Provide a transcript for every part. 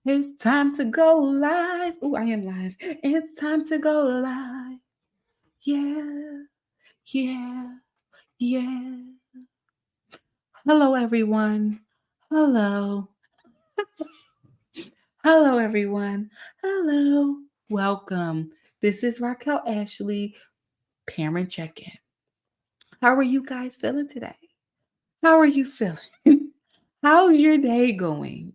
It's time to go live. Oh, I am live. It's time to go live. Yeah, yeah, yeah. Hello, everyone. Hello. Hello, everyone. Hello. Welcome. This is Raquel Ashleey, Parent Check-In. How are you guys feeling today? How are you feeling? How's your day going?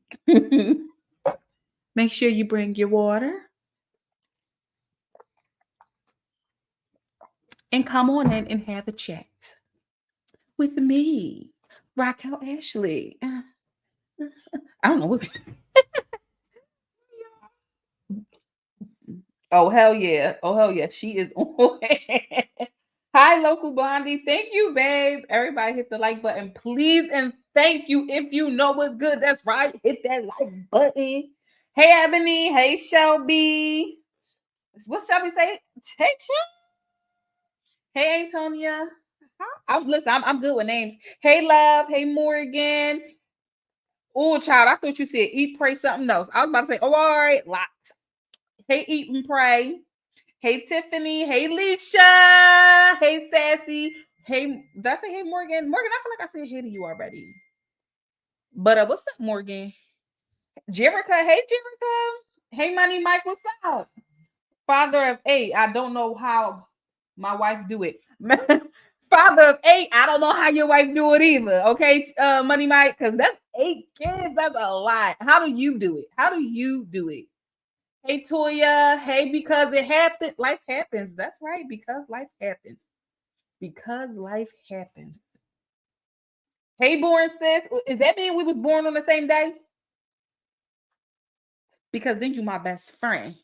Make sure you bring your water and come on in and have a chat with me, Raquel Ashleey. I don't know what. Oh hell yeah! Oh hell yeah! She is on. Hi, local blondie. Thank you, babe. Everybody hit the like button, please, and thank you. If you know what's good, that's right. Hit that like button. Hey, Ebony. Hey, Shelby. What Shelby say? Hey, Hey, Antonia. I'm good with names. Hey, love. Hey, Morgan. Oh, child, I thought you said eat, pray, something else. I was about to say, oh, all right, locked. Hey, eat and pray. Hey, Tiffany. Hey, Leisha. Hey, Sassy. Hey, did I say hey, Morgan? Morgan, I feel like I said hey to you already. But what's up, Morgan? Jerica. Hey, Jerica. Hey, Money Mike, what's up? Father of eight. I don't know how my wife do it. Father of eight. I don't know how your wife do it either. Okay, Money Mike, because that's 8 kids. That's a lot. How do you do it? How do you do it? Hey, Toya. Hey, because it happened. Life happens. That's right. Because life happens. Because life happens. Hey, born sis. Is that mean we was born on the same day? Because then you my best friend.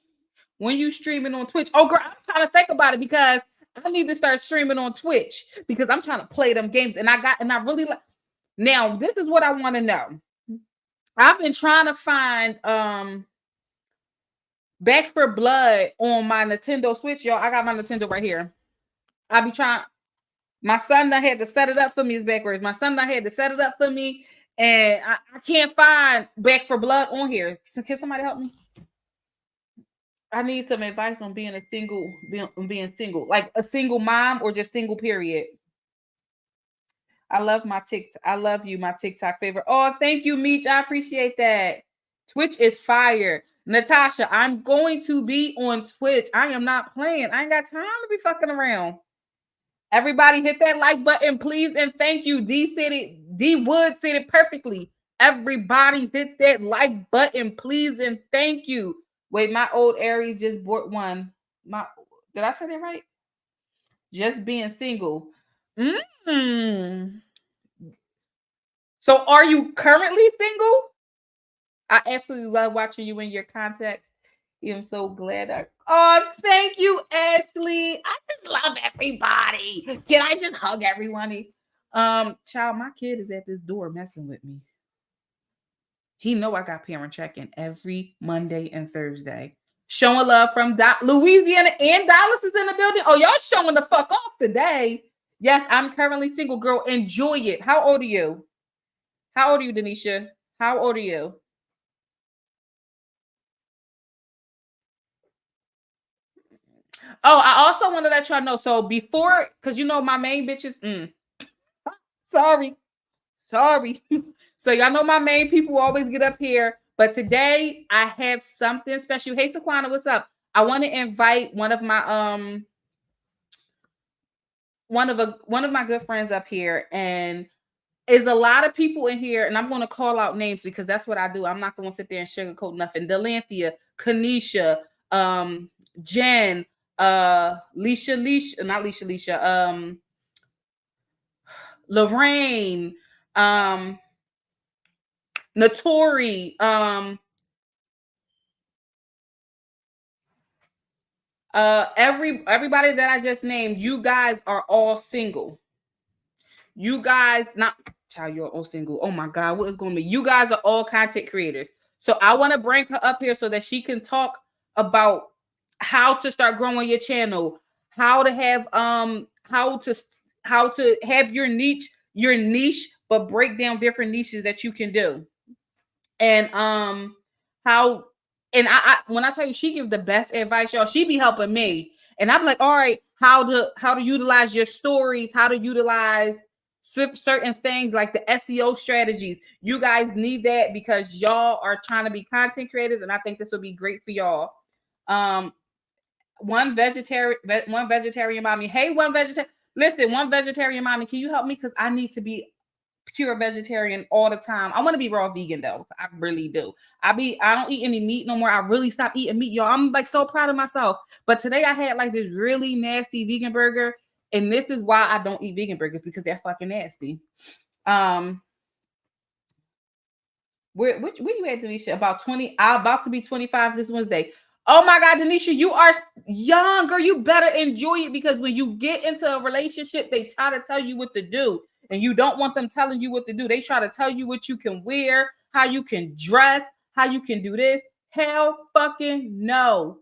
When you streaming on Twitch, oh girl, I'm trying to think about it because I need to start streaming on Twitch because I'm trying to play them games and I really like. Now this is what I want to know. I've been trying to find Back for Blood on my Nintendo Switch, y'all. I got my Nintendo right here. I be trying. My son done had to set it up for me. It's backwards. My son done had to set it up for me, and I can't find Back for Blood on here. So can somebody help me? I need some advice on being single, like a single mom or just single period. I love my TikTok. I love you, my TikTok favorite. Oh, thank you, Meech. I appreciate that. Twitch is fire. Natasha, I'm going to be on Twitch. I am not playing. I ain't got time to be fucking around. Everybody hit that like button, please, and thank you. D Wood said it perfectly. Everybody hit that like button, please, and thank you. Wait, my old Aries just bought one. Did I say that right? Just being single. Mm. So are you currently single? I absolutely love watching you in your contacts. I'm so glad. Oh, thank you, Ashley. I just love everybody. Can I just hug everyone? Child, my kid is at this door messing with me. He know I got parent check-in every Monday and Thursday. Showing love from Louisiana, and Dallas is in the building. Oh, y'all showing the fuck off today. Yes, I'm currently single, girl. Enjoy it. How old are you? How old are you, Denisha? How old are you? Oh, I also want to let y'all know. So before, because you know my main bitches. Sorry. So y'all know my main people always get up here. But today I have something special. Hey Saquana, what's up? I want to invite one of my good friends up here, and is a lot of people in here, and I'm going to call out names because that's what I do. I'm not going to sit there and sugarcoat nothing. Delanthea, Kanisha, Jen, Lorraine, Notori, everybody that I just named, you guys are all single. You guys, not child, you're all single. Oh my God, what is going to be? You guys are all content creators. So I want to bring her up here so that she can talk about how to start growing your channel, how to have how to have your niche, but break down different niches that you can do. And how, and I when I tell you she gives the best advice, y'all, she be helping me. And I'm like, all right, how to utilize your stories, how to utilize certain things like the SEO strategies. You guys need that because y'all are trying to be content creators, and I think this would be great for y'all. One vegetarian mommy. Hey, one vegetarian. Listen, one vegetarian mommy, can you help me? Because I need to be pure vegetarian all the time. I want to be raw vegan though. I really do. I don't eat any meat no more. I really stopped eating meat, y'all. I'm like so proud of myself. But today I had like this really nasty vegan burger, and this is why I don't eat vegan burgers, because they're fucking nasty. Where you at, Denisha? About 20. I'm about to be 25 this Wednesday. Oh my God, Denisha, you are young, girl. You better enjoy it, because when you get into a relationship, they try to tell you what to do. And you don't want them telling you what to do. They try to tell you what you can wear, how you can dress, how you can do this. Hell fucking no.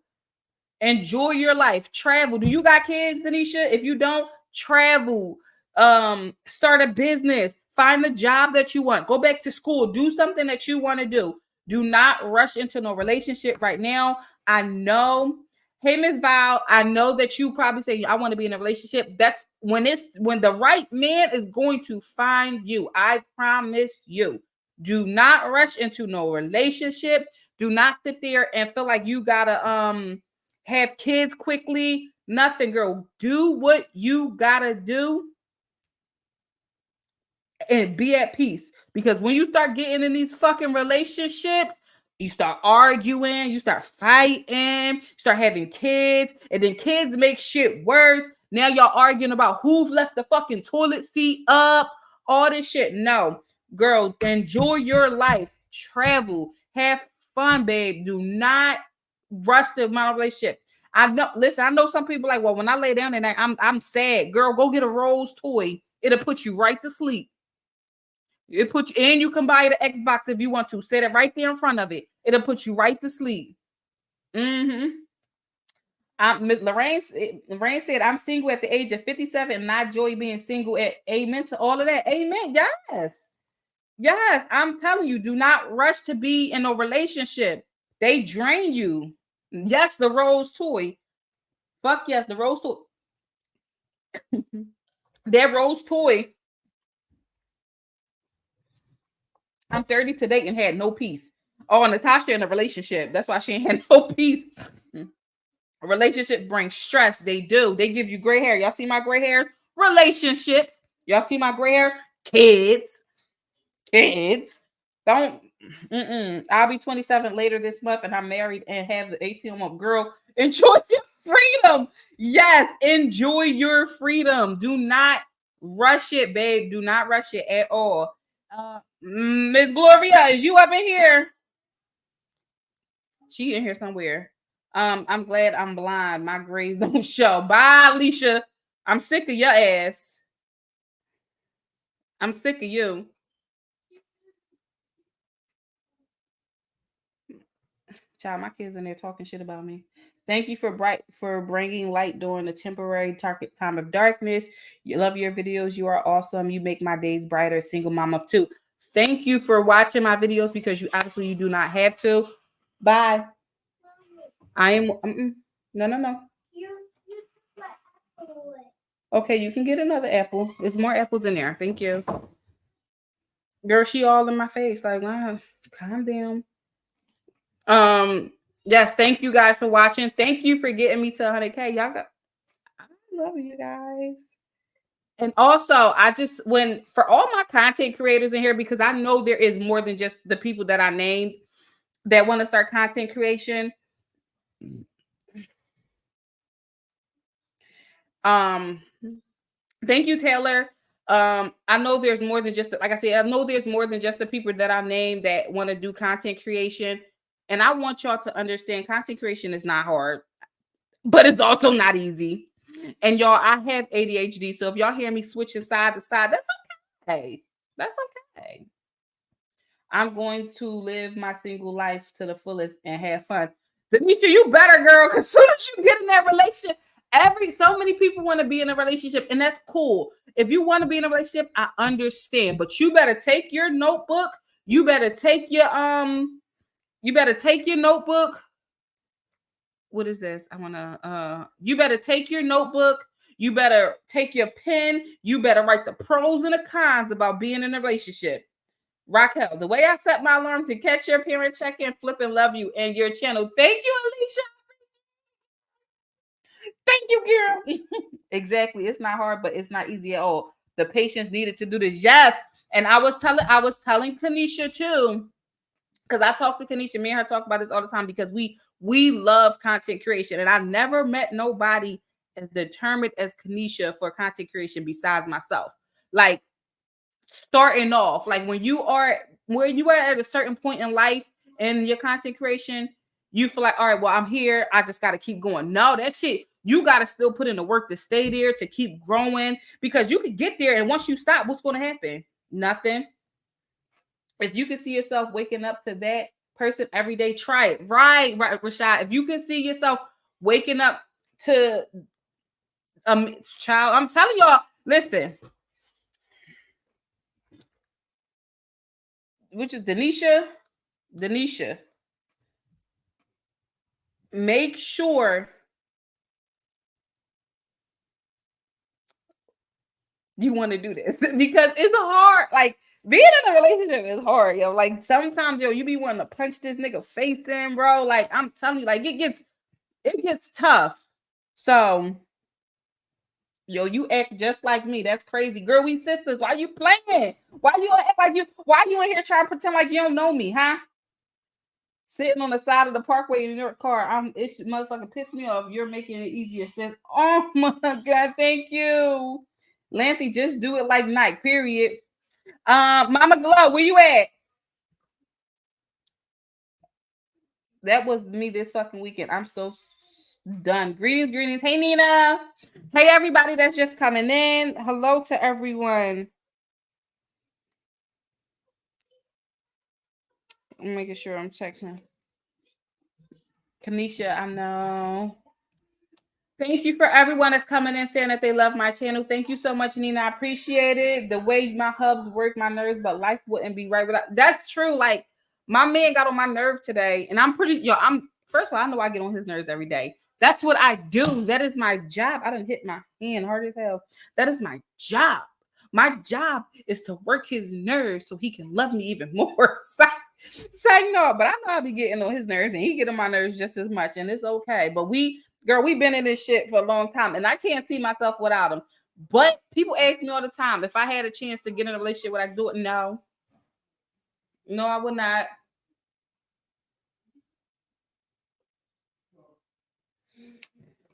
Enjoy your life. Travel. Do you got kids, Denisha? If you don't, travel. Start a business. Find the job that you want. Go back to school. Do something that you want to do. Do not rush into no relationship right now. I know. Hey, Miss Val, I know that you probably say, I want to be in a relationship. That's when the right man is going to find you. I promise you. Do not rush into no relationship. Do not sit there and feel like you gotta have kids quickly. Nothing, girl. Do what you gotta do and be at peace. Because when you start getting in these fucking relationships, you start arguing, you start fighting, you start having kids, and then kids make shit worse. Now y'all arguing about who's left the fucking toilet seat up, all this shit. No, girl, enjoy your life, travel, have fun, babe. Do not rush to my relationship. I know. Listen, I know some people like, well, when I lay down at night, I'm sad. Girl, go get a Rose toy. It'll put you right to sleep. It put you, and you can buy the Xbox if you want to. Set it right there in front of it. It'll put you right to sleep. Miss Lorraine said, I'm single at the age of 57 and not joy being single. Amen to all of that. Amen. Yes. Yes. I'm telling you, do not rush to be in a relationship. They drain you. Yes, the Rose toy. Fuck yes, the Rose toy. That Rose toy. I'm 30 today and had no peace. Oh, Natasha in a relationship. That's why she ain't had no peace. A relationship brings stress. They do. They give you gray hair. Y'all see my gray hair? Relationships. Y'all see my gray hair? Kids. Don't. I'll be 27 later this month, and I'm married and have the 18-month girl. Enjoy your freedom. Yes, enjoy your freedom. Do not rush it, babe. Do not rush it at all. Miss Gloria, is you up in here? She in here somewhere. I'm glad I'm blind. My grades don't show. Bye, Alicia. I'm sick of your ass. I'm sick of you. Child, my kids in there talking shit about me. Thank you for bringing light during the temporary time of darkness. You love your videos. You are awesome. You make my days brighter. Single mom of two. Thank you for watching my videos, because you obviously do not have to. Bye. I am. No. Okay, you can get another apple. There's more apples in there. Thank you. Girl, she all in my face. Like, wow, calm down. Yes, thank you guys for watching. Thank you for getting me to 100K. I love you guys. And also, for all my content creators in here, because I know there is more than just the people that I named that want to start content creation. Thank you, Taylor. I know there's more than just, like I said, I know there's more than just the people that I named that want to do content creation. And I want y'all to understand content creation is not hard, but it's also not easy. And y'all, I have ADHD. So if y'all hear me switching side to side, that's okay. That's okay. I'm going to live my single life to the fullest and have fun. Denisha, you better, girl, because as soon as you get in that relationship, so many people want to be in a relationship, and that's cool. If you want to be in a relationship, I understand, but you better take your notebook. You better take your You better take your notebook. What is this? I want to, you better take your notebook. You better take your pen. You better write the pros and the cons about being in a relationship. Raquel, the way I set my alarm to catch your parent check-in, flip and love you and your channel. Thank you, Alicia. Thank you, girl. Exactly. It's not hard, but it's not easy at all. The patience needed to do this. Yes. And I was telling Kanisha too, because I talk to Kanisha, me and her talk about this all the time because we love content creation. And I never met nobody as determined as Kanisha for content creation besides myself. Like starting off, like when you are at a certain point in life and your content creation, you feel like, all right, well, I'm here. I just got to keep going. No, that shit, you got to still put in the work to stay there, to keep growing, because you could get there. And once you stop, what's going to happen? Nothing. If you can see yourself waking up to that person every day, try it. Right, Rashad. If you can see yourself waking up to child, I'm telling y'all, listen. Which is Denisha. Make sure you want to do this because it's hard. Like being in a relationship is hard, yo. Like sometimes, yo, you be wanting to punch this nigga face in, bro. Like I'm telling you, like it gets tough. So, yo, you act just like me. That's crazy, girl. We sisters. Why you playing? Why you act like you? Why you in here trying to pretend like you don't know me, huh? Sitting on the side of the parkway in your car, it's motherfucking piss me off. You're making it easier. Says, oh my god, thank you, Lanthy. Just do it like Nike. Period. Mama Glow, where you at? That was me this fucking weekend. I'm so done. Greetings. Hey Nina. Hey everybody that's just coming in. Hello to everyone. I'm making sure I'm checking. Kanisha, I know. Thank you for everyone that's coming in saying that they love my channel. Thank you so much, Nina. I appreciate it. The way my hubs work my nerves, but life wouldn't be right without. That's true. Like my man got on my nerve today, and I'm first of all, I know I get on his nerves every day. That's what I do. That is my job. I done hit my hand hard as hell. That is my job. My job is to work his nerves so he can love me even more. Say no, but I know I be getting on his nerves, and he get on my nerves just as much, and it's okay. But we've been in this shit for a long time, and I can't see myself without him. But people ask me all the time if I had a chance to get in a relationship, would I do it? No, I would not.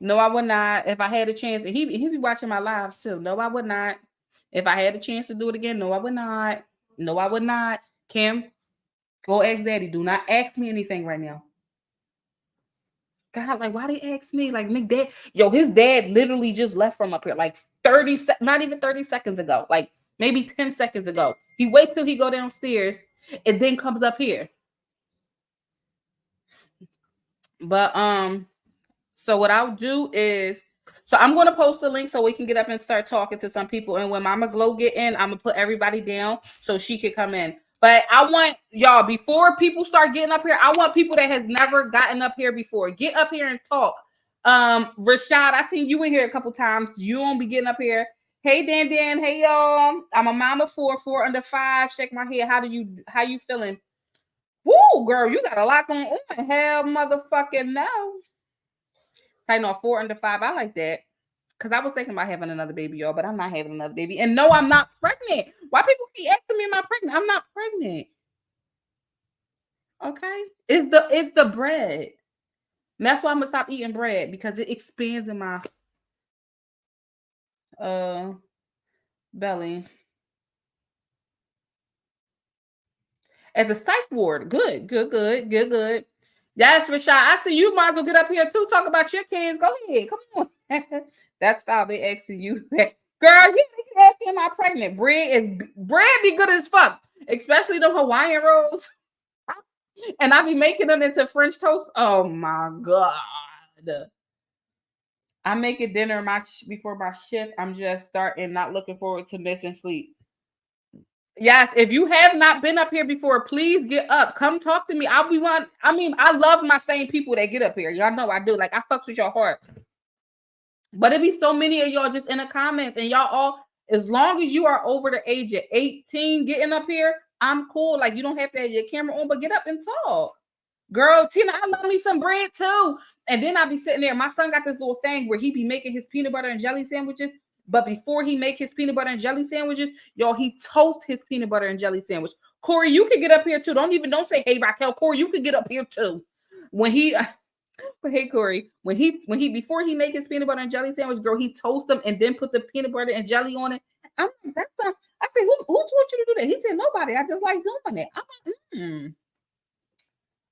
No, I would not. If I had a chance, and he be watching my lives too. No, I would not. If I had a chance to do it again, no, I would not. No, I would not. Kim, go ask Daddy. Do not ask me anything right now. God, like, why they ask me? Like, Nick, dad, yo, his dad literally just left from up here, like 30, not even 30 seconds ago, like maybe 10 seconds ago. He waits till he go downstairs and then comes up here. But so what I'll do is, so I'm going to post a link so we can get up and start talking to some people. And when Mama Glow get in, I'm gonna put everybody down so she can come in. But I want y'all, before people start getting up here, I want people that has never gotten up here before, get up here and talk. Rashad, I seen you in here a couple times. You won't be getting up here. Hey Dan, hey y'all. I'm a mama 4 under 5. Shake my head. How you feeling? Woo, girl, you got a lot going on. Hell, motherfucking no. Say no, 4 under 5. I like that. Because I was thinking about having another baby, y'all, but I'm not having another baby. And no, I'm not pregnant. Why people keep asking me, am I pregnant? I'm not pregnant. Okay. It's the bread. And that's why I'm gonna stop eating bread, because it expands in my belly. As a psych ward. Good. Yes, Rashad. I see you might as well get up here too. Talk about your kids. Go ahead. Come on. That's how they asking you. Girl, you asking, am I pregnant? Bread be good as fuck, especially the Hawaiian rolls. And I be making them into French toast. Oh my god! I make it dinner before my shift. I'm just starting, not looking forward to missing sleep. Yes, if you have not been up here before, please get up. Come talk to me. I'll be one. I mean, I love my same people that get up here. Y'all know I do. Like I fucks with your heart. But it be so many of y'all just in the comments, and y'all all, as long as you are over the age of 18 getting up here, I'm cool. Like you don't have to have your camera on, but get up and talk. Girl, Tina, I love me some bread too. And then I'll be sitting there. My son got this little thing where he be making his peanut butter and jelly sandwiches. But before he make his peanut butter and jelly sandwiches, y'all, he toast his peanut butter and jelly sandwich. Corey, you could get up here too. Don't say, hey, Raquel. Corey, you could get up here too. When he but hey Corey, when he before he make his peanut butter and jelly sandwich, girl, he toast them and then put the peanut butter and jelly on it. I'm like, that's I said, who told you to do that? He said, nobody. I just like doing it. I'm like,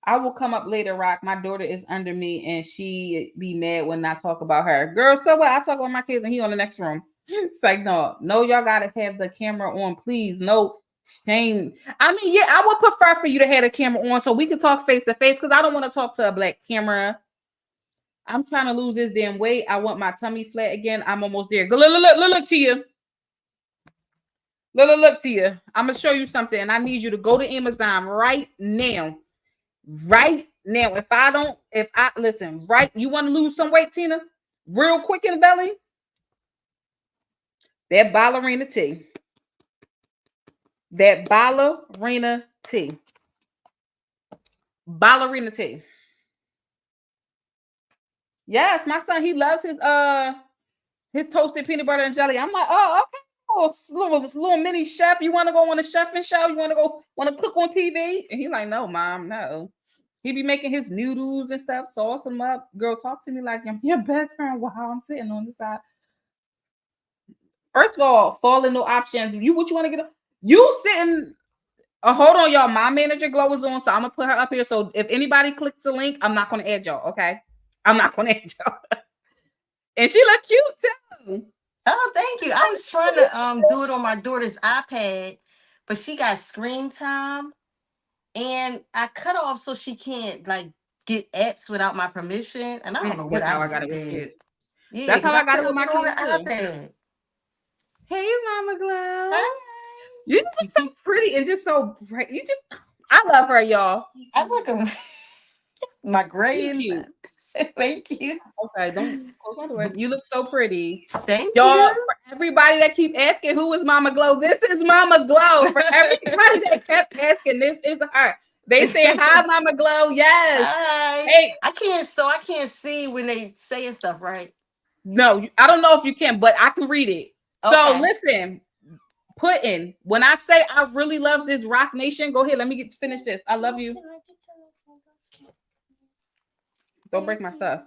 I will come up later, Rock. My daughter is under me and she be mad when I talk about her. Girl, so what? I talk about my kids and he on the next room. It's like, no, y'all gotta have the camera on, please. No shame. I mean, yeah, I would prefer for you to have the camera on so we can talk face to face because I don't want to talk to a black camera. I'm trying to lose this damn weight. I want my tummy flat again. I'm almost there. Look to you. Look to you. I'm gonna show you something, and I need you to go to Amazon right now. Right now. If I listen, right, you want to lose some weight, Tina? Real quick in the belly? That ballerina tea. That ballerina tea. Ballerina tea. Yes, my son, he loves his toasted peanut butter and jelly. I'm like, oh, okay. Oh, little mini chef. You want to go on a chefing show? You want to cook on TV? And he's like, no, mom, no. He be making his noodles and stuff, sauce them up. Girl, talk to me like I'm your best friend while I'm sitting on the side. First of all, falling no options. What you want to get? You sitting. Hold on, y'all. My manager glow is on, so I'm gonna put her up here. So if anybody clicks the link, I'm not gonna add y'all. Okay, I'm not gonna add y'all. And she look cute too. Oh, thank you. I was trying to do it on my daughter's iPad, but she got screen time, and I cut off so she can't like get apps without my permission. And I don't know what That's I how I just got it with did. kids. Yeah, That's because how I I got it with couldn't my get on kids her too. iPad. Hey, Mama Glow. Hi. You just look so pretty and just so bright. I love her, y'all. I look at my gray She's and cute. thank you. Okay, don't close my door. You look so pretty. Thank Y'all, you. for everybody that keep asking who is Mama Glow, this is Mama Glow. For everybody that kept asking, this is her. They say hi, Mama Glow. Yes. Hi. Hey, I can't see when they saying stuff, right? no, I don't know if you can, but I can read it. So Okay. listen, put in when I say I really love this Rock Nation. Go ahead, let me finish this. I love you. Don't break my stuff.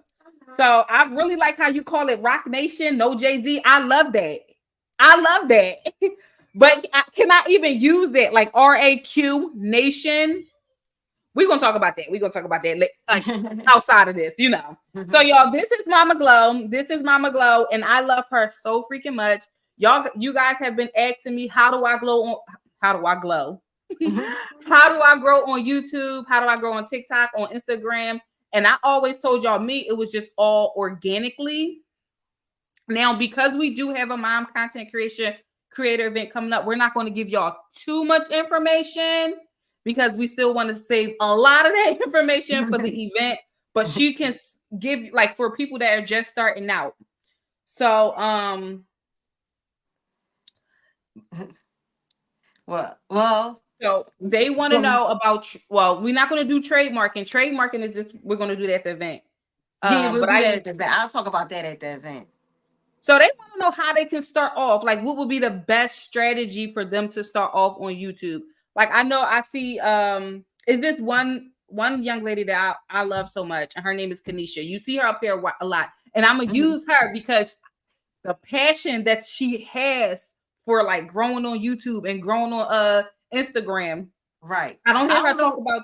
So I really like how you call it Rock Nation, no Jay-Z. I love that. I love that. But can I even use that like RAQ Nation? We're gonna talk about that. We're gonna talk about that like outside of this, you know. So y'all, this is Mama Glow. This is Mama Glow, and I love her so freaking much. You guys have been asking me how do I glow on how do I glow? How do I grow on YouTube? How do I grow on TikTok, on Instagram? And I always told y'all me it was just all organically. Now, because we do have a mom content creator event coming up, we're not going to give y'all too much information because we still want to save a lot of that information for the event. But she can give like for people that are just starting out. So well, so they want to know about we're not going to do trademarking. Trademarking is just we're going to do that at the event. yeah, we'll But do that at the event. I'll talk about that at the event. so they want to know how they can start off. Like, what would be the best strategy for them to start off on YouTube? Like, I know I see is this one young lady that I love so much, and her name is Kanisha. You see her up here a lot, and I'm gonna use her because the passion that she has for like growing on YouTube and growing on Instagram. Right. I don't I hear her don't talk know. about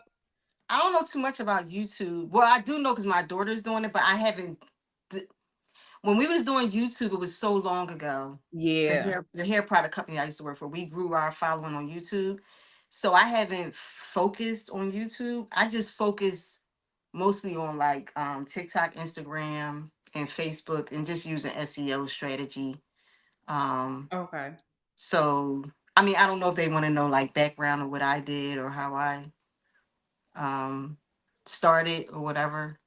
I don't know too much about YouTube. Well, I do know because my daughter's doing it, but I haven't. When we was doing YouTube, it was so long ago. yeah. The hair product company I used to work for, we grew our following on YouTube. So I haven't focused on YouTube. I just focus mostly on like TikTok, Instagram, and Facebook, and just using SEO strategy. Um, Okay. so I mean, I don't know if they want to know like background of what I did or how I um started or whatever.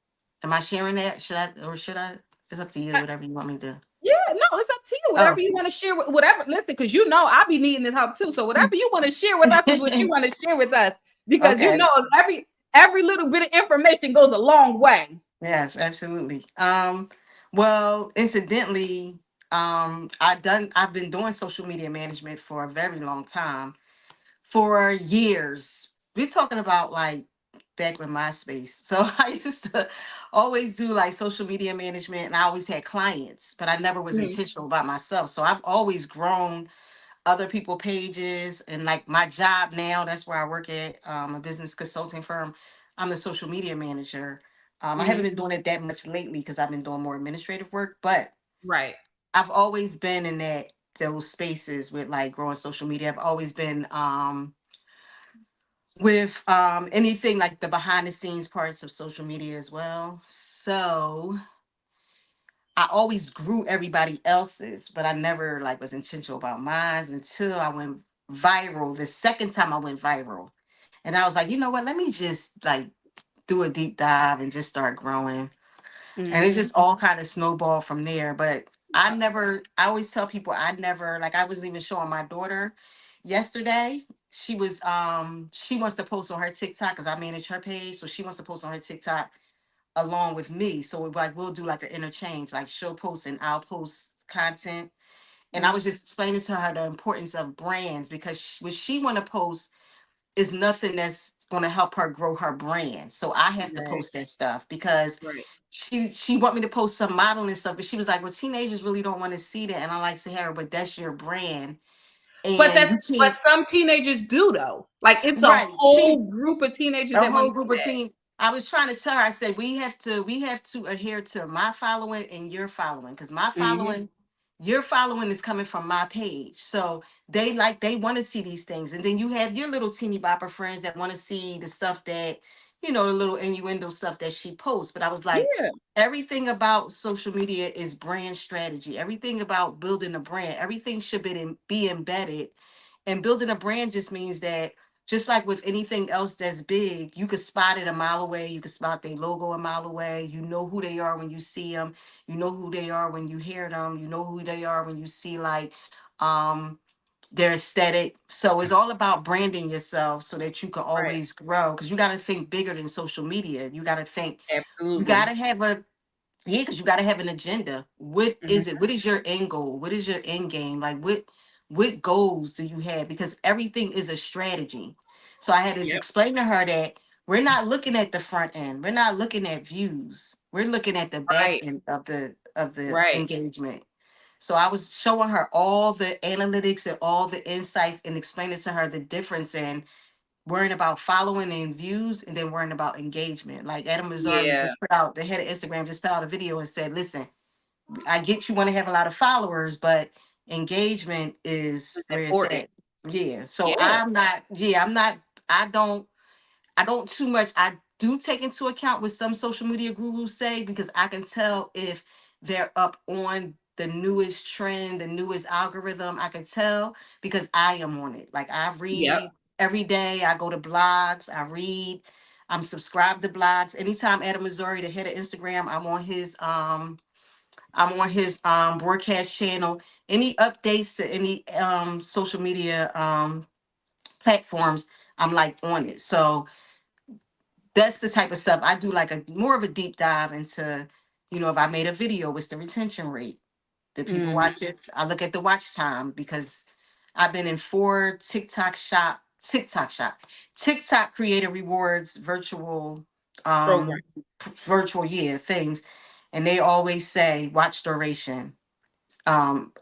Am I sharing that? Should I or should I? It's up to you. Whatever you want me to. Yeah, no, it's up to you. Whatever Oh. you want to share with whatever. Listen, because you know I'll be needing this help too. So whatever you want to share with us is what you want to share with us. Because you Okay. know every little bit of information goes a long way. Yes, absolutely. Well, incidentally, I've been doing social media management for a very long time, for years. We're talking about like back with MySpace. So I used to always do like social media management and I always had clients, but I never was Mhm. intentional about myself. So I've always grown other people pages and like my job now, that's where I work at, a business consulting firm. I'm the social media manager. I haven't Mhm. been doing it that much lately because I've been doing more administrative work, but Right. I've always been in those spaces with like growing social media. I've always been with anything like the behind the scenes parts of social media as well. So I always grew everybody else's, but I never like was intentional about mine until I went viral. The second time I went viral. And I was like, you know what? Let me just like do a deep dive and just start growing. And it's Mhm. just all kind of snowball from there. But I always tell people I never, like I wasn't even showing my daughter yesterday. She wants to post on her TikTok because I manage her page. So she wants to post on her TikTok along with me. So like we'll do like an interchange, like she'll post and I'll post content. And I was Mhm. just explaining to her the importance of brands because what she want to post is nothing that's going to help her grow her brand. So I have to Right. post that stuff because Right. she want me to post some modeling stuff, but she was like, well, teenagers really don't want to see that. And I like to her, but that's your brand. And you But can't some teenagers do though. Like it's a right. whole group of teenagers A that want whole to group see of that. team. I was trying to tell her, I said, we have to adhere to my following and your following. Because my Mhm. following, your following is coming from my page. So they want to see these things. And then you have your little teeny bopper friends that want to see the stuff that, the little innuendo stuff that she posts. But I was like, Yeah. everything about social media is brand strategy. Everything about building a brand, everything should be embedded. And building a brand just means that just like with anything else that's big, you could spot it a mile away. You could spot their logo a mile away. You know who they are when you see them. You know who they are when you hear them. You know who they are when you see like um their aesthetic. So it's all about branding yourself so that you can Right. always grow. Because you got to think bigger than social media. You got to think. You got Absolutely. to have a yeah, because you got to have an agenda. What Mhm. is it? What is your end goal? What is your end game? Like what goals do you have? Because everything is a strategy. So I had to Yep. explain to her that we're not looking at the front end. We're not looking at views. We're looking at the back Right. end of the Right. engagement. So I was showing her all the analytics and all the insights and explaining to her the difference in worrying about following and views and then worrying about engagement. Like Adam Missouri Yeah. just put out, the head of Instagram just put out a video and said, listen, I get you want to have a lot of followers, but engagement is It's where it's important. at. Yeah. So Yeah. I don't too much. I do take into account what some social media gurus say because I can tell if they're up on the newest trend, the newest algorithm. I can tell because I am on it. Like I Yep. read every day. I go to blogs. I read. I'm subscribed to blogs. Anytime Adam Missouri, the head of Instagram, I'm on his broadcast channel. Any updates to any social media platforms, I'm like on it. So that's the type of stuff I do, like a more of a deep dive into, if I made a video, what's the retention rate? Did people Mhm. watch it? I look at the watch time because I've been in 4 TikTok creator rewards Program. um virtual year things. And they always say watch duration, um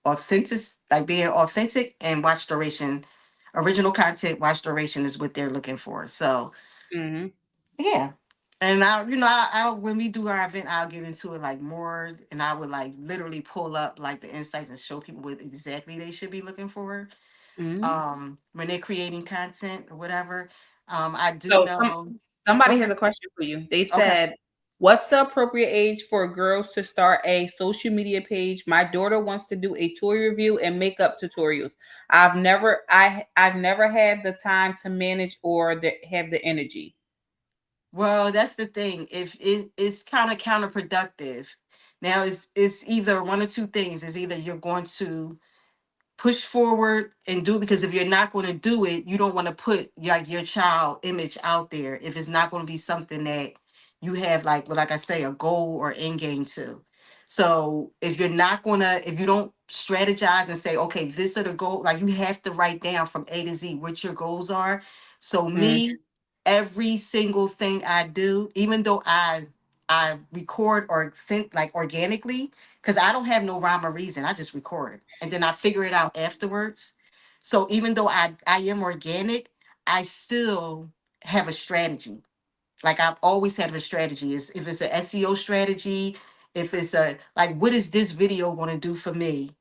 authentic, like being authentic and watch duration, original content, watch duration is what they're looking for. So Mhm. yeah. And I when we do our event, I'll get into it like more, and I would like literally pull up like the insights and show people what exactly they should be looking for. Mhm. When they're creating content or whatever. I do So know. Go somebody has ahead. a question for you. They Okay. said, What's the appropriate age for girls to start a social media page? My daughter wants to do a toy review and makeup tutorials. I've never had the time to manage or have the energy. Well, that's the thing. If it's kind of counterproductive. Now it's either one or two things. It's either you're going to push forward and do it, because if you're not going to do it, you don't want to put like your child image out there if it's not going to be something that you have, like, well, like I say, a goal or end game to. So if you're not going to, if you don't strategize and say, okay, this are the goal, like you have to write down from A to Z what your goals are. So Mm, me, every single thing I do, even though I record or think like organically, because I don't have no rhyme or reason. I just record and then I figure it out afterwards. So even though I am organic, I still have a strategy. Like I've always had a strategy. Is if it's an SEO strategy, if it's a like, what is this video going to do for me?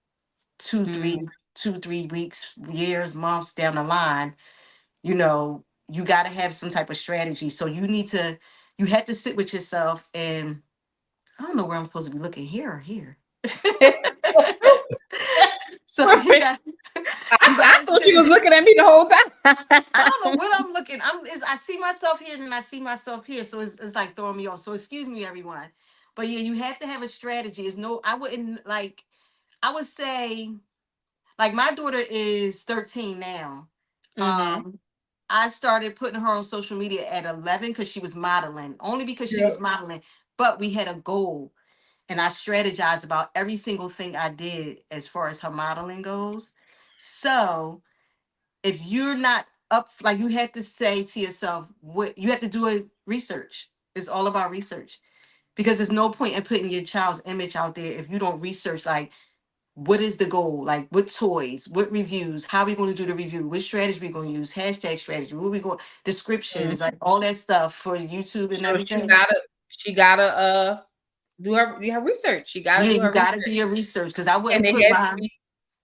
Two, mm. three, 2, 3 weeks, years, months down the line. You know, you got to have some type of strategy. So you have to sit with yourself and I don't know where I'm supposed to be looking, here or here. So you Right. got you I gotta thought you sit. was looking at me the whole I time. don't know what I'm looking. I see myself here and then I see myself here. So it's like throwing me off. So excuse me, everyone. But yeah, you have to have a strategy. It's no, I wouldn't like, I would say, like my daughter is 13 now. Mm-hmm. Um, I started putting her on social media at 11 because she was modeling, only because she was Yep. modeling, but we had a goal and I strategized about every single thing I did as far as her modeling goes. So if you're not up, like you have to say to yourself, what you have to do a research. It's all about research because there's no point in putting your child's image out there if you don't research, like, what is the goal, like what toys, what reviews, how are we going to do the review, what strategy we going to use, hashtag strategy, what we going, descriptions, like all that stuff for YouTube and So everything. she gotta do her research. She gotta Yeah, do you her got to do research. your research because I And wouldn't it put has to my be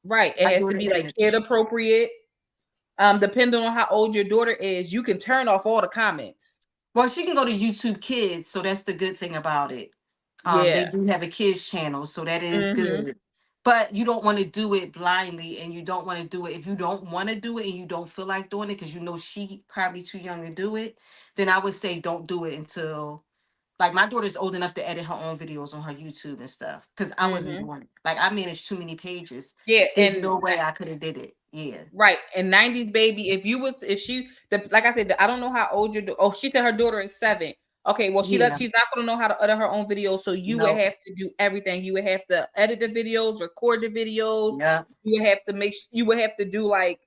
right. It my has to daughter be like image. kid appropriate. Depending on how old your daughter is, you can turn off all the comments. Well, she can go to YouTube Kids, so that's the good thing about it. They Yeah. do have a kids channel, so that is Mm-hmm. good. But you don't want to do it blindly, and you don't want to do it if you don't want to do it and you don't feel like doing it because you know she probably too young to do it. Then I would say don't do it until, like, my daughter's old enough to edit her own videos on her YouTube and stuff. Because I wasn't Mm-hmm. doing it. Like I managed too many pages. Yeah, There's no way I could have did it. Yeah, right. And 90s baby, if she like I said, I don't know how old she said her daughter is 7. Okay, well yeah, she's not gonna know how to edit her own videos, so you would no, have to do everything. You would have to edit the videos, record the videos, yeah. you would have to you would have to do like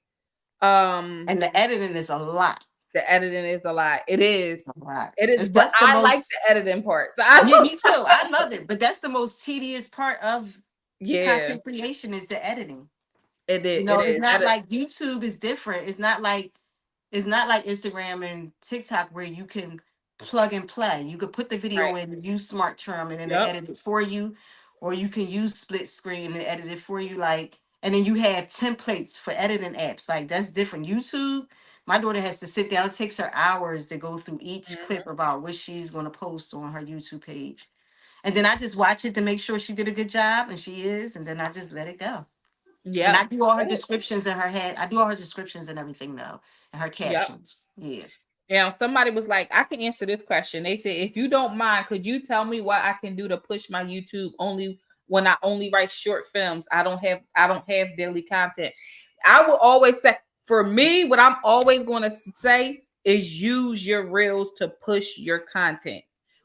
um And the editing is a lot. the editing is a lot. It is. Right. It is, It's but that's the I like most. the editing part. So I Yeah, don't me too. I love it, but that's the most tedious part of yeah, content creation is the editing. it It's is. not like YouTube is different. It's not like Instagram and TikTok where you can plug and play. You could put the Right. video in, use Smart Trim, and then they Yep. edit it for you, or you can use split screen and edit it for you. Like, and then you have templates for editing apps. Like that's different. YouTube, my daughter has to sit down. It takes her hours to go through each clip Mhm. about what she's going to post on her YouTube page. And then I just watch it to make sure she did a good job, and she is, and then I just let it go. And Yep. I do all her descriptions in her head. I do all her descriptions and everything though, and her Yep. captions. Yeah. Now, somebody was like, I can answer this question. They said, if you don't mind, could you tell me what I can do to push my YouTube only when I only write short films? I don't have daily content. I will always say, for me, what I'm always going to say is use your reels to push your content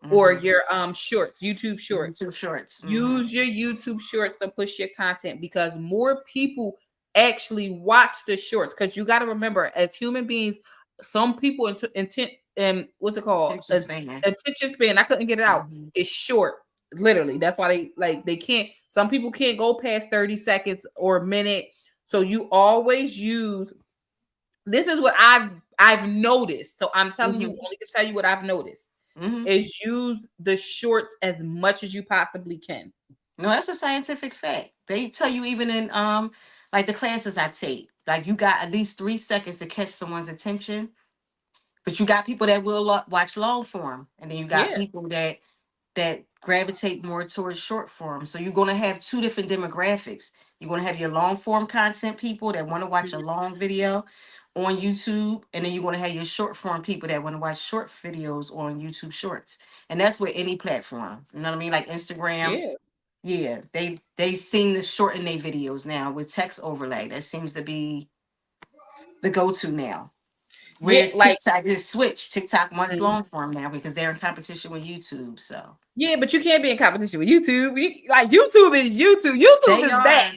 or Mm-hmm. your shorts, YouTube shorts. YouTube shorts. Mm-hmm. Use your YouTube shorts to push your content because more people actually watch the shorts. Because you got to remember, as human beings, some people intent and what's it called? Attention span. Attention span. I couldn't get it out. Mm-hmm. It's short. Literally. That's why they can't. Some people can't go past 30 seconds or a minute. So you always use. This is what I've noticed. So I'm telling you, Mm-hmm. only to tell you what I've noticed Mm-hmm. is use the shorts as much as you possibly can. No, that's a scientific fact. They tell you even in like the classes I take, like you got at least 3 seconds to catch someone's attention. But you got people that will watch long form, and then you got Yeah. people that that gravitate more towards short form. So you're going to have two different demographics. You're going to have your long form content people that want to watch a long video on YouTube, and then you're going to have your short form people that want to watch short videos on YouTube Shorts. And that's with any platform. You know what I mean? Like Instagram. Yeah. Yeah, they seem to shorten their videos now with text overlay. That seems to be the go-to now. Yeah, Whereas like TikTok is switched. TikTok wants mm, long form now because they're in competition with YouTube. So yeah, but you can't be in competition with YouTube. Like YouTube is YouTube. YouTube they is that.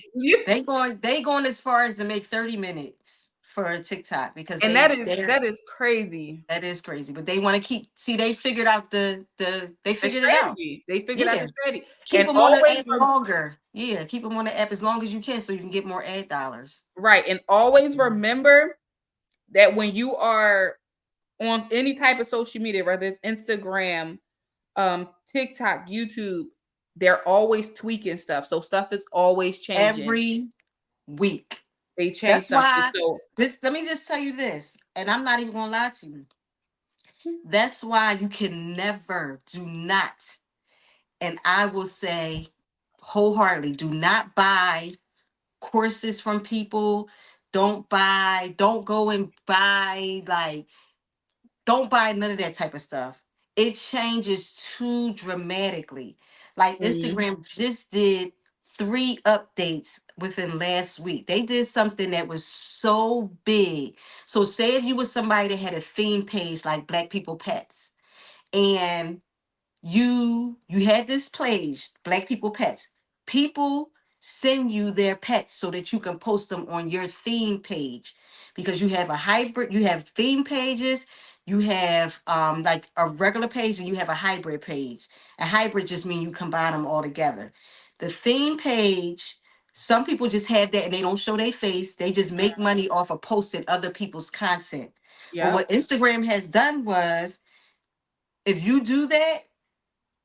are they going as far as to make 30 minutes for TikTok because And they're that is crazy. that is crazy. But they want to keep see they figured out they The figured it out. strategy. They figured out Yeah. the strategy. Keep And them on the always app longer. Yeah, keep them on the app as long as you can so you can get more ad dollars. right. And always remember that when you are on any type of social media, whether it's Instagram, TikTok, YouTube, they're always tweaking stuff. So stuff is always changing. Every week. They change That's something. why So this let me just tell you this, and I'm not even gonna lie to you. That's why you can never do not, and I will say wholeheartedly, do not buy courses from people. Don't go and buy like don't buy none of that type of stuff. It changes too dramatically. Like mhm. Instagram just did 3 updates within last week. They did something that was so big. So say if you were somebody that had a theme page like Black People Pets, and you have this page, Black People Pets. People send you their pets so that you can post them on your theme page because you have a hybrid, you have theme pages, you have like a regular page and you have a hybrid page. A hybrid just means you combine them all together. The theme page, some people just have that and they don't show their face. They just make money off of posting other people's content. But Yep. what Instagram has done was if you do that,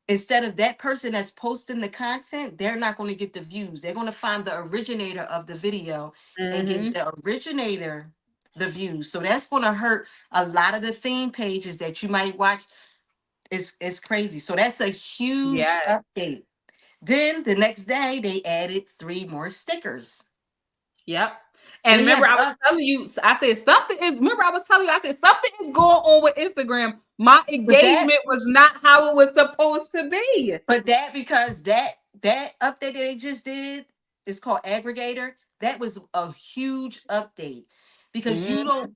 instead of that person that's posting the content, they're not going to get the views. They're going to find the originator of the video and give Hmm. the originator the views. So that's going to hurt a lot of the theme pages that you might watch. It's crazy. So that's a huge Yeah. update. Then the next day they added 3 more stickers. Yep. So And they remember, have I was telling you, I said something is. Remember, I was telling you, I said something is going on with Instagram. My but that engagement was not how it was supposed to be. But that because that update that they just did is called aggregator. That was a huge update because Mhm.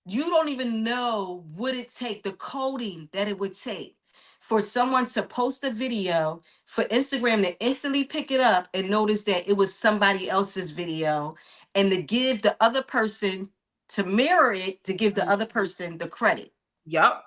you don't even know what it take the coding that it would take for someone to post a video for Instagram to instantly pick it up and notice that it was somebody else's video and to give the other person to mirror it to give the other person the credit. Yep.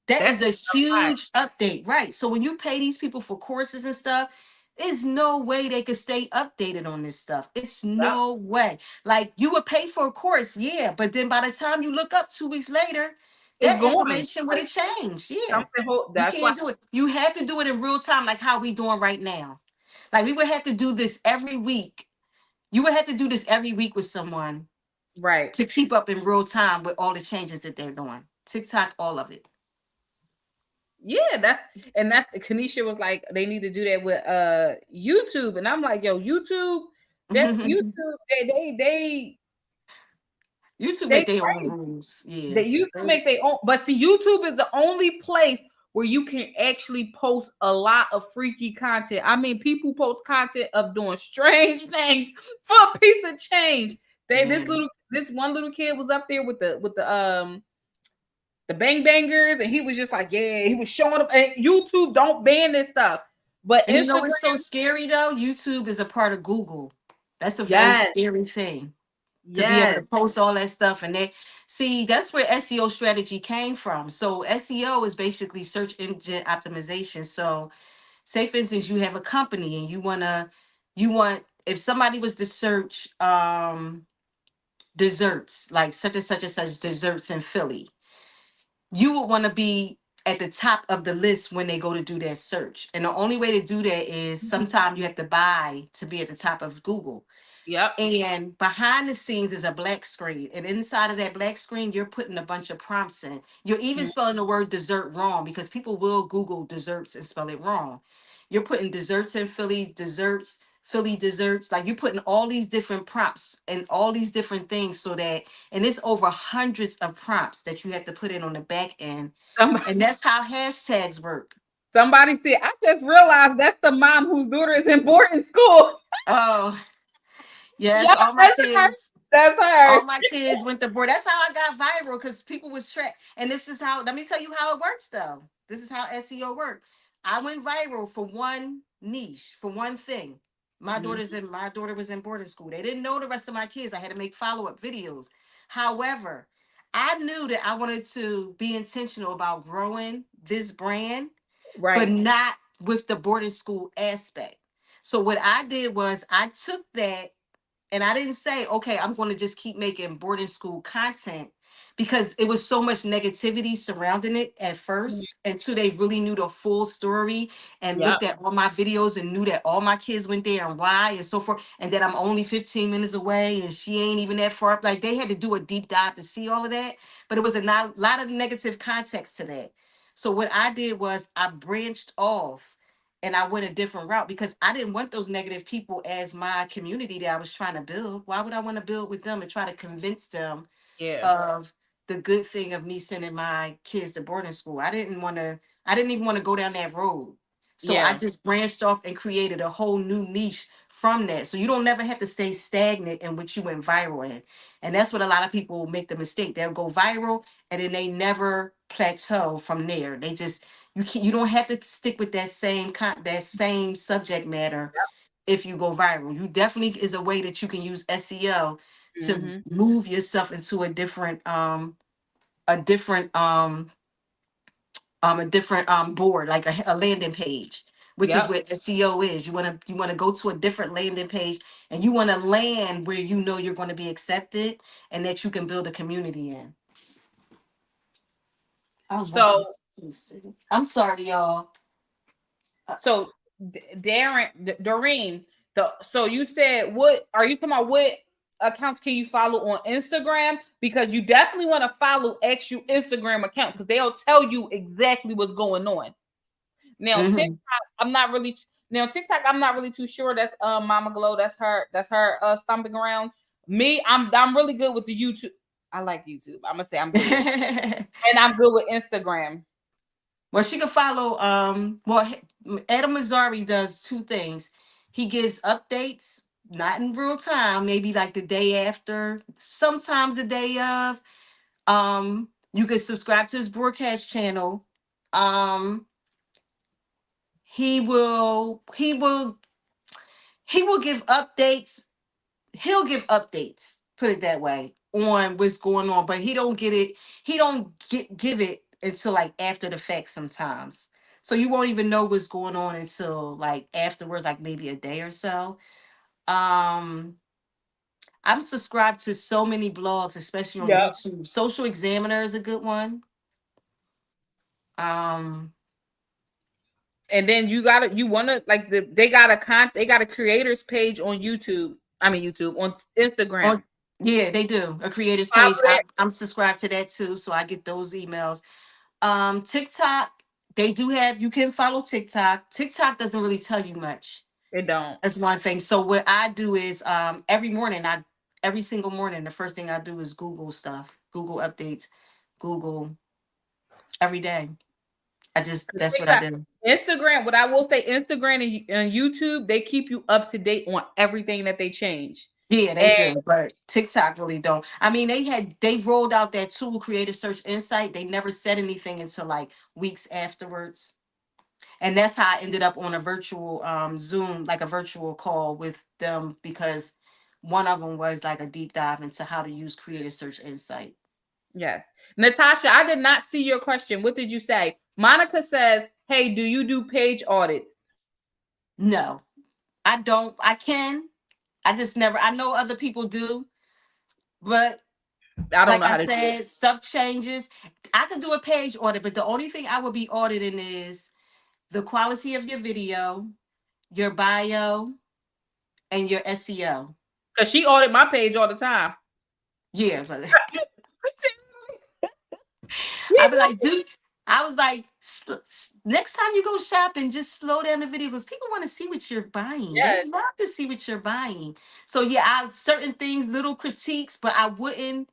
That That's is a a lot. huge update, right? So when you pay these people for courses and stuff, there's no way they could stay updated on this stuff. It's Yep. no way. Like you would pay for a course, yeah, but then by the time you look up 2 weeks later, It's that going. information would have changed. Yeah. Something. You That's why. can't do it. You have to do it in real time, like how we doing right now. Like we would have to do this every week. You would have to do this every week with someone Right. to keep up in real time with all the changes that they're doing. TikTok, all of it. Yeah, that's Kanisha was like they need to do that with YouTube, and I'm like, yo, YouTube, that YouTube, YouTube they make their own crazy. rules. Yeah. They YouTube make their own, but see, YouTube is the only place where you can actually post a lot of freaky content. I mean, people post content of doing strange things for a piece of change. Yeah. This one little kid was up there with the bang bangers, and he was just like, yeah, he was showing up. And YouTube don't ban this stuff, but And you know Instagram, what's so scary though? YouTube is a part of Google. That's a very yes, scary thing to be able yes, to post all that stuff. And they see that's where SEO strategy came from. So SEO is basically search engine optimization. So say for instance, you have a company and you want if somebody was to search desserts, like such and such desserts in Philly, you would want to be at the top of the list when they go to do that search. And the only way to do that is sometimes you have to buy to be at the top of Google. yep, And behind the scenes is a black screen. And inside of that black screen, you're putting a bunch of prompts in. You're even mm, spelling the word dessert wrong because people will Google desserts and spell it wrong. you're putting desserts in Philly desserts. Like, you're putting all these different prompts and all these different things so that, and it's over hundreds of prompts that you have to put in on the back end. Somebody, And that's how hashtags work. somebody said, I just realized that's the mom whose daughter is in boarding school. Oh, Yeah, yes, all my that's her. kids. That's her. All my kids went to board. That's how I got viral, because people was track. And this is how. Let me tell you how it works, though. This is how SEO works. I went viral for one niche, for one thing. Mhm. My daughter was in boarding school. They didn't know the rest of my kids. I had to make follow up videos. However, I knew that I wanted to be intentional about growing this brand, but Right. not with the boarding school aspect. So what I did was I took that, and I didn't say, okay, I'm going to just keep making boarding school content, because it was so much negativity surrounding it at Mhm. first until they really knew the full story and Yep. looked at all my videos and knew that all my kids went there and why and so forth. And that I'm only 15 minutes away and she ain't even that far up. Like, they had to do a deep dive to see all of that. But it was a lot of negative context to that. So what I did was I branched off and I went a different route, because I didn't want those negative people as my community that I was trying to build. Why would I want to build with them and try to convince them Yeah. of the good thing of me sending my kids to boarding school? I didn't even want to go down that road. So I Yeah. just branched off and created a whole new niche from that. So you don't never have to stay stagnant in what you went viral in. And that's what a lot of people make the mistake. They'll go viral and then they never plateau from there. They just, you don't have to stick with that same subject matter if you go viral. You definitely is a way that you can use SEO to Hmm. move yourself into a different board, like a landing page, which is Yep. what SEO is. You want to go to a different landing page, and you want to land where you know you're going to be accepted and that you can build a community in. I was watching So, this. I'm sorry, y'all. so Doreen, so you said, what are you talking about? What accounts can you follow on Instagram? Because you definitely want to follow actual Instagram account, because they'll tell you exactly what's going on. Now TikTok, Hmm. I'm not really I'm not really too sure. That's Mama Glow. That's her stomping grounds. Me, I'm really good with the YouTube. I like YouTube. I'm gonna say I'm good with, and I'm good with Instagram. Well, she could follow. Adam Mazzari does two things. He gives updates, not in real time, maybe like the day after, sometimes the day of. You can subscribe to his broadcast channel. Um, he will he will he will give updates. He'll give updates, put it that way, on what's going on, but he don't give it until like after the fact sometimes. So you won't even know what's going on until like afterwards, like maybe a day or so. Um I'm subscribed to so many blogs, especially on Yeah. YouTube. Social Examiner is a good one. Um And then you wanna like they got a creators page on YouTube. I mean YouTube on on Instagram. Yeah, they do. A creators page. Follow that. I'm subscribed to that too, so I get those emails. TikTok, they do have, you can follow TikTok. TikTok doesn't really tell you much. It don't. That's one thing. So what I do is every single morning, the first thing I do is Google stuff, Google updates, Google every day. That's what I TikTok, do. Instagram. What I will say, Instagram and YouTube, they keep you up to date on everything that they change. Yeah, they And do, but TikTok really don't. I mean, they rolled out that tool, Creative Search Insight. They never said anything until like weeks afterwards. And that's how I ended up on a virtual Zoom, like a virtual call with them, because one of them was like a deep dive into how to use Creative Search Insight. yes, Natasha, I did not see your question. What did you say? Monica says, "Hey, do you do page audits?" No, I don't. I can. I just never. I know other people do, but I don't like know I how to do it. said, stuff changes. I could do a page audit, but the only thing I would be auditing is the quality of your video, your bio, and your SEO. Because she audit my page all the time. Yeah, but she, I'd be like, dude, I was like, Next time you go shopping, just slow down the video because people want to see what you're buying. They Yes. love to see what you're buying. So yeah, I certain things, little critiques, but I wouldn't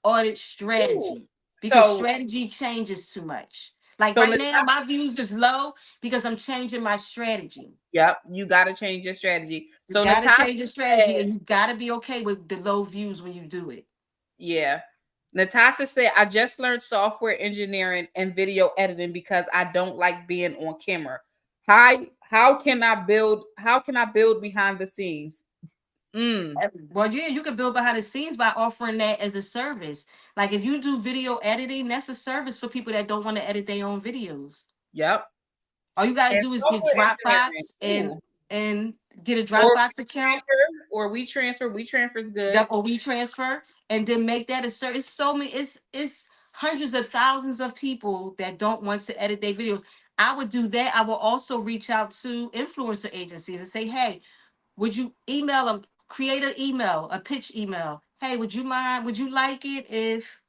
audit Ooh. strategy because So strategy changes too much. Like so right now, Natasha, my views is low because I'm changing my strategy. yep, you got to change your strategy. You So gotta Natasha change your strategy, said, and you gotta be okay with the low views when you do it. yeah. Natasha said, I just learned software engineering and video editing because I don't like being on camera. How can I build behind the scenes? Mm, Well, yeah, you can build behind the scenes by offering that as a service. Like if you do video editing, that's a service for people that don't want to edit their own videos. yep. All you gotta And do is get software engineering. Dropbox and Ooh. and get a Or Dropbox account. we transfer. We transfer is good. Yep, or we transfer and then make that a service. It's so many. It's hundreds of thousands of people that don't want to edit their videos. I would do that. I will also reach out to influencer agencies and say, hey, would you email them, create an email, a pitch email? Hey, would you mind? Would you like it if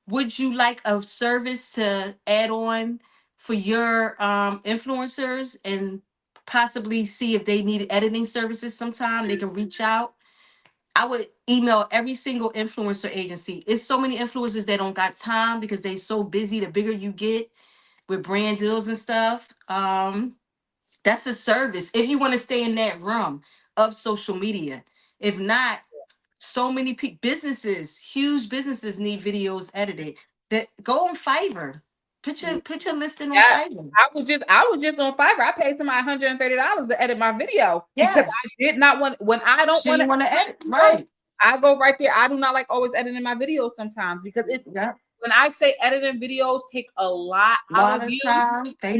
would you like a service to add on for your influencers and possibly see if they need editing services sometime? They can reach out. I would email every single influencer agency. It's so many influencers that don't got time because they so busy. The bigger you get with brand deals and stuff, that's a service if you want to stay in that realm of social media. If not, so many businesses, huge businesses need videos edited. That go on Fiverr. Put your listing on Yeah, Fiverr. I was just on Fiverr. I paid somebody $130 to edit my video because I Yes. did not want when I don't She want to want to edit edit. my videos, Right. I go right there. I do not like always editing my videos sometimes because it's Yeah. when I say editing videos take a lot A out lot of of you. time they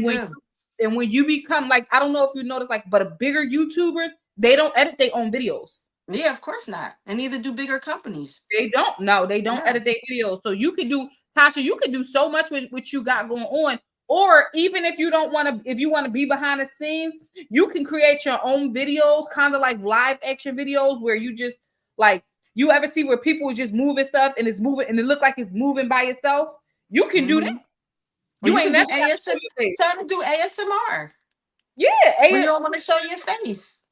And when do. you become like, I don't know if you notice, like, but a bigger YouTubers, they don't edit their own videos. Yeah, of course not. And neither do bigger companies. They don't. No, they don't Yeah. edit their videos. So you can do, Tasha, you can do so much with what you got going on. Or even if you don't want to, if you want to be behind the scenes, you can create your own videos, kind of like live action videos where you just like, you ever see where people is just moving stuff and it's moving and it look like it's moving by itself? You can do that. Hmm. Or You you ain't can never do got to show ASM. your face. Try to do ASMR when Yeah, you don't want to show your face.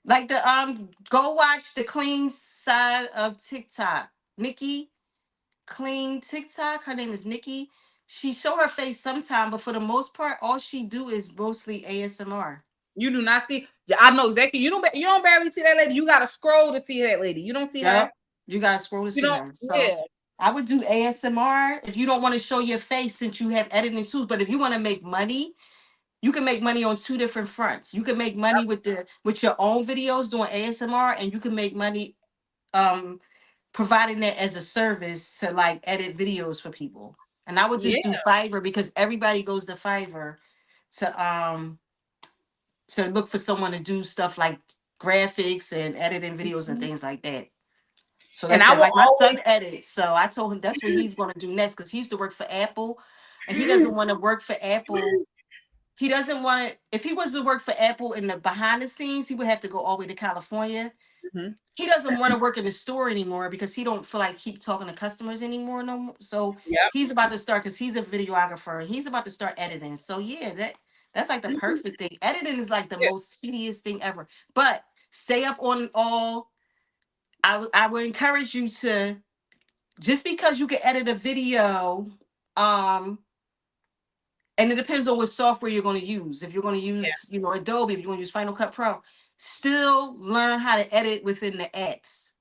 Like the go watch the clean side of TikTok. Nikki Clean TikTok. Her name is Nikki. She show her face sometime, but for the most part, all she do is mostly ASMR. you do not see. I know exactly. You don't barely see that lady. You gotta scroll to see that lady. You don't see her. Yep. You gotta scroll to You see don't. her. So Yeah. I would do ASMR if you don't want to show your face since you have editing tools. But if you want to make money, you can make money on two different fronts. You can make money with your own videos doing ASMR, and you can make money um providing that as a service to like edit videos for people. And I would Yeah. just do Fiverr because everybody goes to Fiverr to look for someone to do stuff like graphics and editing videos and Mhm. things like that. So And that's I that. will Like my always. son edits, so I told him that's what he's going to do next because he used to work for Apple, and he doesn't want to work for Apple. He doesn't want to. If he was to work for Apple in the behind the scenes, he would have to go all the way to California. Mhm. He doesn't want to work in the store anymore because he don't feel like keep talking to customers anymore no more. So Yep. he's about to start because he's a videographer. He's about to start editing. So yeah, that's like the perfect thing. Editing is like the Yeah. most tedious thing ever. But stay up on all. I would encourage you to just because you can edit a video, um, and it depends on what software you're going to use. If you're going to use, Adobe, if you're going to use Final Cut Pro, still learn how to edit within the apps.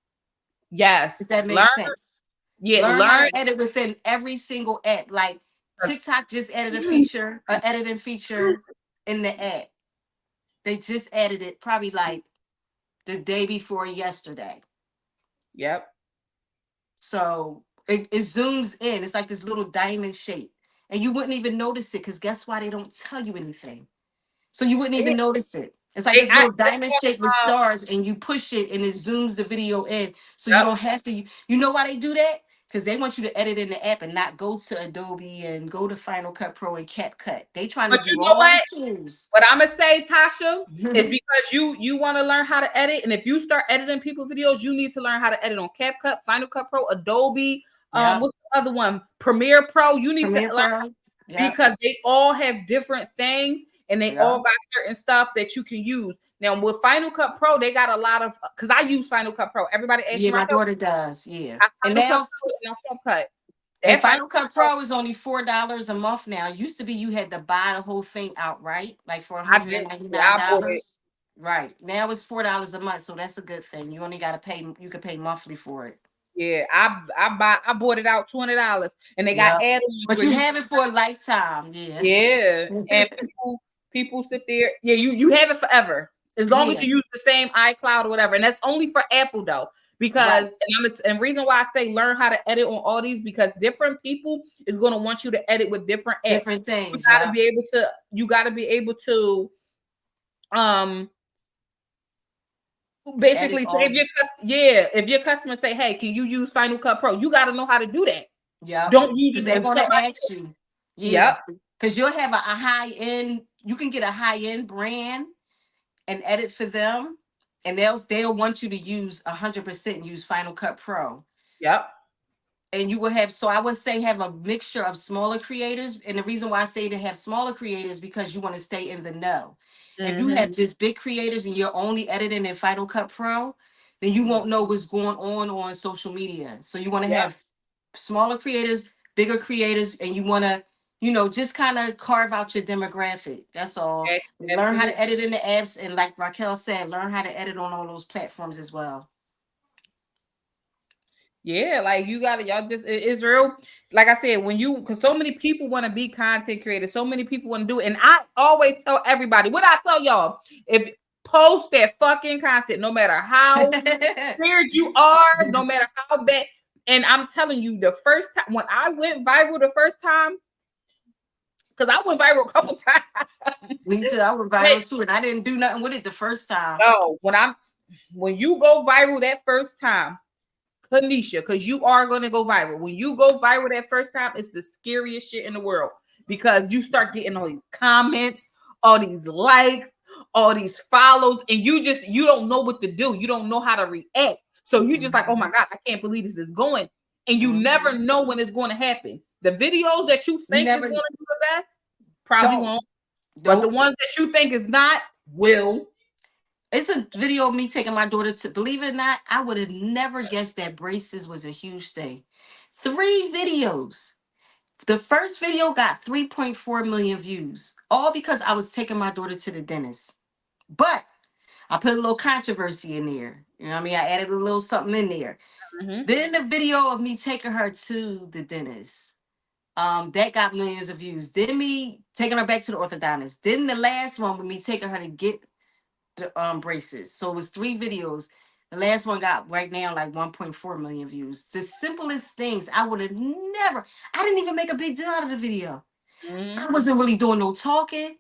Yes. If that Learn. makes sense. Yeah. Learn how Learn. to edit within every single app. Like 'Cause- TikTok just added a feature, an editing feature in the app. They just added it probably like the day before yesterday. Yep. So it zooms in. It's like this little diamond shape. And you wouldn't even notice it because guess why they don't tell you anything? So you wouldn't even They, notice it. It's like they, this I, little that's diamond shape with what, stars, and you push it, and it zooms the video in. So you yep. don't have to. You know why they do that? Because they want you to edit in the app and not go to Adobe and go to Final Cut Pro and CapCut. They trying to But you do know all the what? tools. What I'm gonna say, Tasha, is because you want to learn how to edit, and if you start editing people's videos, you need to learn how to edit on CapCut, Final Cut Pro, Adobe. Yep. What's the other one? Premiere Pro. You need to Premiere like, Pro. Yep. because they all have different things and they all Yep. got certain stuff that you can use. Now with Final Cut Pro, they got a lot of because I use Final Cut Pro. Everybody asks Yeah, me, my daughter does. Yeah. I And Final Cut now Pro and I Final Cut. and That Final Final Cut Cut Pro, Pro is only $4 a month now. Used to be you had to buy the whole thing outright, like for I did. Yeah, I bought it. $199. Right. Now it's $4 a month, so that's a good thing. You only gotta pay, you can pay monthly for it. Yeah, I bought it out $20, and they got Yeah. add-ons But where you you have it for a lifetime. Yeah. yeah, and people sit there. Yeah, you have it forever as long as Yeah. you use the same iCloud or whatever, and that's only for Apple though. Because Right. and reason why I say learn how to edit on all these because different people is going to want you to edit with different apps. Different things. Yeah. You got to be able to um basically Edit say all. if your customers say, hey, can you use Final Cut Pro, you got to know how to do that. Yep. Don't use Because it they're if gonna somebody ask you. Yeah. yep Because you'll have a high end, you can get a high end brand and edit for them, and they'll want you to use 100% use Final Cut Pro. yep And you will have, so I would say have a mixture of smaller creators. And the reason why I say to have smaller creators because you want to stay in the know. If you mm-hmm. have just big creators and you're only editing in Final Cut Pro, then you won't know what's going on social media. So you want to Yep. have smaller creators, bigger creators, and you want to, just kind of carve out your demographic. That's all. Learn how to Absolutely. edit in the apps, and like Raquel said, learn how to edit on all those platforms as well. Yeah, like you got it. Y'all just it's real. Like I said, when you because so many people want to be content creators, so many people want to do it, and I always tell everybody what I tell y'all: if post that fucking content, no matter how weird you are, no matter how bad. And I'm telling you, the first time when I went viral, the first time, because I went viral a couple times. Me too. I was But viral too, and I didn't do nothing with it the first time. no, when you go viral that first time. Kanisha, because you are going to go viral. When you go viral that first time, it's the scariest shit in the world because you start getting all these comments, all these likes, all these follows, and you don't know what to do. You don't know how to react. So you just like, oh my Mhm. God, I can't believe this is going. And you never Mhm. know when it's going to happen. The videos that you You think is never going to do the best probably don't won't. But the don't. ones that you think is not will. It's a video of me taking my daughter to. Believe it or not, I would have never guessed that braces was a huge thing. 3 videos. The first video got 3.4 million views, all because I was taking my daughter to the dentist. But I put a little controversy in there. You know what I mean? I added a little something in there. Mm-hmm. Then the video of me taking her to the dentist. That got millions of views. Then me taking her back to the orthodontist. Then the last one with me taking her to get the braces. So it was 3 videos. The last one got right now like 1.4 million views. The simplest things I would have never. I didn't even make a big deal out of the video. I Mm-hmm. wasn't really doing no talking.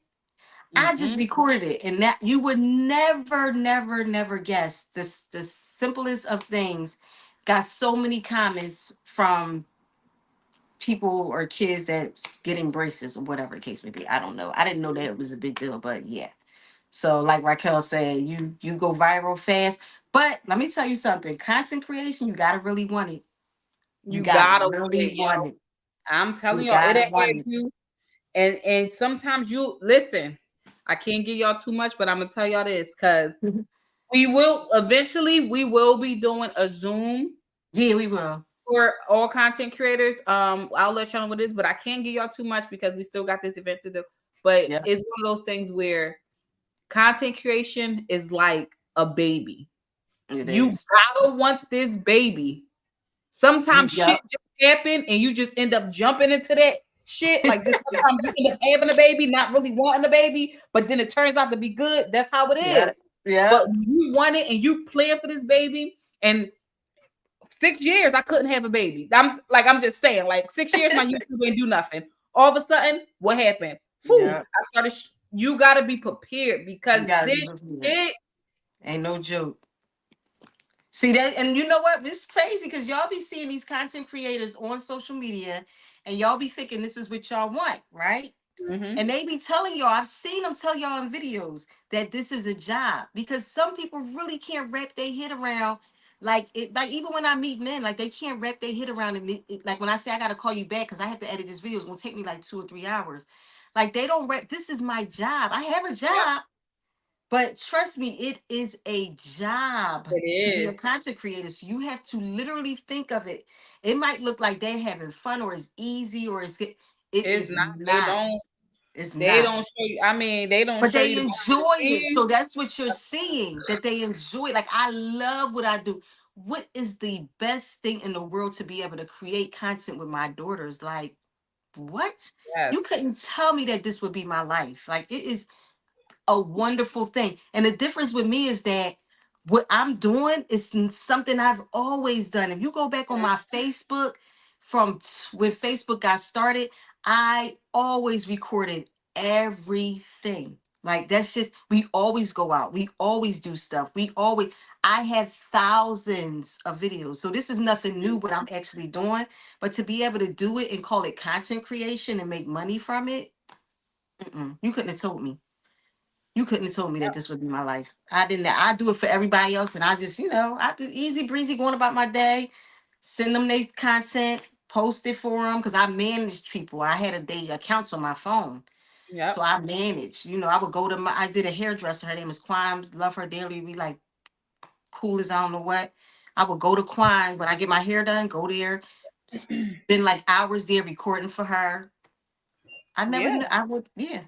I just Mm-hmm. recorded it, and that you would never, never, never guess this. The simplest of things got so many comments from people or kids that's getting braces or whatever the case may be. I don't know. I didn't know that it was a big deal, but yeah. So like Raquel said, you go viral fast. But let me tell you something. Content creation, you gotta really want it. You You gotta gotta want really it, yo. want it. I'm You telling y'all, it'll gotta want have it. you. And sometimes you listen. I can't give y'all too much, but I'm gonna tell y'all this because we will be doing a Zoom Yeah, we will. for all content creators. I'll let y'all know what it is, but I can't give y'all too much because we still got this event to do. But Yeah, it's one of those things where content creation is like a baby. it You is. gotta want this baby. Sometimes shit Yep. just happen and you just end up jumping into that shit. Like just sometimes you end up having a baby, not really wanting a baby, but then it turns out to be good. That's how it Yeah. is. Yeah. But when you want it and you plan for this baby, and 6 years I couldn't have a baby. I'm just saying, like 6 years my YouTube ain't do nothing. All of a sudden, what happened? Whew, Yeah. I started. You got to be prepared You because gotta be this prepared. shit. Ain't no joke. See that, and you know what? It's crazy because y'all be seeing these content creators on social media, and y'all be thinking this is what y'all want, right? Mm-hmm. And they be telling y'all, I've seen them tell y'all in videos that this is a job because some people really can't wrap their head around Like it, like even when I meet men, like they can't wrap their head around it. Like when I say I gotta call you back because I have to edit this video, it's gonna take me like 2 or 3 hours. Like they don't wrap. This is my job. I have a Yep, job, but trust me, it is a job it to be a is. content creator. So you have to literally think of it. It might look like they're having fun or it's easy or it's it It's is not. They not. don't. It's They not. don't show you. I mean, they don't But show they you the behind enjoy the it. So scenes. that's what you're seeing, that they enjoy. Like, I love what I do. What is the best thing in the world to be able to create content with my daughters? Like, what? You Yes, couldn't tell me that this would be my life. Like, it is a wonderful thing. And the difference with me is that what I'm doing is something I've always done. If you go back on my Facebook from when Facebook got started, I always recorded everything. Like that's just we always go out. We always do stuff. We always I have thousands of videos. So this is nothing new what I'm actually doing, but to be able to do it and call it content creation and make money from it, you couldn't have told me. You couldn't have told me that this would be my life. I didn't. I do it for everybody else, and I just, I do easy breezy going about my day, send them their content, post it for them because I managed people. I had accounts on my phone, yep, so I managed. I would go to my. I did a hairdresser. Her name is Quine. Love her dearly. We like cool as I don't know what. I would go to Quine when I get my hair done. Go there, spend like hours there recording for her. I never yeah. knew. I would. Yeah,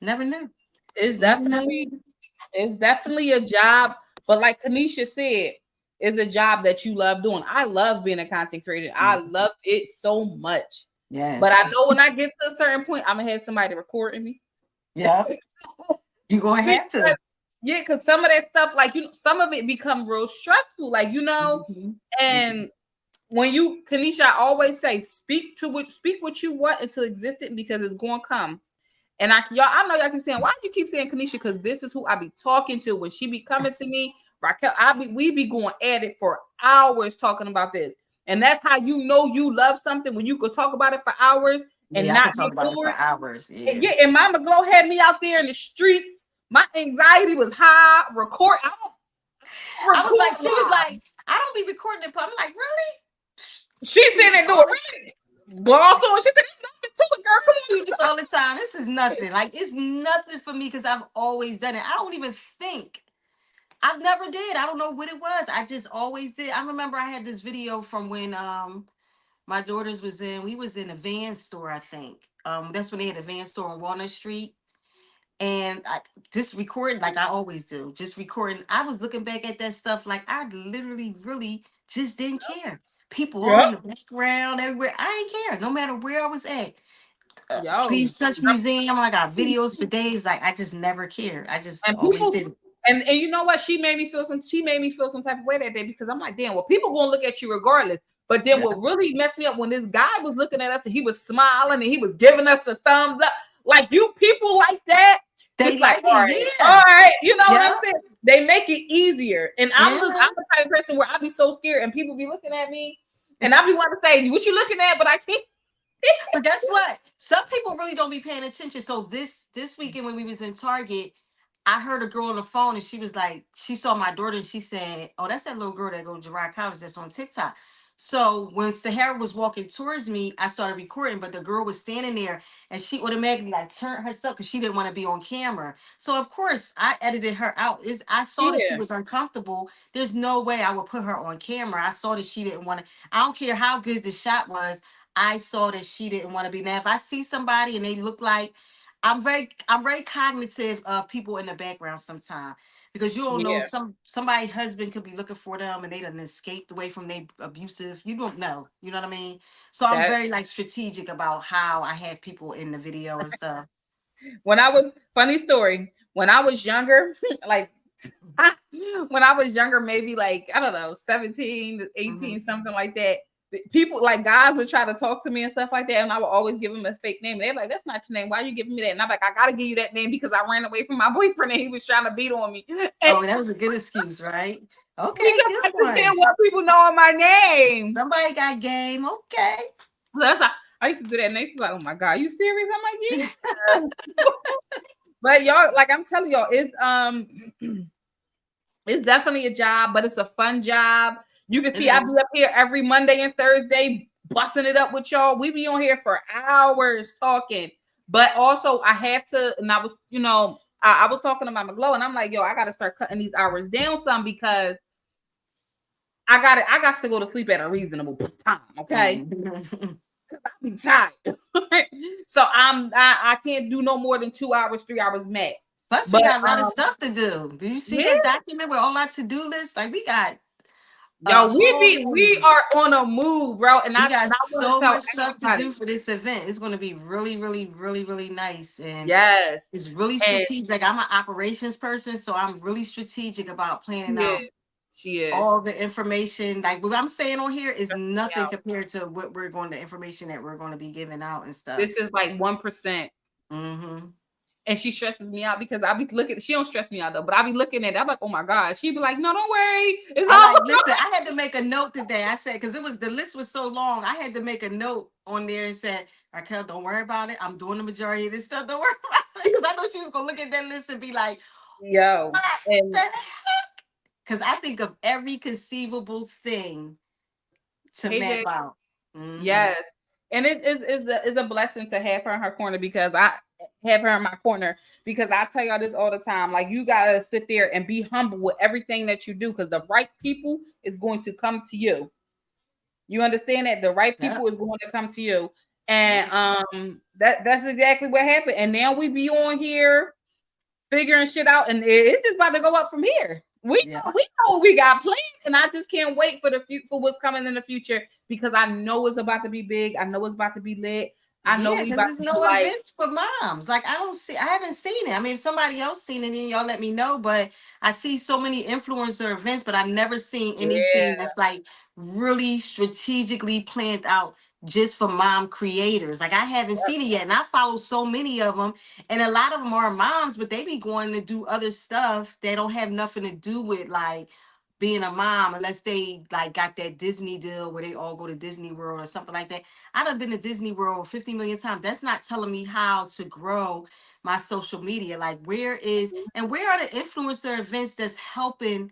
never knew. It's Never definitely knew. it's definitely a job, but like Kanisha said, it's a job that you love doing. I love being a content creator. I love it so much. But I Yes. know when I get to a certain point, I'm gonna have somebody recording me. Yeah. You're gonna have Because to. yeah, because some of that stuff, like some of it become real stressful, like Mhm. Mhm. and when you Kanisha, I always say, speak what you want into existence because it's gonna come. And I know y'all keep saying, why do you keep saying Kanisha? Because this is who I be talking to when she be coming to me. Raquel, we be going at it for hours talking about this. And that's how you know you love something when you could talk about it for hours and Yeah, I not can talk get about it for bored. hours. And Yeah. yeah, and Mama Glow had me out there in the streets. My anxiety was high. I don't I was record like, she was live. like, I don't be recording it. But I'm like, really? She You do said this and do all it. the Glossed on. She said, it's nothing to it, girl. Come you do this on. all the time. This is nothing. Like it's nothing for me because I've always done it. I don't even think. I've never did. I don't know what it was. I just always did. I remember I had this video from when my daughters we was in a van store, I think. That's when they had a van store on Walnut Street. And I just recording like I always do, just recording. I was looking back at that stuff like I literally, really just didn't care. People all Yep. in the background, everywhere. I ain't care, no matter where I was at. Yo. Please touch museum. I got videos for days. Like I just never cared. I just And always people did it. and you know what? She made me feel some type of way that day because I'm like, damn, well, people gonna look at you regardless. But then Yeah, what really messed me up when this guy was looking at us and he was smiling and he was giving us the thumbs up. Like you people like that, they just like, like it. all Yeah, right, you know what I'm yeah, saying? They make it easier. And I'm yeah. the type of person where I be so scared and people be looking at me and I be wanting to say, what you looking at? But I can't. But that's what some people really don't be paying attention. So this weekend when we was in Target, I heard a girl on the phone and she was like, she saw my daughter and she said, "Oh, that's that little girl that go to Gerard College that's on TikTok." So when Sahara was walking towards me, I started recording, but the girl was standing there and she automatically like turned herself because she didn't want to be on camera. So of course I edited her out. I saw that she Yeah, was uncomfortable. There's no way I would put her on camera. I saw that she didn't want to. I don't care how good the shot was. I saw that she didn't want to be. Now, if I see somebody and they look like I'm very cognitive of people in the background sometimes because you don't know yeah. somebody's husband could be looking for them and they done escaped away from their abusive. You don't know. You know what I mean? So I'm That very like strategic about how I have people in the video and stuff. when I was funny story, when I was younger, like when I was younger, maybe like, I don't know, 17 to Hmm. 18, something like that. People like guys would try to talk to me and stuff like that, and I would always give them a fake name. They're like, "That's not your name. Why are you giving me that?" And I'm like, "I gotta give you that name because I ran away from my boyfriend and he was trying to beat on me." And Oh, that was a good excuse, right? Okay, because good I just one. didn't want people knowing my name. Somebody got game. Okay. So that's how I used to do that. And they used to be like, "Oh my god, you serious?" I'm like, "Yeah." But y'all, like I'm telling y'all, it's it's definitely a job, but it's a fun job. You can see I be up here every Monday and Thursday busting it up with y'all. We be on here for hours talking. But also I have to, and I was, I was talking to Mama Glow, and I'm like, yo, I got to start cutting these hours down some because I got to go to sleep at a reasonable time. Okay. I be tired. So I can't do no more than 2 hours, 3 hours max. Plus, we got a lot of stuff to do. Do you see that document with all our to-do lists? Like, we got yo, we are on a move, bro. And we I got want to so tell much stuff to do for this event. It's going to be really, really, really, really nice. And yes, it's really strategic. Like, I'm an operations person, so I'm really strategic about planning out she is all the information. Like, what I'm saying on here is nothing compared to what the information that we're going to be giving out and stuff. This is like 1%. And she stresses me out because I be looking. She don't stress me out though, but I be looking at it. I'm like, oh my god. She be like, no, don't worry. It's all like, listen. I had to make a note today. I said because the list was so long. I had to make a note on there and said, Raquel, don't worry about it. I'm doing the majority of this stuff. Don't worry about it because I know she was gonna look at that list and be like, yo, because I think of every conceivable thing to map out. Yes, and it's a blessing to have her in her corner because I have her in my corner because I tell y'all this all the time. Like, you gotta sit there and be humble with everything that you do because the right people is going to come to you. You understand that the right people is going to come to you, and that's exactly what happened. And now we be on here figuring shit out, and it's just about to go up from here. We know what we got planned, and I just can't wait for for what's coming in the future because I know it's about to be big. I know it's about to be lit. I know because there's no events for moms. Like, I haven't seen it. I mean, if somebody else seen it, then y'all let me know. But I see so many influencer events, but I've never seen anything that's like really strategically planned out just for mom creators. Like, I haven't seen it yet, and I follow so many of them, and a lot of them are moms, but they be going to do other stuff that don't have nothing to do with like being a mom, unless they like got that Disney deal where they all go to Disney World or something like that. I done been to Disney World 50 million times. That's not telling me how to grow my social media. Like, where are the influencer events that's helping?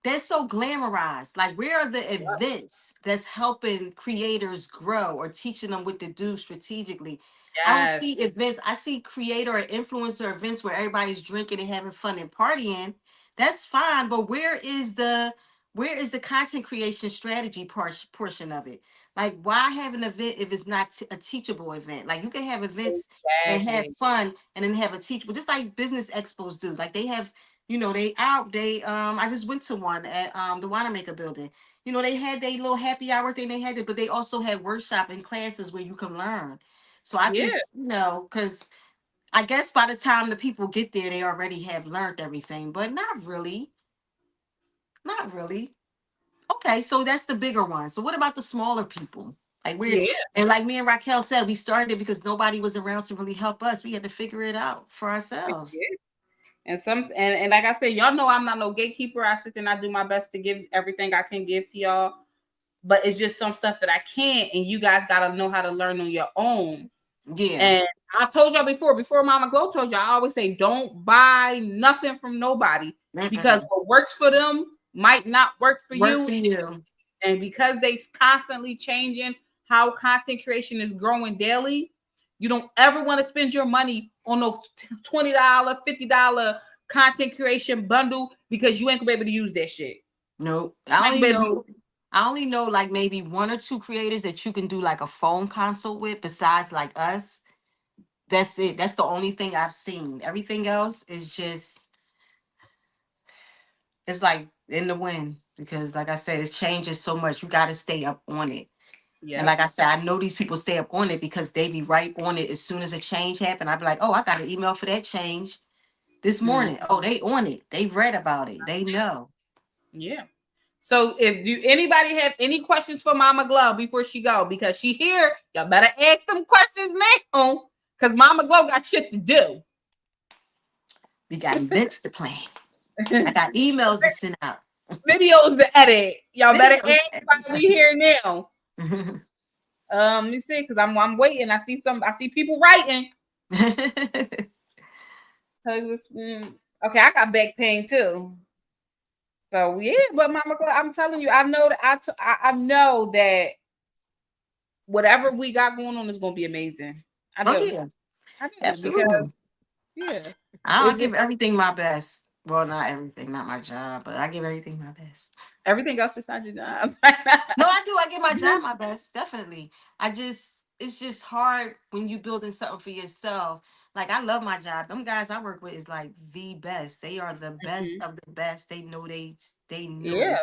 They're so glamorized. Like, where are the events that's helping creators grow or teaching them what to do strategically? I don't see events. I see creator or influencer events where everybody's drinking and having fun and partying. That's fine, but where is the content creation strategy portion of it? Like, why have an event if it's not a teachable event? Like, you can have events and have fun and then have a teachable, just like business expos do. Like, they have, I just went to one at the Wanamaker building. They had their little happy hour thing they had it, but they also had workshop and classes where you can learn. So I just, because I guess by the time the people get there, they already have learned everything, but not really. Not really. Okay, so that's the bigger one. So what about the smaller people? Like, and like me and Raquel said, we started it because nobody was around to really help us. We had to figure it out for ourselves. And and like I said, y'all know I'm not no gatekeeper. I sit there and I do my best to give everything I can give to y'all. But it's just some stuff that I can't, and you guys gotta know how to learn on your own. Yeah. And I told y'all before Mama Glow told y'all, I always say don't buy nothing from nobody because what works for them might not work for you. And because they constantly changing how content creation is growing daily, you don't ever want to spend your money on those $20, $50 content creation bundle because you ain't gonna be able to use that shit. Nope. I only know like maybe one or two creators that you can do like a phone consult with besides like us. That's it. That's the only thing I've seen. Everything else is just, it's like in the wind because like I said, it changes so much. You got to stay up on it. Yeah. And like I said, I know these people stay up on it because they be right on it as soon as a change happen. I'd be like, oh, I got an email for that change this morning. Oh, they on it. They read about it. They know. Yeah. So do anybody have any questions for Mama Glow before she go? Because she here, y'all better ask them questions now. Because Mama Glow got shit to do. We got events to plan. I got emails to send out. Videos to edit. Y'all better ask why we here now. Let me see, because I'm waiting. I see people writing. Okay, I got back pain too. So yeah, but Mama, I'm telling you, I know that I know that whatever we got going on is gonna be amazing. I Oh do, yeah, I do because absolutely. yeah, I'll it's give just everything my best. Well, not everything, not my job, but I give everything my best. everything else besides your job. No, I do. I give my job my best, definitely. It's just hard when you building something for yourself. Like I love my job. Them guys I work with is like the best. They are the best Mhm. of the best. They know they. Yeah,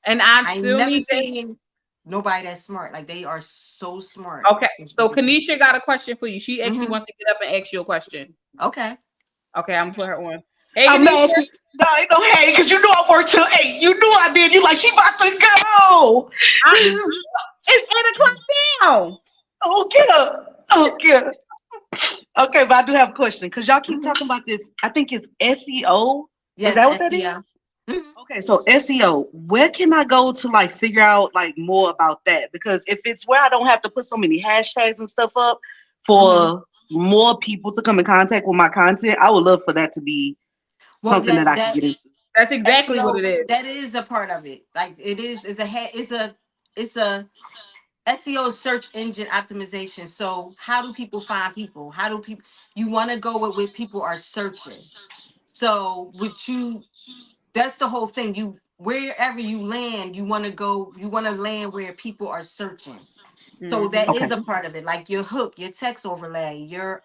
and I I ain't still never need that. seen nobody that's smart. Like they are so smart. Okay, It's so ridiculous. Kanisha got a question for you. She actually Hmm. wants to get up and ask you a question. Okay. Okay, I'm gonna put her on. Hey, I'm Kanisha, mad. No, ain't no hate because you know I work till 8. You knew I did. You like, she about to go. I, it's 8 o'clock now. Oh, get up. Oh, get up. Okay, but I do have a question because y'all keep Mhm. talking about this. I think it's SEO. Is Yes, that what that is? SEO. Mhm. Okay, so SEO, where can I go to like figure out like more about that? Because if it's where I don't have to put so many hashtags and stuff up Mhm. for more people to come in contact with my content, I would love for that to be Well, something that that I can that get into. That's exactly what it SEO, is. that is a part of it. Like it is. It's a SEO, search engine optimization. So how do people find people? How do people? You want to go with where people are searching. So with you, that's the whole thing. You wherever you land, you want to go. You want to land where people are searching. So that Hmm. Okay. is a part of it. Like your hook, your text overlay, your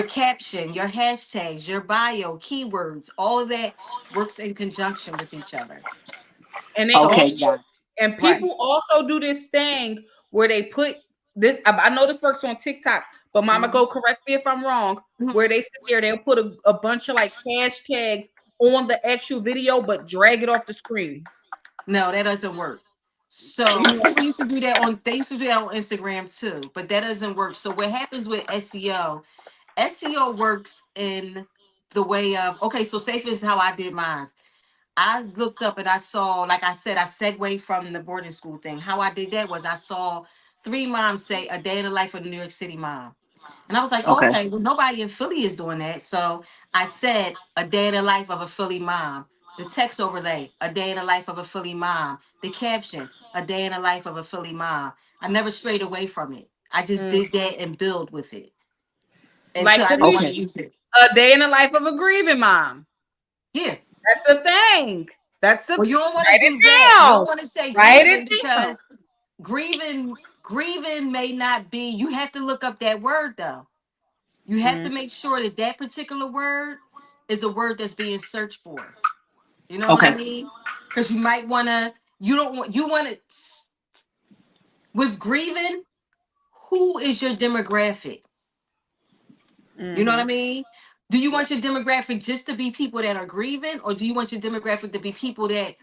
caption, your hashtags, your bio, keywords, all of that works in conjunction with each other. And they So, Okay, also got and right. people also do this thing where they put this. I know this works on TikTok, but Mama, Mhm. go correct me if I'm wrong. Mhm. Where they sit there, they'll put a bunch of like hashtags on the actual video, but drag it off the screen. No, that doesn't work. So people used to do that on they used to do that on Instagram too, but that doesn't work. So what happens with SEO? SEO works in the way of okay, so say for instance how I did mine. I looked up and I saw, like I said, I segued from the boarding school thing. How I did that was I saw three moms say a day in the life of a New York City mom. And I was like, oh, okay. okay, well, nobody in Philly is doing that. So I said a day in the life of a Philly mom. The text overlay, a day in the life of a Philly mom. The caption, a day in the life of a Philly mom. I never strayed away from it. I just Mm. did that and build with it until Like I didn't want to Okay. Kanishi, use it. a day in the life of a grieving mom. Here. That's a thing. That's a Well, you don't want to write do it that. You don't down. want to say Write it grieving down. because grieving may not be. You have to look up that word though. You have Mm, to make sure that that particular word is a word that's being searched for. You know what I Okay. mean? Because you might want to. You don't want. You want to with grieving. Who is your demographic? You know what I mm-hmm. mean? Do you Yeah. want your demographic just to be people that are grieving, or do you want your demographic to be people that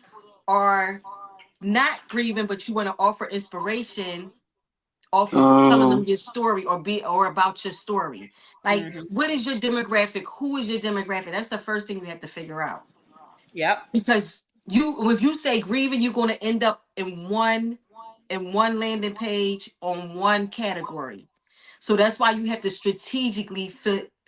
are not grieving, but you want to offer inspiration off of telling them Um. your story or about your story. Like, Mm-hmm. what is your demographic? Who is your demographic? That's the first thing you have to figure out. Yep. Because if you say grieving, you're going to end up in one landing page on one category. So that's why you have to strategically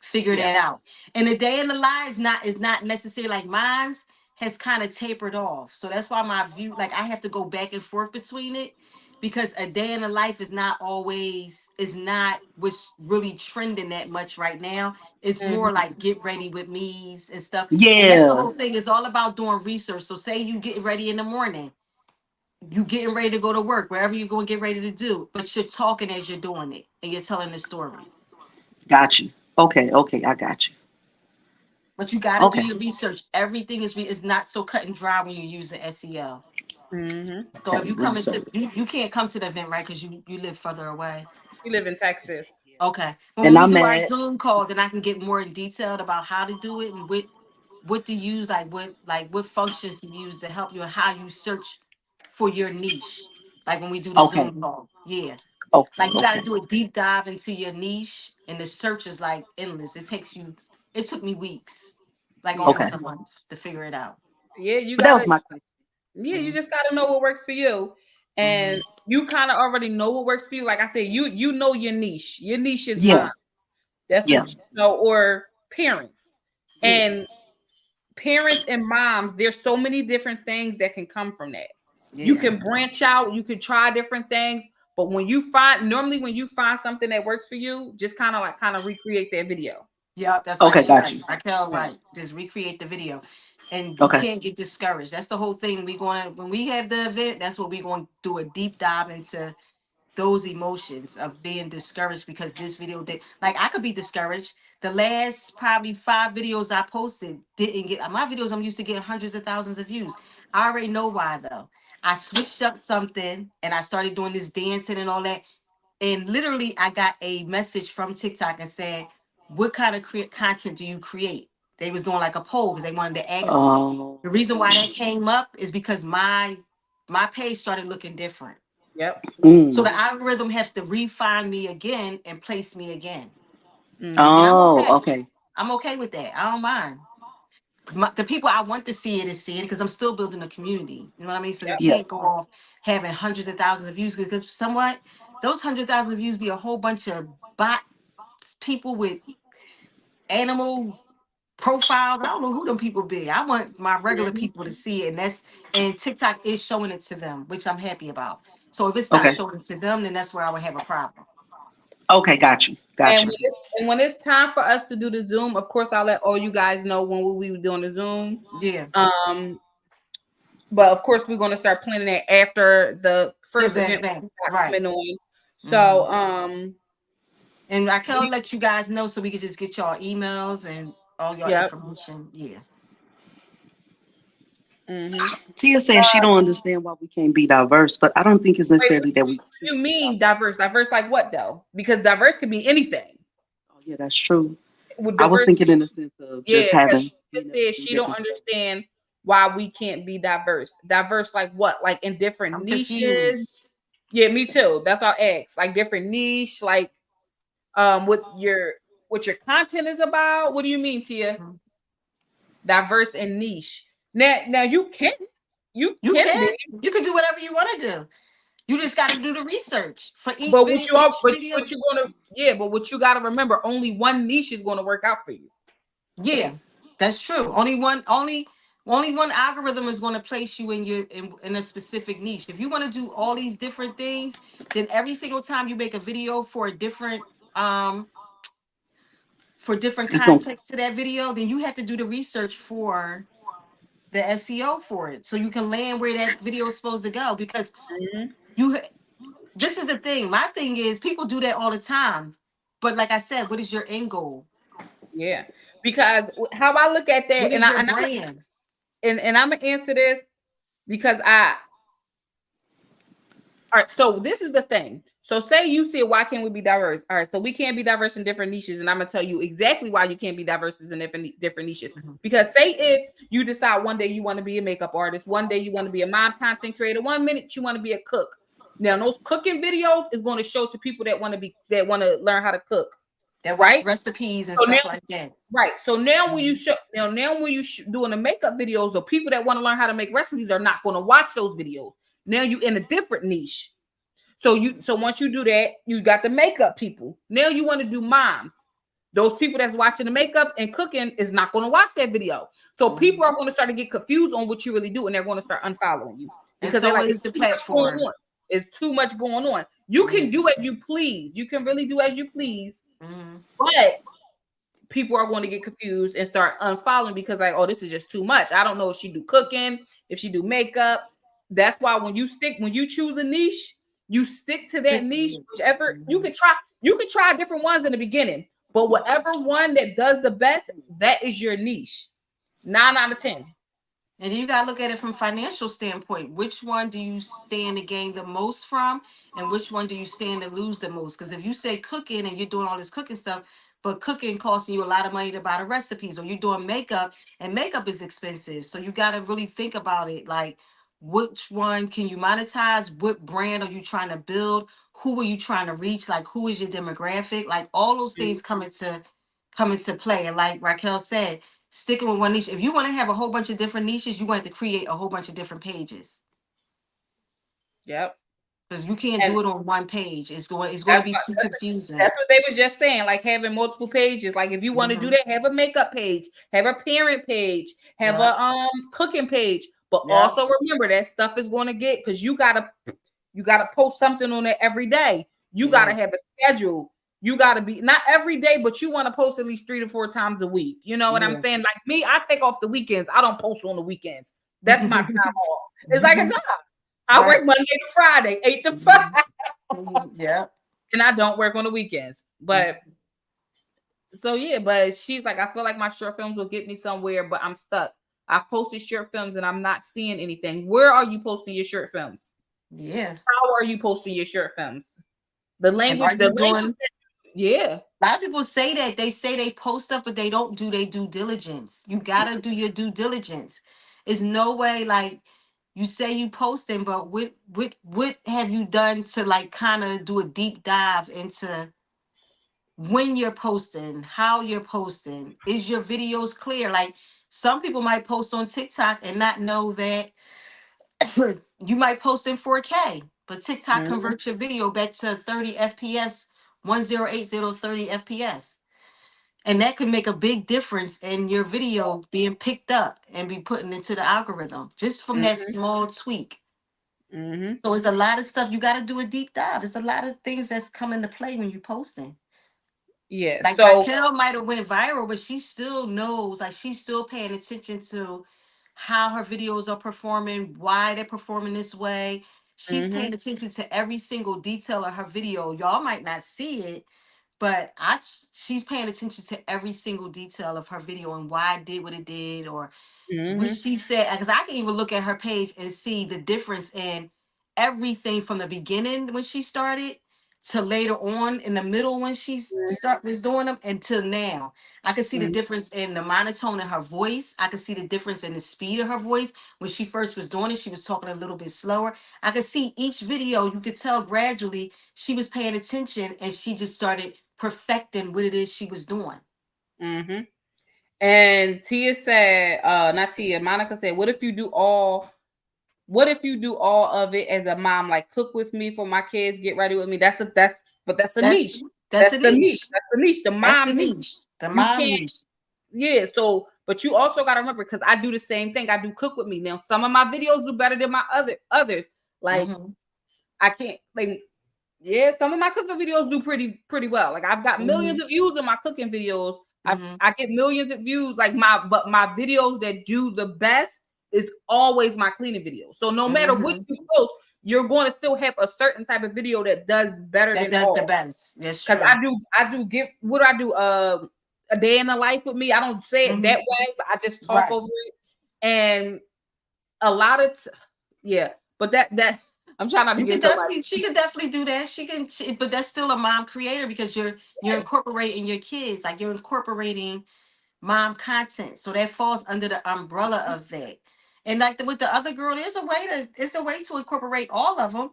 figure Yeah. that out. And the day in the lives not is not necessarily like mine's has kind of tapered off. So that's why my view, like I have to go back and forth between it because a day in the life is not what's really trending that much right now. It's more Mm-hmm. like get ready with me's and stuff. And that's the Yeah. whole thing. It's all about doing research. So say you get ready in the morning, you getting ready to go to work, wherever you're going to get ready to do, but you're talking as you're doing it and you're telling the story. Got you. Okay. Okay. I got you. But you got to do Okay. your research. Everything is not so cut and dry when you're using SEO. Mm-hmm. So if Okay. you come into Research. you can't come to the event, right? Because you live further away. You live in Texas. Okay. But when And we I'm do our at. Zoom call, then I can get more in detailed about how to do it and what to use, like what functions to use to help you and how you search for your niche. Like when we do the Okay. Zoom call. Yeah. Okay. Like you got to Okay. do a deep dive into your niche, and the search is like endless. It took me weeks, like Yeah. Okay. almost a month to figure it out. Yeah, you But that gotta was my question. yeah, you Mhm. just gotta know what works for you. And Mhm. you kind of already know what works for you. Like I said, you know your niche. Your niche is Yeah. mom. That's Yeah. what you know, or parents. Yeah. And parents and moms, there's so many different things that can come from that. You Yeah. can branch out, you can try different things, but when you find something that works for you, just kind of recreate that video. Yeah, that's like Okay, she got right. you. I tell Yeah. right. Just recreate the video. And you Okay. can't get discouraged. That's the whole thing. We gonna when we have the event, that's what we gonna do a deep dive into those emotions of being discouraged because this video did like I could be discouraged. The last probably 5 videos I posted didn't get my videos. I'm used to getting hundreds of thousands of views. I already know why though. I switched up something and I started doing this dancing and all that. And literally, I got a message from TikTok and said, "What kind of content do you create?" They was doing like a poll because they wanted to ask me. Oh. The reason why that came up is because my page started looking different. Yep. So Mm. the algorithm has to refine me again and place me again. Mm-hmm. And I'm Oh, okay. okay. I'm okay with that. I don't mind. The people I want to see it is seeing it because I'm still building a community. You know what I mean? So you Yep. Yeah. can't go off having hundreds of thousands of views because somewhat those 100,000 views be a whole bunch of bot people with animal profiles. I don't know who them people be. I want my regular Mm-hmm. people to see it, and TikTok is showing it to them, which I'm happy about. So if it stops Okay. showing it to them, then that's where I would have a problem. Okay, got you. Got And you. when it's time for us to do the Zoom, of course, I'll let all you guys know when we be doing the Zoom. Yeah, Um, but of course, we're going to start planning that after the the first event event, right? coming on. Hmm. So, And I can let you guys know so we can just get y'all emails and all your yep. information. Yeah. Mm-hmm. Tia saying she don't understand why we can't be diverse, but I don't think it's Wait, necessarily that we what can't do you be mean diverse. diverse? Diverse like what though? Because diverse could be anything. Oh, yeah, that's true. With I was diverse, thinking in the sense of yeah, just because having she being able said to do she don't different stuff. understand why we can't be diverse. Diverse like what? Like in different I'm niches. confused. Yeah, me too. That's all I asked. Like different niche, like what your content is about. What do you mean, Tia? Mhm. Diverse and niche. Now you You can be, can. You can do whatever you want to do. You just got to do the research for each but video. Each video. what you gonna yeah, but what you gotta remember, only one niche is gonna work out for you. Yeah, that's true. Only one algorithm is going to place you in in a specific niche. If you want to do all these different things, then every single time you make a video um for different It's gonna context to that video, then you have to do the research for the SEO for it so you can land where that video is supposed to go because Mhm. you this is the thing. My thing is people do that all the time. But like I said, what is your end goal? Yeah, because how I look at What that, is your brand? and I'm gonna answer this because I all right. So this is the thing. So say you said why can't we be diverse? All right, so we can't be diverse in different niches, and I'm gonna tell you exactly why you can't be diverse in different niches. Mhm. Because say if you decide one day you want to be a makeup artist, one day you want to be a mom content creator, 1 minute you want to be a cook. Now those cooking videos is going to show to people that want to learn how to cook, That watch right? recipes and So now stuff like that. Right. So now when you Mhm. show now when you doing the makeup videos, the people that want to learn how to make recipes are not going to watch those videos. Now you in a different niche. So once you do that, you got the makeup people. Now you want to do moms. Those people that's watching the makeup and cooking is not going to watch that video. So people Mhm. are going to start to get confused on what you really do, and they're going to start unfollowing you And because they're so like, is it's the too much going platform. on. It's too much going on. You can Mhm. do as you please. You can really do as you please, Mhm. but people are going to get confused and start unfollowing because like, oh, this is just too much. I don't know if she do cooking, if she do makeup. That's why when you choose a niche, you stick to that Stick with niche. it. Whichever Mhm. you can try different ones in the beginning, but whatever one that does the best, that is your niche. 9 out of 10. And then you gotta look at it from financial standpoint. Which one do you stand to gain the most from, and which one do you stand to lose the most? Because if you say cooking and you're doing all this cooking stuff, but cooking costing you a lot of money to buy the recipes, or you're doing makeup and makeup is expensive, so you gotta really think about it. Like, which one can you monetize? What brand are you trying to build? Who are you trying to reach? Like, who is your demographic? Like, all those things come into play. And like Raquel said, sticking with one niche. If you want to have a whole bunch of different niches, you want to create a whole bunch of different pages. Yep. because you can't And do it on one page. It's going to that's be what too confusing. that's what they were just saying, like having multiple pages. Like if you want to do Mm-hmm. that, have a makeup page, have a parent page, have Yep. a cooking page. But Yep. also remember that stuff is going to get because you gotta post something on it every day. You gotta Yeah. have a schedule. You gotta be not every day, but you want to post at least 3 to 4 times a week. You know what I'm Yeah. saying? Like me, I take off the weekends. I don't post on the weekends. That's my time off. It's like a job. I Right. work Monday to Friday, 8 to 5, Yeah. and I don't work on the weekends. But so yeah, but she's like, I feel like my short films will get me somewhere, but I'm stuck. I posted short films and I'm not seeing anything. Where are you posting your short films? Yeah. How are you posting your short films? And are The you language, doing? yeah. A lot of people say that they say they post stuff, but they don't do their due diligence. You gotta do your due diligence. It's no way like you say you posting, but what have you done to like kind of do a deep dive into when you're posting, how you're posting? Is your videos clear? Like some people might post on TikTok and not know that you might post in 4K, but TikTok Mhm, converts your video back to 30 FPS, 1080 30 FPS. And that could make a big difference in your video being picked up and be put into the algorithm just from that mhm, small tweak. mhm. So it's a lot of stuff you got to do a deep dive. It's a lot of things that's come into play when you're posting. Yeah. Like So, Raquel might have went viral, but she still knows, like she's still paying attention to how her videos are performing, why they're performing this way. She's mhm, paying attention to every single detail of her video. Y'all might not see it, but she's paying attention to every single detail of her video and why it did what it did, or what mhm, she said, because I can even look at her page and see the difference in everything from the beginning when she started to later on in the middle when start was doing them until now. I can see the mhm, difference in the monotone in her voice. I can see the difference in the speed of her voice. When she first was doing it, she was talking a little bit slower. I could see each video, you could tell gradually she was paying attention and she just started perfecting what it is she was doing. mhm. And Tia said, not Tia, Monica said, what if you do all of it as a mom, like cook with me for my kids, get ready with me? That's a That's niche. that's That's a the niche. niche. That's the niche, the That's the mom niche. niche. The You mom can't, niche. yeah. So, but you also got to remember because I do the same thing. I do cook with me. Now, some of my videos do better than my others. Like Mm-hmm. I can't like yeah, some of my cooking videos do pretty well. Like I've got Mm-hmm. millions of views in my cooking videos. Mm-hmm. I get millions of views. Like my videos that do the best is always my cleaning videos. So no matter what Mm-hmm. you post, you're going to still have a certain type of video that does better That than does the all. best. That's Because true. I do give what do I do? A day in the life with me. I don't say it Mm-hmm. that way, but I just talk Right. over it. And a lot of yeah, but that I'm trying not to You get could into like definitely, she could definitely do that. But that's still a mom creator because you're incorporating your kids, like you're incorporating mom content. So that falls under the umbrella of that. And like with the other girl, it's a way to incorporate all of them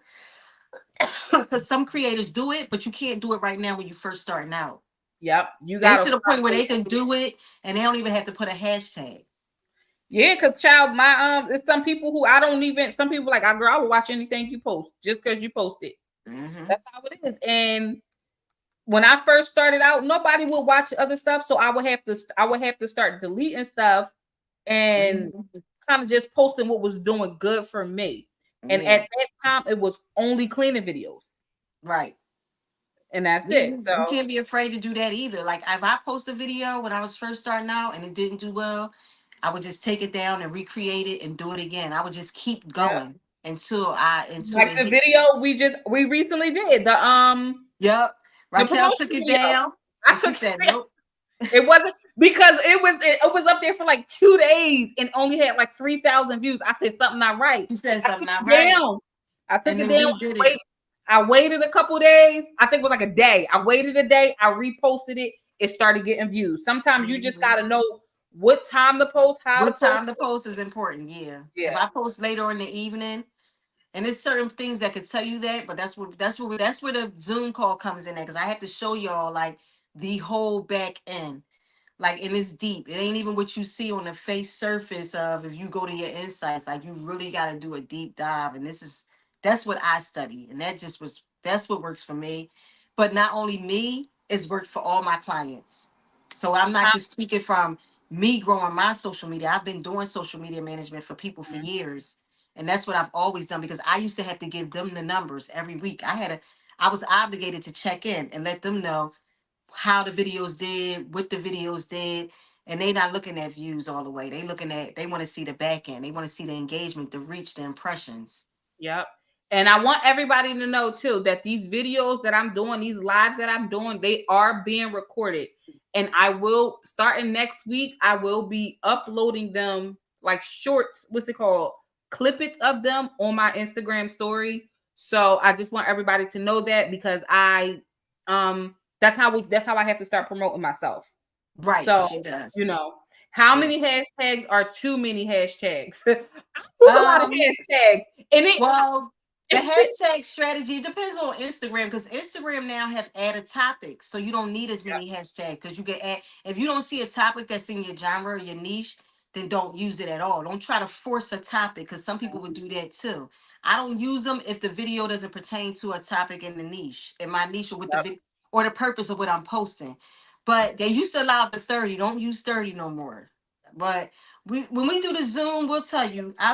because some creators do it, but you can't do it right now when you first starting out. yep, you They gotta to the point where they can do it and they don't even have to put a hashtag. yeah, because child, my it's some people who I don't even some people like I girl, I will watch anything you post just because you post it. Mm-hmm. That's how it is. And when I first started out, nobody would watch other stuff, so I would have to start deleting stuff and Mm-hmm. kind of just posting what was doing good for me. And Yeah. at that time, it was only cleaning videos, Right. and that's Yeah, it. you So can't be afraid to do that either. Like if I post a video when I was first starting out and it didn't do well, I would just take it down and recreate it and do it again. I would just keep yeah, going until like it the hit. video we recently did Yep. the Raquel promotion took it video. down I and she took said, it. nope. It wasn't because it was up there for like 2 days and only had like 3,000 views. I said something not right. She said I something took not it right. down. I took And it then down. redid it. I waited a couple days. I think it was like a day. I waited a day. I reposted it. It started getting views. Sometimes you just Mhm. gotta know what time to post, how to What post. time to post is important, yeah. If Yeah, I post later in the evening, and there's certain things that could tell you that, but that's where the Zoom call comes in at because I have to show y'all like the whole back end. Like and it's deep. It ain't even what you see on the face surface of if you go to your insights. Like you really gotta do a deep dive. And this is That's what I study, and that's what works for me. But not only me, it's worked for all my clients. So I'm not just speaking from me growing my social media. I've been doing social media management for people for years, and that's what I've always done because I used to have to give them the numbers every week. I was obligated to check in and let them know how the videos did, what the videos did, and they not looking at views all the way. They want to see the back end. They want to see the engagement, the reach, the impressions. Yep. And I want everybody to know too that these videos that I'm doing, these lives that I'm doing, they are being recorded. And I will, starting next week, I will be uploading them like shorts, what's it called? Clippets of them on my Instagram story. So I just want everybody to know that because that's how I have to start promoting myself. Right, So, she does. you know, how Yeah. many hashtags are too many hashtags? I do a lot of hashtags, and Well, the hashtag strategy depends on Instagram because Instagram now have added topics, so you don't need as many hashtags because you can add. If you don't see a topic that's in your genre or your niche, then don't use it at all. Don't try to force a topic because some people would do that too. I don't use them if the video doesn't pertain to a topic in the niche, in my niche, or with the video or the purpose of what I'm posting. But they used to allow the 30. Don't use 30 no more. But when we do the Zoom, I'll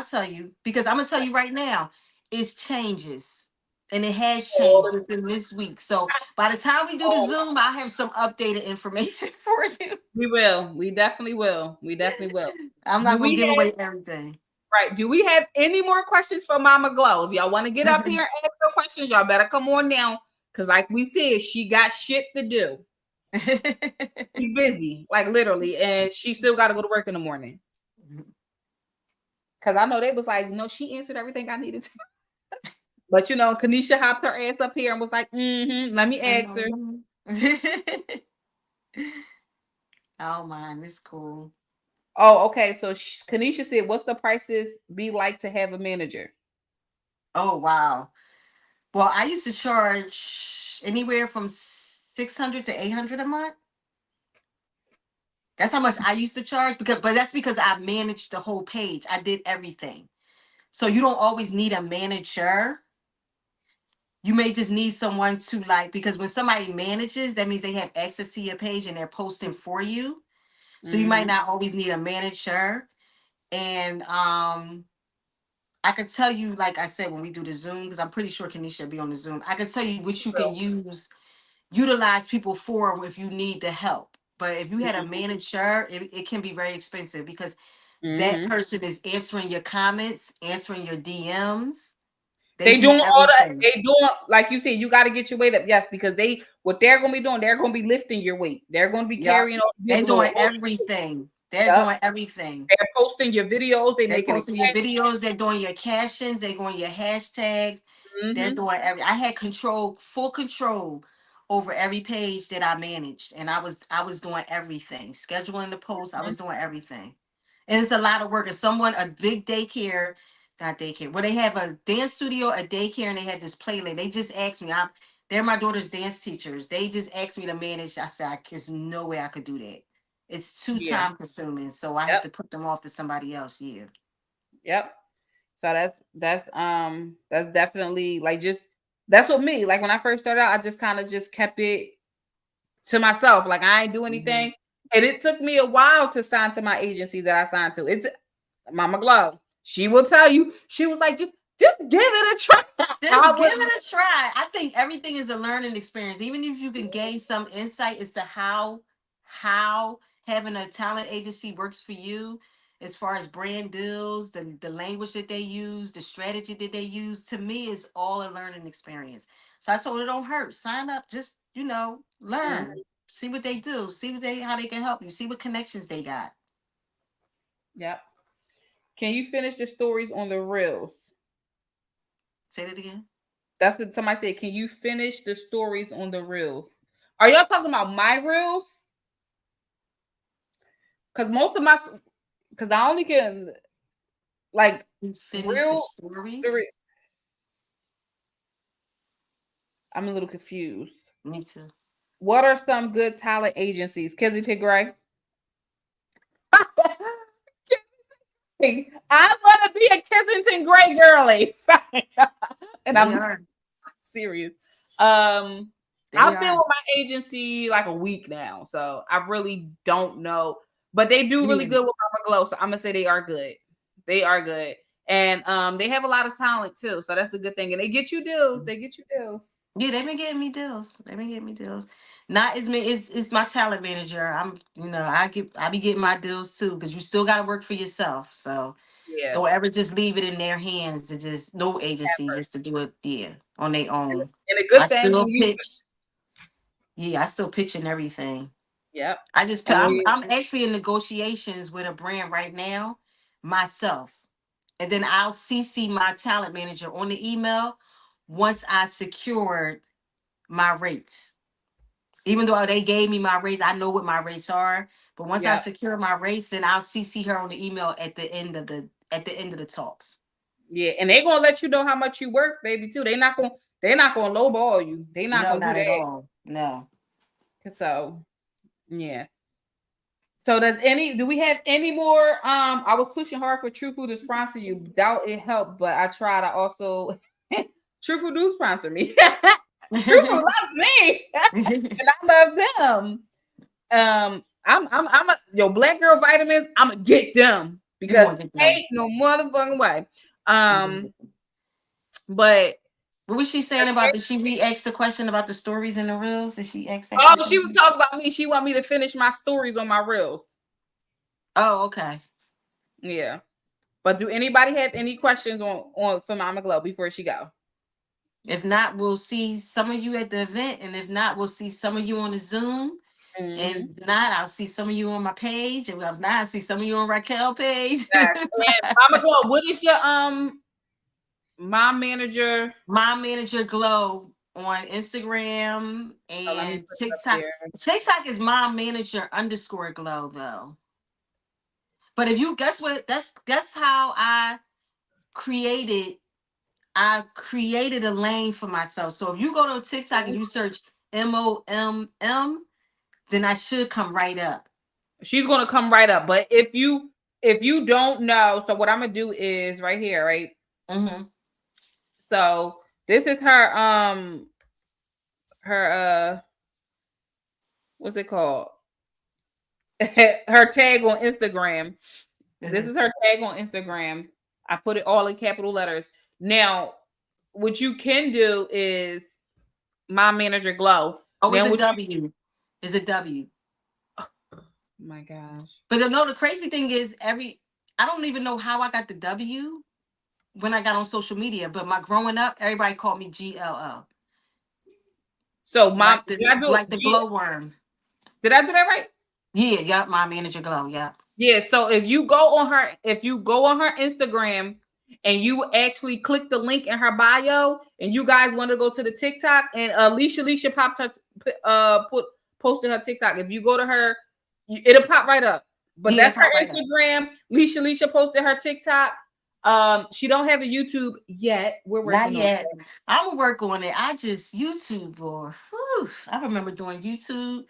tell you, because I'm gonna tell you right now, it changes. And it has changed within this week. So by the time we do the Zoom, I'll have some updated information for you. we will. We definitely will. We definitely will. I'm Do not gonna we give have away everything. right? Do we have any more questions for Mama Glow? If y'all want to get up here and ask her questions, y'all better come on now. Cause like we said, she got shit to do. She's busy, like literally, and she still got to go to work in the morning. Cause I know they was like, no, she answered everything I needed to. But you know, Kanisha hopped her ass up here and was like, let me ask her. Oh man, it's cool. Oh, okay. So Kanisha said, what's the prices be like to have a manager? Oh wow. Well, I used to charge anywhere from 600 to 800 a month. That's how much I used to charge but that's because I managed the whole page. I did everything. So you don't always need a manager. You may just need someone to like, because when somebody manages, that means they have access to your page and they're posting for you. So you might not always need a manager. And I could tell you, like I said, when we do the Zoom, because I'm pretty sure Kanisha will be on the Zoom, I could tell you which you can utilize people for if you need the help. But if you had a manager, it can be very expensive because that person is answering your comments, answering your DMs. They They do doing all that. everything. They doing like you said. You got to get your weight up, yes, because what they're gonna be doing. They're gonna be lifting your weight. They're gonna be Yep. carrying all the They're big load. doing everything. They're Yep. doing everything. They're posting your videos. They They're making a posting your catch. videos. They're doing your captions. They're doing your hashtags. They're doing I had full control over every page that I managed, and I was doing everything, scheduling the posts. I was doing everything, and it's a lot of work. And a big daycare, not daycare, where they have a dance studio, a daycare, and they had this playlist. They just asked me. They're my daughter's dance teachers. They just asked me to manage. I said, there's no way I could do that. It's too Yeah. time consuming, so I have Yep. to put them off to somebody else. Yeah. Yep. So that's definitely like that's what me like when I first started out. I just kind of just kept it to myself. Like I ain't do anything, and it took me a while to sign to my agency that I signed to. It's Mama Glow. She will tell you. She was like, just give it a try. Just give it a try. I think everything is a learning experience. Even if you can gain some insight as to how having a talent agency works for you, as far as brand deals, the language that they use, the strategy that they use, to me is all a learning experience. So I told her, don't hurt. Sign up. Just learn. See what they do. See how they can help you. See what connections they got. Yep. Can you finish the stories on the reels? Say that again. That's what somebody said. Can you finish the stories on the reels? Are y'all talking about my reels? Because because I only can like Finish the real. stories. I'm a little confused. Me too. What are some good talent agencies? Kensington Gray. I want to be a Kensington Gray girly. And They I'm are. serious. They I've been are. with my agency like a week now, so I really don't know. But they do really Yeah. good with Mama Glow, so I'm gonna say they are good. They are good. And they have a lot of talent too, so that's a good thing. And they get you deals. They get you deals. Yeah, they've been getting me deals. Not as many. It's my talent manager. I be getting my deals too because you still got to work for yourself. So Yeah. don't ever just leave it in their hands to just no agency just to do it. Yeah, on their own. And a I good thing when still you pitch. Yeah, I still pitch and everything. yep. I just And when you I'm actually in negotiations with a brand right now myself. And then I'll CC my talent manager on the email once I secured my rates. Even though they gave me my rates, I know what my rates are. But once I yep. secure my rates, then I'll CC her on the email at the end of the talks. Yeah, and they're gonna let you know how much you worth, baby, too. They're not gonna lowball you. They're not No, gonna do not at that. all. No. So yeah. So do we have any more? I was pushing hard for True Food to sponsor you. Doubt it helped, but I tried. I also True Food do sponsor me. True Food loves me. And I love them. I'm a black girl vitamins. I'm gonna get them You because want to get them. ain't no motherfucking way. But What was she saying about? Did she re-ask the question about the stories and the reels? Did she ask that oh, she was question? talking about me. She want me to finish my stories on my reels. Oh, okay. Yeah. But do anybody have any questions on for Mama Glow before she go? If not, we'll see some of you at the event, and if not, we'll see some of you on the Zoom. Mm-hmm. And if not, I'll see some of you on my page, and if not, I'll see some of you on Raquel page. Yes. And Mama Glow, what is your mom manager? My manager Glow on Instagram Oh, let me and put it up TikTok. there. TikTok is my manager _ Glow though. But if you guess what, that's how created I created a lane for myself. So if you go to TikTok and you search MOMM, then I should come right up. She's gonna come right up. But if you don't know, so what I'm gonna do is right here, right? Mm-hmm. So this is her what's it called? Her tag on Instagram. This is her tag on Instagram. I put it all in capital letters. Now, what you can do is my manager Glow. Oh, it's Now, a what W. It's a W. my gosh. But no, the crazy thing is I don't even know how I got the W when I got on social media, but my growing up, everybody called me GLO. So mom, Like did I do the glowworm. did I do that right? Yeah, yep, my manager Glow, yeah. Yeah. So if you go on her Instagram and you actually click the link in her bio, and you guys want to go to the TikTok, and Alicia popped her posted her TikTok. If you go to her, it'll pop right up. But Yeah, that's it popped her right up. Instagram. Alicia posted her TikTok. She don't have a YouTube yet. We're Not working on yet. it. I'm gonna work on it. I just YouTube, boy. Whew. I remember doing YouTube.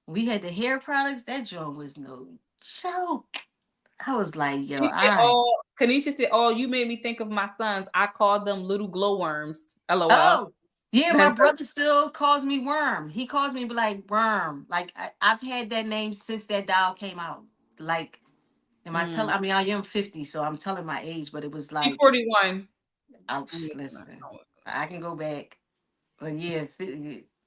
We had the hair products. That joint was no joke. I was like, yo, Kanisha said, "Oh, you made me think of my sons. I called them little glowworms." LOL. oh, yeah, my That's brother still calls me Worm. He calls me like Worm. Like I've had that name since that doll came out. Like, am I telling? I mean, I am 50, so I'm telling my age, but it was she's like, 41. listen, I can go back. But yeah,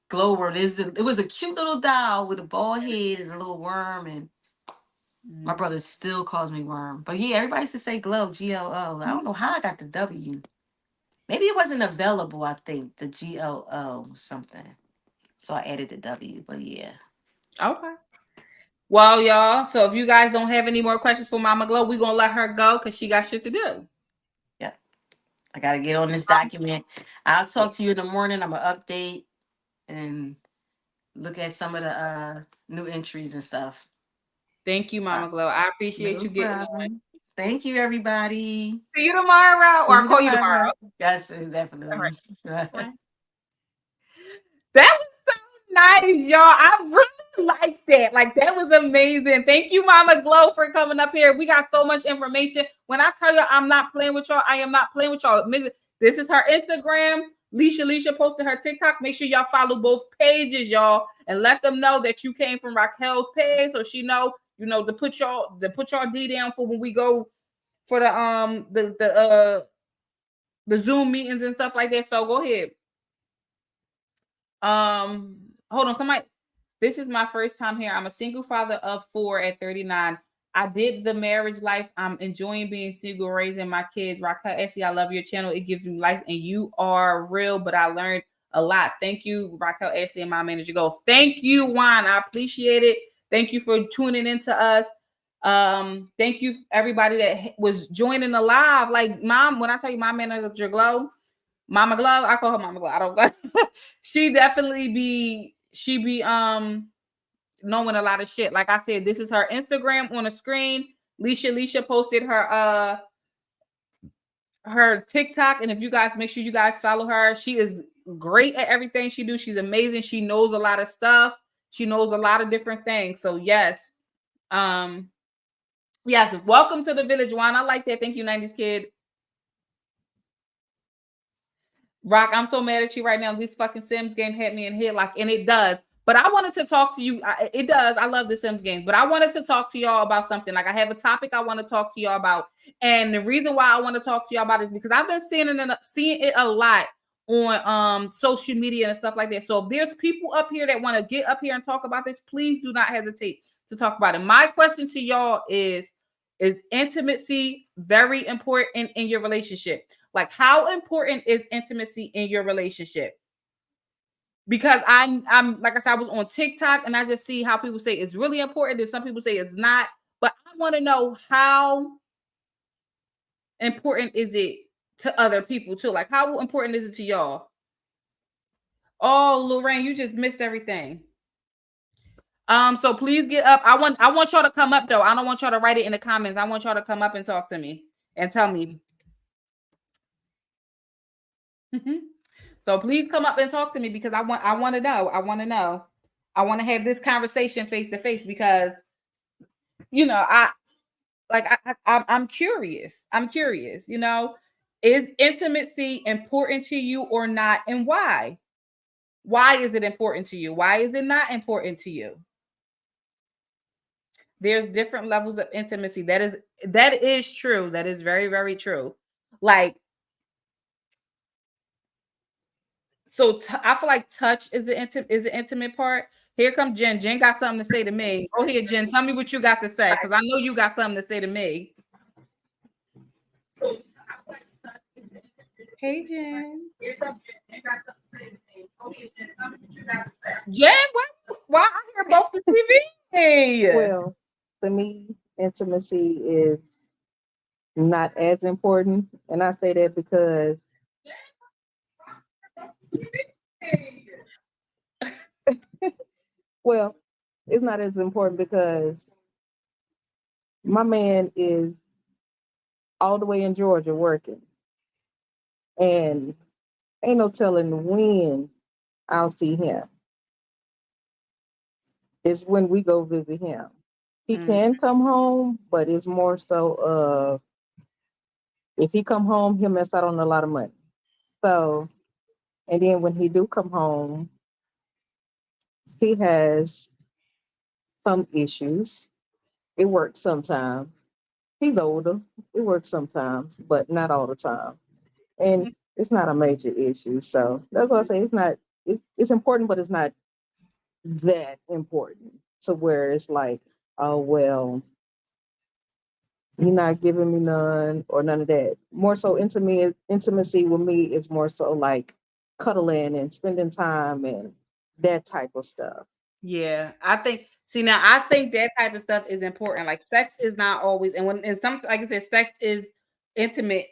Glowworm it was a cute little doll with a bald head and a little worm, and my brother still calls me Worm. But yeah, everybody used to say Glow, GLO. I don't know how I got the W. Maybe it wasn't available, I think, the GLO something. So I added the W, but yeah. Okay. Well, y'all. So if you guys don't have any more questions for Mama Glow, we're gonna let her go because she got shit to do. Yep. I gotta get on this document. I'll talk to you in the morning. I'm gonna update and look at some of the new entries and stuff. Thank you, Mama Glow. I appreciate No you getting on. problem. Thank you, everybody. See you tomorrow, See or I'll you call you tomorrow. tomorrow. Yes, All right. definitely. That was so nice, y'all. I really like that. Like that was amazing. Thank you, Mama Glow, for coming up here. We got so much information. When I tell you I'm not playing with y'all, I am not playing with y'all. This is her Instagram. Leisha posted her TikTok. Make sure y'all follow both pages, y'all, and let them know that you came from Raquel's page, so she know, to put y'all D down for when we go for the Zoom meetings and stuff like that. So go ahead. Hold on, somebody. This is my first time here. I'm a single father of 4 at 39. I did the marriage life. I'm enjoying being single, raising my kids. Raquel Ashleey, I love your channel. It gives me life, and you are real, but I learned a lot. Thank you, Raquel Ashleey, and my manager Go. Thank you, Juan. I appreciate it. Thank you for tuning into us. Thank you, everybody that was joining the live. Like, Mom, when I tell you my manager Glow, Mama Glow, I call her Mama Glow. I don't she definitely be knowing a lot of shit. Like I said, this is her Instagram on the screen. Leisha posted her TikTok, and if you guys make sure you guys follow her. She is great at everything she do. She's amazing. She knows a lot of stuff. She knows a lot of different things. So yes. Yes, welcome to the village, Juan. I like that. Thank you, 90s kid. Rock, I'm so mad at you right now. This fucking Sims game had me in here, and it does. But I wanted to talk to you. It does. I love the Sims games, but I wanted to talk to y'all about something. Like, I have a topic I want to talk to y'all about, and the reason why I want to talk to y'all about it is because I've been seeing it a lot on social media and stuff like that. So if there's people up here that want to get up here and talk about this, please do not hesitate to talk about it. My question to y'all is intimacy very important in your relationship? Like, how important is intimacy in your relationship? Because I'm like I said, I was on TikTok and I just see how people say it's really important, and some people say it's not. But I want to know, how important is it to other people too? Like, how important is it to y'all? Oh, Lorraine, you just missed everything. So please get up. I want y'all to come up though. I don't want y'all to write it in the comments. I want y'all to come up and talk to me and tell me. So please come up and talk to me, because I want to know. I want to know. I want to have this conversation face to face, because I'm curious. I'm curious. Is intimacy important to you or not, and why? Why is it important to you? Why is it not important to you? There's different levels of intimacy. That is true. That is very, very true. Like, so I feel like touch is the intimate part. Here comes Jen. Jen got something to say to me. Go ahead, Jen. Tell me what you got to say, because I know you got something to say to me. Hey, Jen. Jen, why I hear both the TV? Well, to me, intimacy is not as important. And I say that because well, it's not as important because my man is all the way in Georgia working. And ain't no telling when I'll see him. It's when we go visit him. He can come home, but it's more so if he come home, he'll miss out on a lot of money. So, and then when he do come home, he has some issues. It works sometimes. He's older. It works sometimes, but not all the time. And it's not a major issue. So that's why I say it's important, but it's not that important to where it's like, oh, well, you're not giving me none or none of that. More so intimacy with me is more so like cuddling and spending time and that type of stuff. Yeah, I think that type of stuff is important. Like, sex is not always, and when it's something, like I said, sex is intimate,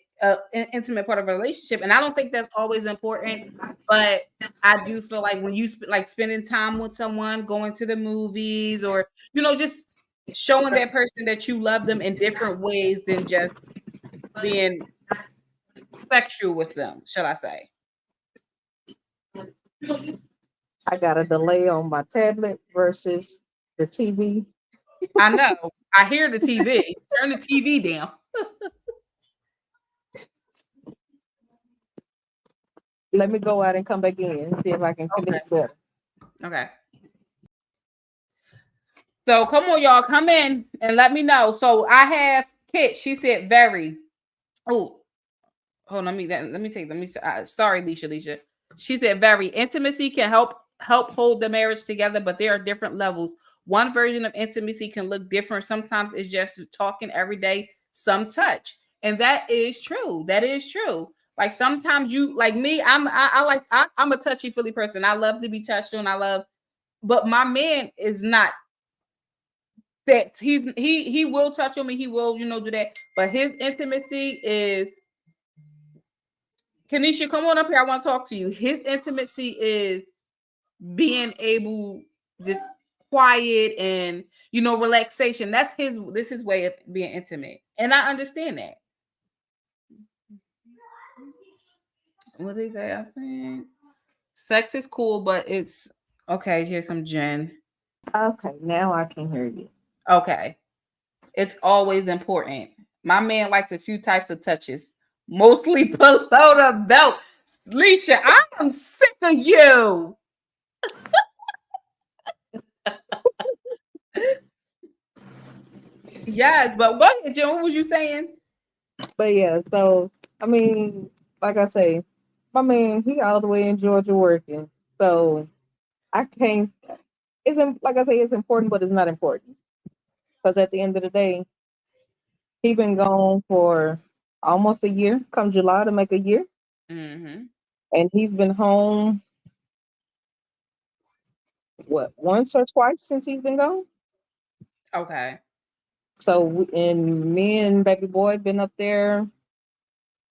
intimate part of a relationship, and I don't think that's always important. But I do feel like when you like spending time with someone, going to the movies, or just showing that person that you love them in different ways than just being sexual with them, shall I say? I got a delay on my tablet versus the TV. I know. I hear the TV. Turn the TV down. Let me go out and come back in and see if I can finish Okay. it. Okay. So come on, y'all. Come in and let me know. So I have Kit. She said very. Oh, hold on. Sorry, Leisha. She said very intimacy can help hold the marriage together, but there are different levels. One version of intimacy can look different. Sometimes it's just talking every day, some touch, and that is true. That is true. Like sometimes you like me. I'm a touchy feely person. I love to be touched on. But my man is not that. He will touch on me. He will do that. But his intimacy is. Kanisha, come on up here. I want to talk to you. His intimacy is being able just quiet and relaxation. This is way of being intimate. And I understand that. What did he say? I think sex is cool, but it's okay. Here comes Jen. Okay, now I can hear you. Okay. It's always important. My man likes a few types of touches, mostly below the belt. Leisha, I am sick of you. Yes, but go ahead, Jen. What was you saying? But yeah, so I mean, like I say, my man, he all the way in Georgia working. So I can't. Like I say, it's important, but it's not important because at the end of the day, he been gone for almost a year. Come July to make a year, Mm-hmm. and he's been home once or twice since he's been gone. Okay. So and me and baby boy been up there.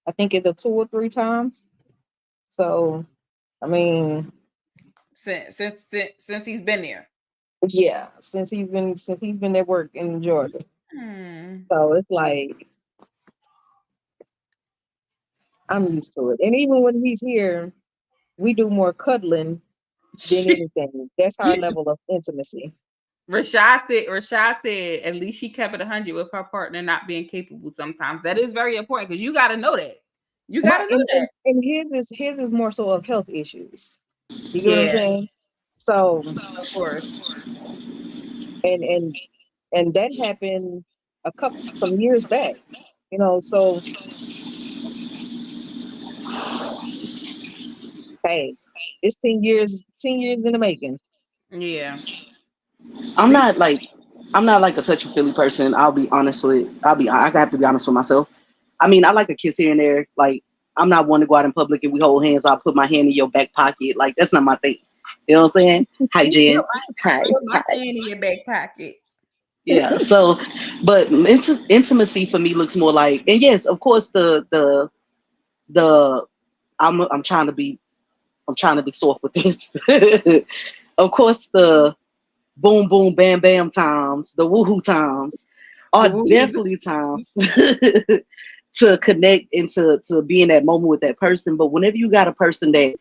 I think either 2 or 3 times. So I mean, Since he's been there. yeah, since he's been at work in Georgia. Hmm. So it's like I'm used to it. And even when he's here, we do more cuddling than anything. That's our level of intimacy. Rashad said at least she kept it 100 with her partner not being capable sometimes. That is very important because you got to know that. You got Right. to know that. And his is more so of health issues. You get what I'm Yeah, saying? So of course. and and that happened some years back. So hey, it's 10 years in the making. Yeah. I'm not like I'm not like a touchy feely person. I have to be honest with myself. I mean, I like a kiss here and there. Like, I'm not one to go out in public and we hold hands. I'll put my hand in your back pocket. Like, that's not my thing. You know what I'm saying? Hi, Jen. Hi. Put my hand in your back pocket. Yeah. So, but intimacy for me looks more like, and yes, of course, the I'm trying to be soft with this. Of course, the boom, boom, bam, bam times, the woohoo times The are woo-woo. definitely times to connect and to be in that moment with that person. But whenever you got a person that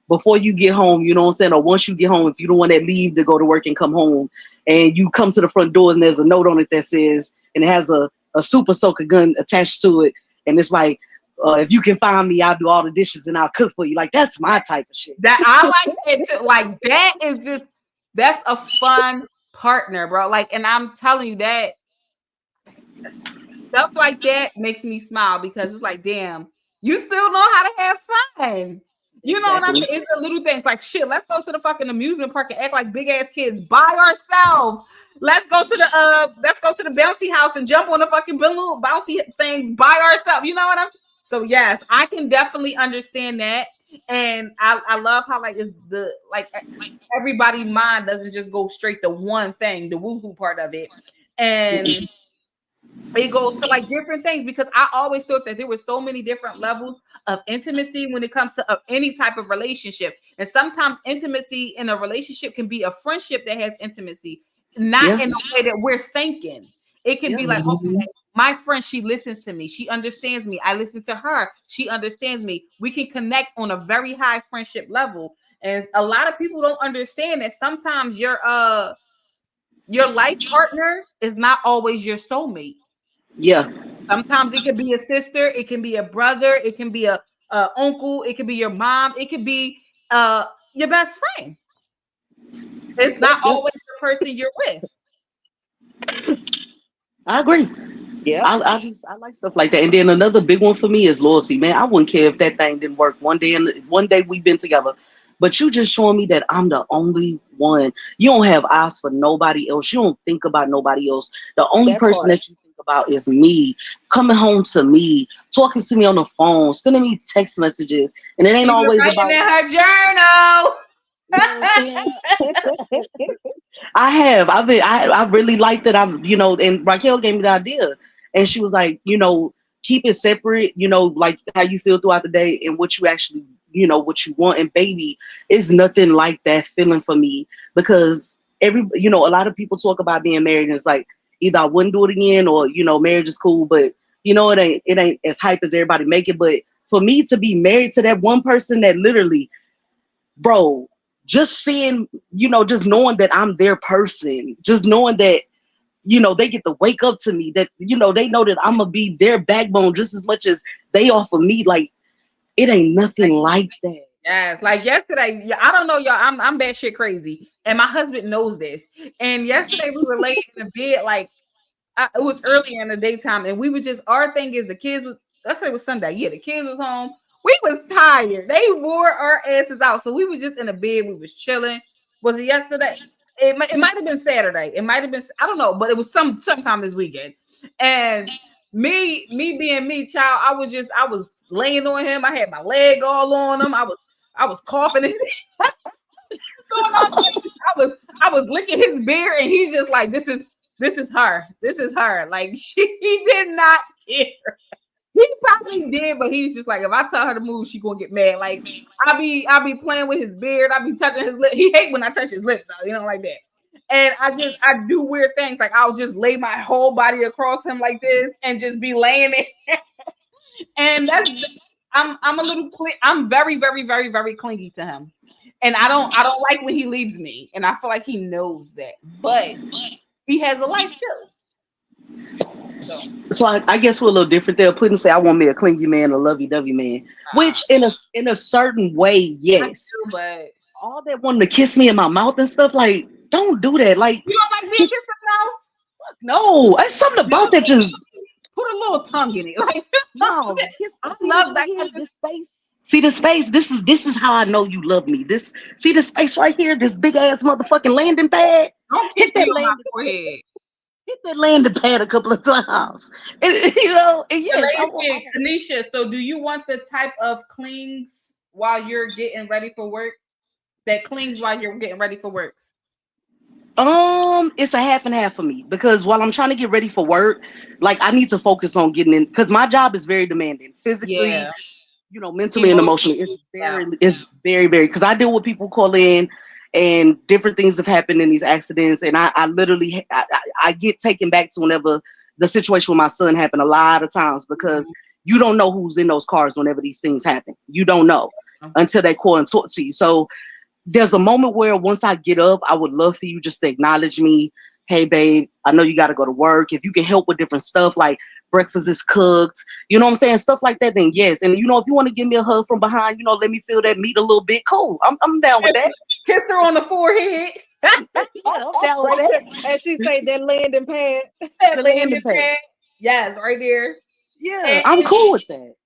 before you get home, you know what I'm saying, or once you get home, if you don't want that leave to go to work and come home, and you come to the front door and there's a note on it that says, and it has a super soaker gun attached to it, and it's like, if you can find me, I'll do all the dishes and I'll cook for you. Like, that's my type of shit. That I like it too. Like that is just that's a fun partner, bro. Like, and I'm telling you that stuff like that makes me smile because it's like, damn, you still know how to have fun. You know what I'm Exactly. saying? It's the little things like shit. Let's go to the fucking amusement park and act like big ass kids by ourselves. Let's go to the bouncy house and jump on the fucking balloon bouncy things by ourselves. You know what I'm saying? So yes, I can definitely understand that. And I love how like it's the like everybody's mind doesn't just go straight to one thing, the woohoo part of it. And it goes to like different things because I always thought that there were so many different levels of intimacy when it comes to any type of relationship. And sometimes intimacy in a relationship can be a friendship that has intimacy, not Yeah. in the way that we're thinking. It can Yeah. be like, okay, my friend, she listens to me. She understands me. I listen to her. She understands me. We can connect on a very high friendship level. And a lot of people don't understand that sometimes your life partner is not always your soulmate. Yeah. Sometimes it could be a sister, it can be a brother, it can be a uncle, it could be your mom, it could be your best friend. It's not always the person you're with. I agree. Yeah. I like stuff like that. And then another big one for me is loyalty, man. I wouldn't care if that thing didn't work one day, and one day we've been together, but you just showing me that I'm the only one. You don't have eyes for nobody else. You don't think about nobody else. The only That person part. that you think about is me. Coming home to me, talking to me on the phone, sending me text messages, and it ain't She's always writing about. in her journal. You know what I'm saying? I have. I really like that. And Raquel gave me the idea, and she was like, keep it separate. Like how you feel throughout the day and what you actually, what you want. And baby, it's nothing like that feeling for me because a lot of people talk about being married, and it's like either I wouldn't do it again or marriage is cool, but it ain't as hype as everybody make it. But for me to be married to that one person that literally, bro, just seeing, just knowing that I'm their person, just knowing that, they get to wake up to me, that, they know that I'm going to be their backbone just as much as they offer me. Like, it ain't nothing like that. Yes, like yesterday, I don't know, y'all. I'm batshit crazy, and my husband knows this. And yesterday we were laying in the bed, like it was early in the daytime, and we was just our thing is the kids was. Let's say it was Sunday. Yeah, the kids was home. We was tired. They wore our asses out, so we was just in the bed. We was chilling. Was it yesterday? It might have been Saturday. It might have been. I don't know, but it was sometime this weekend. And me being me, child. I was laying on him. I had my leg all on him. I was coughing. I was licking his beard, and he's just like, this is her. This is her. Like he did not care. He probably did, but he's just like, if I tell her to move, she gonna get mad. Like I be playing with his beard. I be touching his lip. He hate when I touch his lips, though, like that. And I do weird things. Like I'll just lay my whole body across him like this and just be laying there. And I'm a little I'm very, very, very, very clingy to him. And I don't like when he leaves me. And I feel like he knows that. But he has a life too. So I guess we're a little different there. Puddin say I want me a clingy man, a lovey-dovey man. Which in a certain way, yes. I do, but all that wanting to kiss me in my mouth and stuff, like, don't do that. Like, you don't like being kissed in the mouth? No, it's something about that. Just put a little tongue in it. Like, no, I love that kind of space. See the space. This is how I know you love me. See the space right here. This big ass motherfucking landing pad. Don't kiss that landing forehead. Hit that landing pad a couple of times. And, yes, Kanisha, so do you want the type of clings while you're getting ready for work? That clings while you're getting ready for work? It's a half and half for me because while I'm trying to get ready for work, like I need to focus on getting in because my job is very demanding physically, mentally and emotionally. It's very, very, because I deal with people call in and different things have happened in these accidents. And I literally, I get taken back to whenever the situation with my son happened a lot of times because you don't know who's in those cars whenever these things happen. You don't know until they call and talk to you. So there's a moment where once I get up, I would love for you just to acknowledge me. Hey, babe, I know you got to go to work. If you can help with different stuff like breakfast is cooked, you know what I'm saying? Stuff like that, then yes. And, if you want to give me a hug from behind, let me feel that meat a little bit. Cool. I'm down with that. Kiss her on the forehead. I'm down with that. And she say that landing pad. That landing pad. Yes, right there. Yeah, I'm cool with that.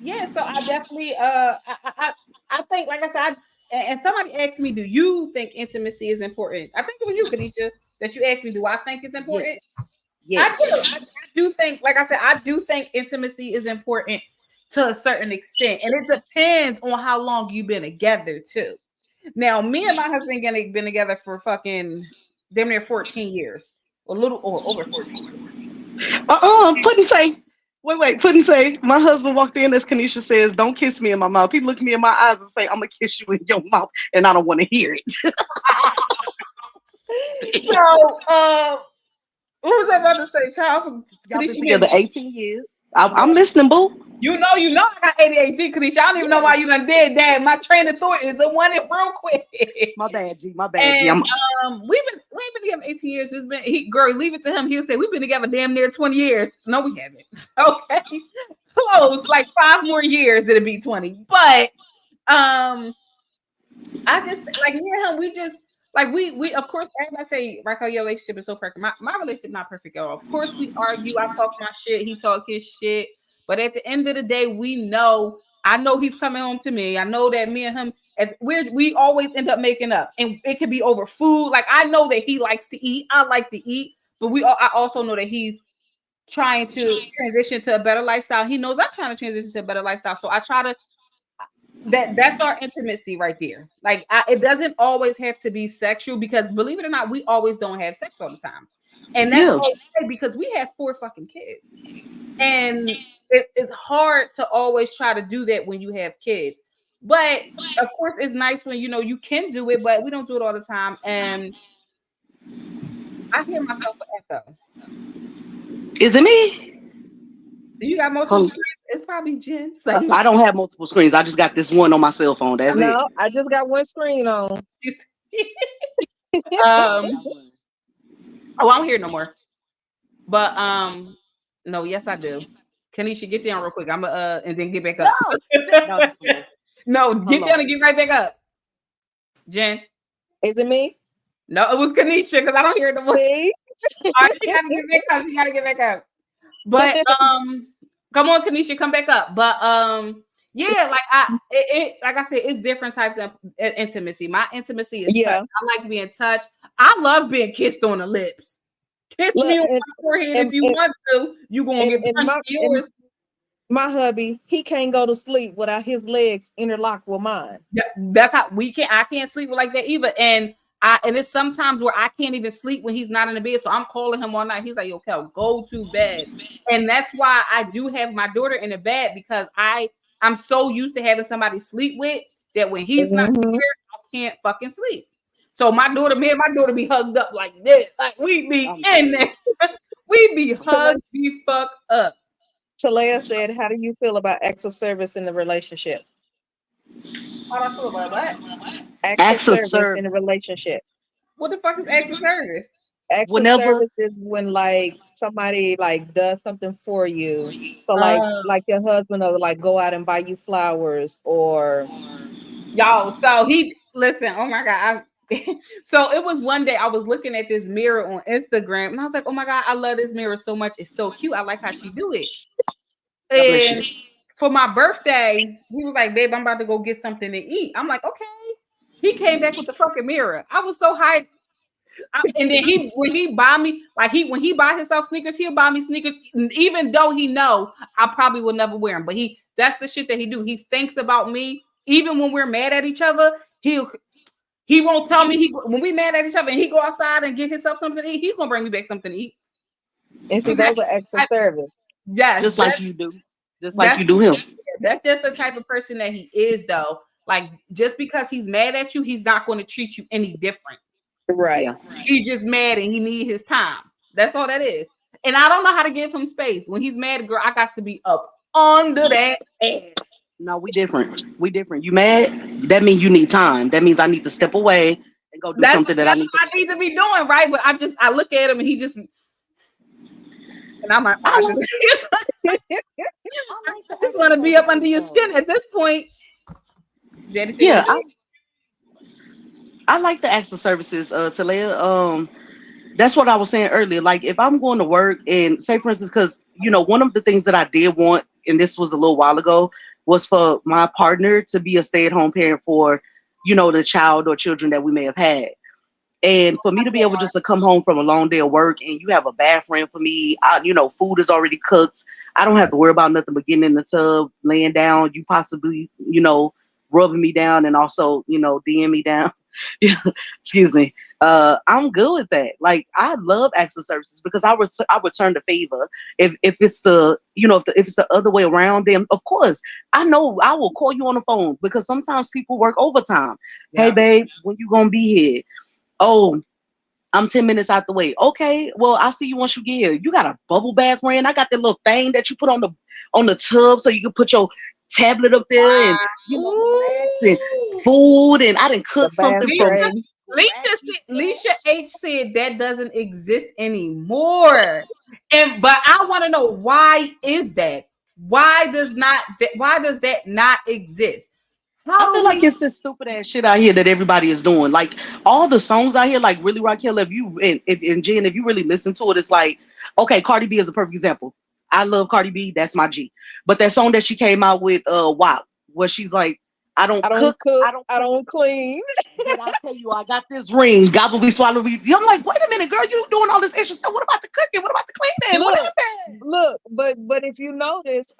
Yeah, so I definitely I think, like I said, and somebody asked me, do you think intimacy is important? I think it was you, Kanisha, that you asked me, do I think it's important? Yes. I do think, like I said, I do think intimacy is important to a certain extent. And it depends on how long you've been together too. Now, me and my husband been together for fucking damn near 14 years. A little or over 14 years. Puddin say, my husband walked in as Kanisha says, don't kiss me in my mouth. He looked me in my eyes and say, I'm gonna kiss you in your mouth, and I don't want to hear it. So what was I about to say, child? Y'all been together 18 years. I'm listening, boo. You know, I got ADHD, Kanisha. I don't even know why you done did that. My train of thought is the one that real quick. My bad, G. And we've been together 18 years. It's been girl, leave it to him. He'll say we've been together damn near 20 years. No, we haven't. Okay. Close, like 5 more years, it'll be 20. But I just like me and him, we just like we of course everybody say Raquel, your relationship is so perfect. My relationship not perfect at all. Of course we argue, I talk my shit, he talk his shit. But at the end of the day, I know he's coming home to me. I know that me and him, we always end up making up, and it could be over food. Like I know that he likes to eat. I like to eat, but I also know that he's trying to transition to a better lifestyle. He knows I'm trying to transition to a better lifestyle. So I try to. That's our intimacy right there. Like it doesn't always have to be sexual because believe it or not, we always don't have sex all the time, and that's okay because we have 4 fucking kids, and it's hard to always try to do that when you have kids. But of course, it's nice when you can do it, but we don't do it all the time. And I hear myself echo. Is it me? Do you got multiple screens? It's probably Jen. Like, I don't have multiple screens. I just got this one on my cell phone. That's it. No, I just got one screen on. Oh, I don't hear no more. But no, yes, I do. Kanisha, get down real quick. I'm and then get back up. No, get down and get right back up. Jen. Is it me? No, it was Kanisha because I don't hear it no more. See? All right, she gotta get back up. She gotta get back up. But come on, Kanisha, come back up. But yeah, like I said, it's different types of intimacy. My intimacy is touch. I like being touched. I love being kissed on the lips. Kiss me on my forehead if you want to. You gonna get punched yours. My hubby, he can't go to sleep without his legs interlocked with mine. Yeah, that's how I can't sleep like that either. And it's sometimes where I can't even sleep when he's not in the bed. So I'm calling him all night. He's like, yo, Kel, go to bed. And that's why I do have my daughter in the bed because I'm so used to having somebody sleep with that when he's not here, I can't fucking sleep. So me and my daughter be hugged up like this. Like we be in there. We be hugged the fuck up. Talea said, how do you feel about acts of service in the relationship? How do I feel about what? Acts of service in a relationship. What the fuck is acts of service? Acts of service is when like somebody like does something for you. So like your husband will like go out and buy you flowers or y'all. So listen, oh my God. So it was one day I was looking at this mirror on Instagram and I was like, oh my God, I love this mirror so much. It's so cute. I like how she do it. And for my birthday, he was like, babe, I'm about to go get something to eat. I'm like, okay. He came back with the fucking mirror. I was so hyped. And then when he buy me, like when he buy himself sneakers, he'll buy me sneakers, even though he know I probably will never wear them. But that's the shit that he do. He thinks about me. Even when we're mad at each other, he won't tell me when we mad at each other and he go outside and get himself something to eat, he's gonna bring me back something to eat. And see, those are acts of service. Yes. Just like you do. Just like you do him. That's just the type of person that he is, though. Like, just because he's mad at you, he's not going to treat you any different. Right. He's just mad and he need his time. That's all that is. And I don't know how to give him space. When he's mad, girl, I got to be up under that ass. No, we different. We different. You mad? That means you need time. That means I need to step away and go do something that I need to be doing, right? But I look at him and he just, and I'm like, I just want to be up under your skin at this point. Yeah, I like the acts of services, Talea. That's what I was saying earlier. Like if I'm going to work and say, for instance, because one of the things that I did want, and this was a little while ago, was for my partner to be a stay-at-home parent for, the child or children that we may have had. And for me to be able just to come home from a long day of work and you have a bath ran for me, food is already cooked. I don't have to worry about nothing but getting in the tub, laying down, you possibly, rubbing me down and also, DM me down. Excuse me. I'm good with that. Like I love acts of services because I return the favor. If it's the if it's the other way around, then of course I know I will call you on the phone because sometimes people work overtime. Yeah. Hey babe, when you gonna be here? Oh, I'm 10 minutes out the way. Okay, well, I'll see you once you get here. You got a bubble bath ran. I got that little thing that you put on the tub so you can put your tablet up there and relax and Ooh. food. And I didn't The cook bath something from tray. Leisha H said that doesn't exist anymore. But I want to know, why is that? Why does that not exist? I feel like it's this stupid ass shit out here that everybody is doing. Like all the songs out here, like really, Raquel, if Jen, if you really listen to it, it's like, okay, Cardi B is a perfect example. I love Cardi B, that's my G. But that song that she came out with, WAP, where she's like, I don't cook, I don't clean. but I tell you, I got this ring, gobble me, swallow me. I'm like, wait a minute, girl, you doing all this extra stuff. What about the cooking? What about the cleaning? What happened? Look, but if you notice,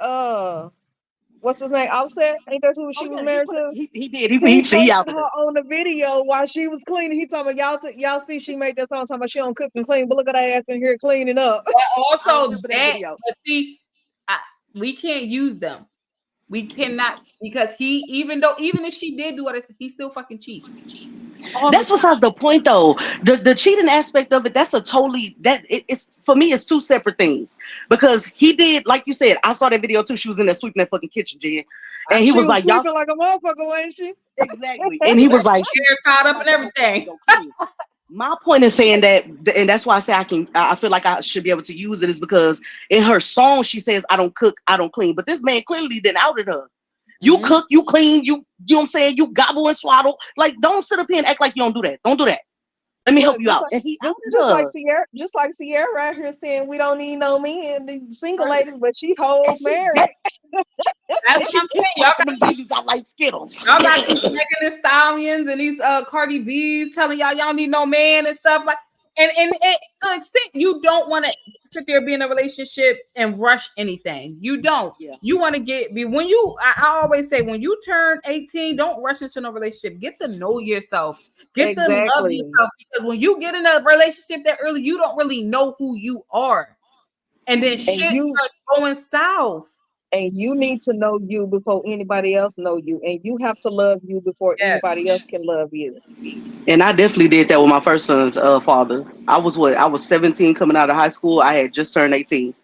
what's his name? Offset, ain't that who she was married to? He did. He He out posted there. her on the video while she was cleaning. He talking about y'all see she made that song talking about she don't cook and clean, but look at her ass in here cleaning up. Also, that that video. but see, we can't use them. We cannot, because even if she did do it, he still fucking cheats. That's besides the point, though. The cheating aspect of it, that's a totally it's for me. It's two separate things because he did, like you said. I saw that video too. She was in there sweeping that fucking kitchen, Jen, and he was like, "Y'all sweeping like a motherfucker, ain't she?" Exactly, and he was like, Hair caught up and everything. My point is saying that, and that's why I say I feel like I should be able to use it, is because in her song she says, "I don't cook, I don't clean," but this man clearly didn't outed her. You cook, you clean, you know what I'm saying? You gobble and swallow. Like, don't sit up here and act like you don't do that. Don't do that. Let me help you out. Like, and he just like Sierra right here saying we don't need no men, the single ladies, but she holds married. That's what I'm saying. Y'all got like Skittles. Y'all got these Megan Thee Stallions and these Cardi B's telling y'all need no man and stuff like. And to an extent, you don't want to sit there, be in a relationship and rush anything. You don't. Yeah. You want to I always say, when you turn 18, don't rush into no relationship. Get to know yourself. Get to love yourself. Because when you get in a relationship that early, you don't really know who you are. And then shit starts going south. And you need to know you before anybody else know you. And you have to love you before anybody else can love you. And I definitely did that with my first son's father. I was 17 coming out of high school. I had just turned 18.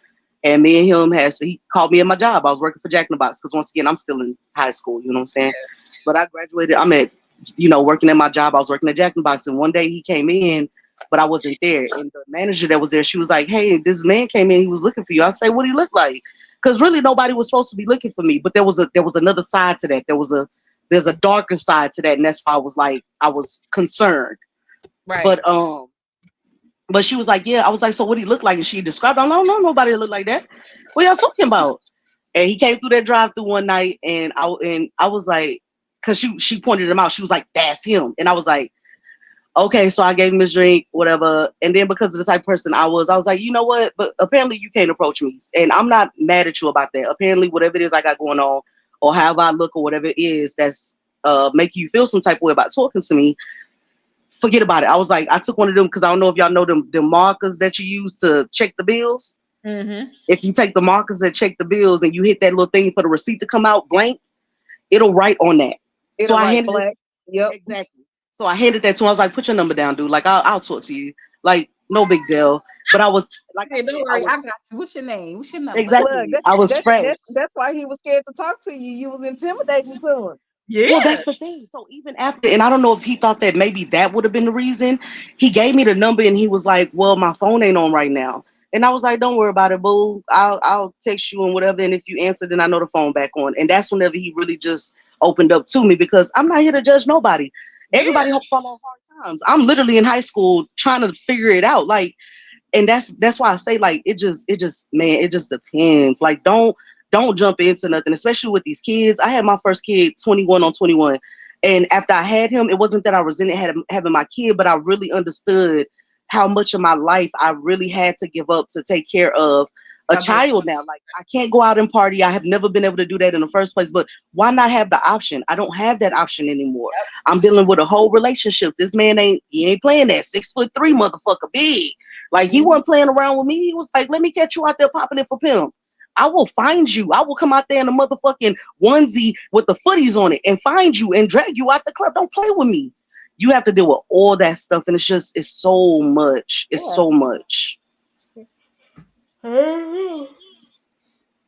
And me and him he called me at my job. I was working for Jack in the Box because, once again, I'm still in high school, you know what I'm saying? Yeah. But I graduated. I'm at, working at my job. I was working at Jack in the Box. And one day he came in, but I wasn't there. And the manager that was there, she was like, "Hey, this man came in. He was looking for you." I say, "What do he look like?" Because really nobody was supposed to be looking for me. But there was another side to that. There's a darker side to that. And that's why I was concerned. Right. But she was like, "Yeah." I was like, "So what do he look like?" And she described, "I don't know nobody that look like that. What y'all talking about?" And he came through that drive-through one night, and I was like, because she pointed him out. She was like, "That's him." And I was like, okay, so I gave him his drink, whatever. And then, because of the type of person I was like, you know what? But apparently you can't approach me. And I'm not mad at you about that. Apparently, whatever it is I got going on, or however I look, or whatever it is that's making you feel some type of way about talking to me, forget about it. I was like, I took one of them, because I don't know if y'all know them markers that you use to check the bills. Mm-hmm. If you take the markers that check the bills and you hit that little thing for the receipt to come out blank, it'll write on that. It'll write blank. Yep. Exactly. So I handed that to him. I was like, "Put your number down, dude. Like, I'll talk to you. Like, no big deal." But I was like, "Hey, don't worry, I got you. What's your name? What's your number?" Exactly. I was fresh. That's why he was scared to talk to you. You was intimidating to him. Yeah. Well, that's the thing. So even after, and I don't know if he thought that maybe that would have been the reason, he gave me the number and he was like, "Well, my phone ain't on right now." And I was like, "Don't worry about it, boo. I'll text you and whatever. And if you answer, then I know the phone back on." And that's whenever he really just opened up to me, because I'm not here to judge nobody. Everybody fall on hard times. I'm literally in high school trying to figure it out. Like, and that's why I say, like, it just depends. Like, don't jump into nothing, especially with these kids. I had my first kid 21 on 21. And after I had him, it wasn't that I resented having my kid, but I really understood how much of my life I really had to give up to take care of a child now. Like, I can't go out and party. I have never been able to do that in the first place, but why not have the option? I don't have that option anymore. Yep. I'm dealing with a whole relationship. This man ain't playing that 6'3" motherfucker big. Like, he wasn't playing around with me. He was like, "Let me catch you out there popping it for pimp. I will find you. I will come out there in a motherfucking onesie with the footies on it and find you and drag you out the club. Don't play with me." You have to deal with all that stuff, and it's so much. It's Yeah. so much.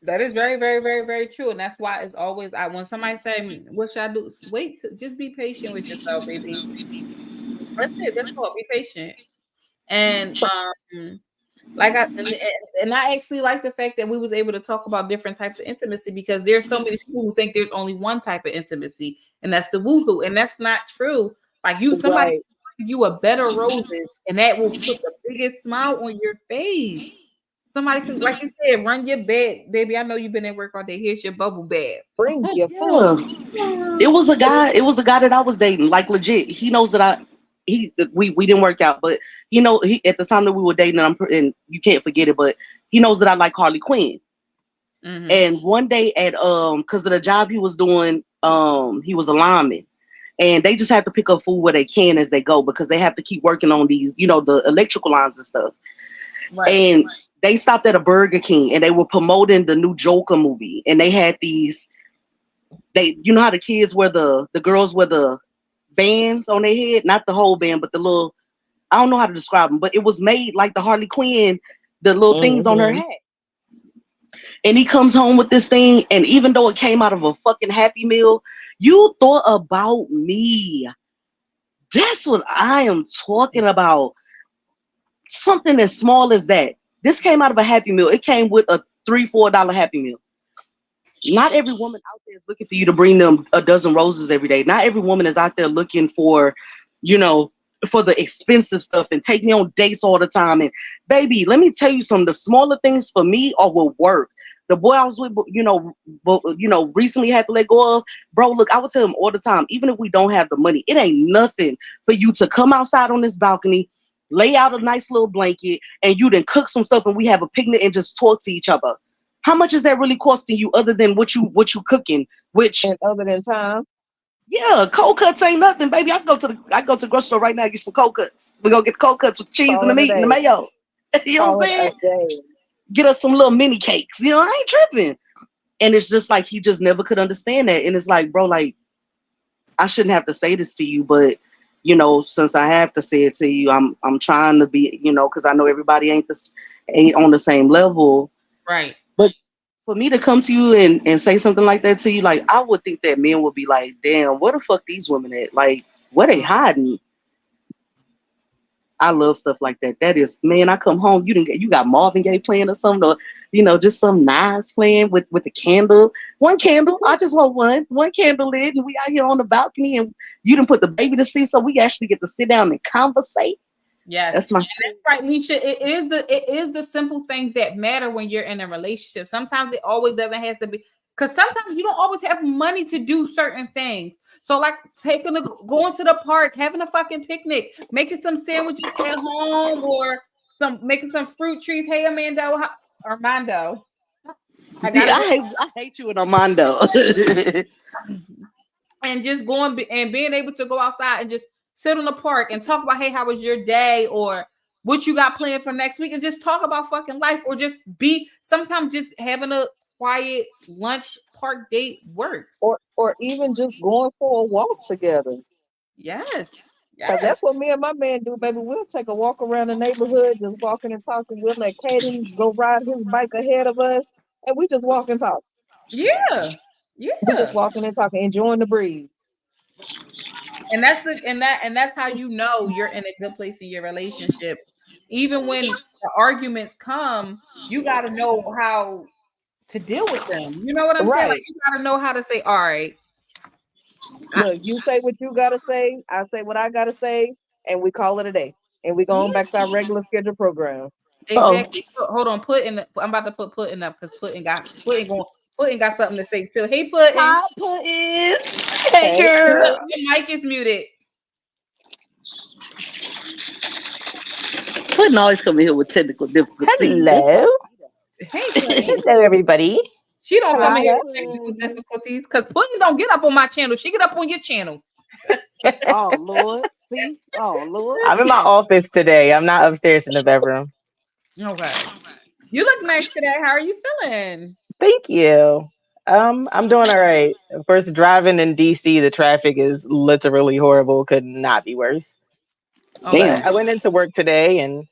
That is very, very, very, very true, and that's why it's always when somebody say, "What should I do?" Wait, just be patient with yourself, baby. That's it. That's all. Be patient, and like and I actually like the fact that we was able to talk about different types of intimacy because there's so many people who think there's only one type of intimacy, and that's the woohoo, and that's not true. Like somebody Right. give you a bed of roses, and that will put the biggest smile on your face. Somebody could, like you said, run your bed, baby. I know you've been at work all day. Here's your bubble bath. Bring your Yeah. food. It was a guy. It was a guy that I was dating. Like legit, he knows that we didn't work out, but he at the time that we were dating, and you can't forget it, but he knows that I like Harley Quinn. Mm-hmm. And one day at because of the job he was doing, he was a lineman, and they just have to pick up food where they can as they go because they have to keep working on these, the electrical lines and stuff. Right. And they stopped at a Burger King and they were promoting the new Joker movie, and they had these. You know how the kids wear the girls wear the bands on their head, not the whole band, but the little. I don't know how to describe them, but it was made like the Harley Quinn, the little things on her hat. And he comes home with this thing, and even though it came out of a fucking Happy Meal, you thought about me. That's what I am talking about. Something as small as that. This came out of a Happy Meal. It came with a $3-4 Happy Meal. Not every woman out there is looking for you to bring them a dozen roses every day. Not every woman is out there looking for, for the expensive stuff and take me on dates all the time. And baby, let me tell you something. The smaller things for me will work. The boy I was with, recently had to let go of. Bro, look, I would tell him all the time, even if we don't have the money, it ain't nothing for you to come outside on this balcony, lay out a nice little blanket, and you then cook some stuff and we have a picnic and just talk to each other. How much is that really costing you other than what you cooking? And other than time. Yeah, cold cuts ain't nothing, baby. I go to the grocery store right now and get some cold cuts. We're gonna get cold cuts with cheese and the meat and the mayo. You know what I'm saying? Get us some little mini cakes. I ain't tripping. And it's just like he just never could understand that. And it's like, bro, like I shouldn't have to say this to you, but since I have to say it to you, I'm trying to be, because I know everybody ain't on the same level. Right. But for me to come to you and say something like that to you, like I would think that men would be like, damn, where the fuck these women at? Like, where they hiding? I love stuff like that. That is, man, I come home, you got Marvin Gaye playing or something, or just some nice playing with the candle. One candle, I just want one candle lit, and we out here on the balcony, and you done put the baby to sleep, so we actually get to sit down and conversate. Yes, that's my that's right, Nisha. It is the simple things that matter when you're in a relationship. Sometimes it always doesn't have to be, because sometimes you don't always have money to do certain things. So like going to the park, having a fucking picnic, making some sandwiches at home, or making some fruit trees. Hey, Armando. I hate you and Armando. And just going and being able to go outside and just sit on the park and talk about, hey, how was your day, or what you got planned for next week, and just talk about fucking life, or just sometimes just having a quiet lunch park date works. Or even just going for a walk together. Yes. Because that's what me and my man do, baby. We'll take a walk around the neighborhood, just walking and talking. We'll let Kaden go ride his bike ahead of us, and we just walk and talk. Yeah. We just walking and talking, enjoying the breeze. And that's how you're in a good place in your relationship. Even when the arguments come, you got to know how to deal with them. You know what I'm saying? Like, you got to know how to say, all right. Look, you say what you got to say. I say what I got to say, and we call it a day. And we going back to our regular scheduled program. Exactly. Hold on. I'm about to put Puddin up because Puddin got something to say too. Hey, Puddin. Hi, Puddin. Hey, girl. Your mic is muted. Puddin always come in here with technical difficulties. Hello. Hey, Puddin. Hello, everybody. She don't come in here with technical difficulties because Puddin don't get up on my channel. She get up on your channel. Oh, Lord. See? Oh, Lord. I'm in my office today. I'm not upstairs in the bedroom. Okay. You look nice today. How are you feeling? Thank you. I'm doing all right. Of course, driving in DC, the traffic is literally horrible. Could not be worse. Okay. But Damn. I went into work today and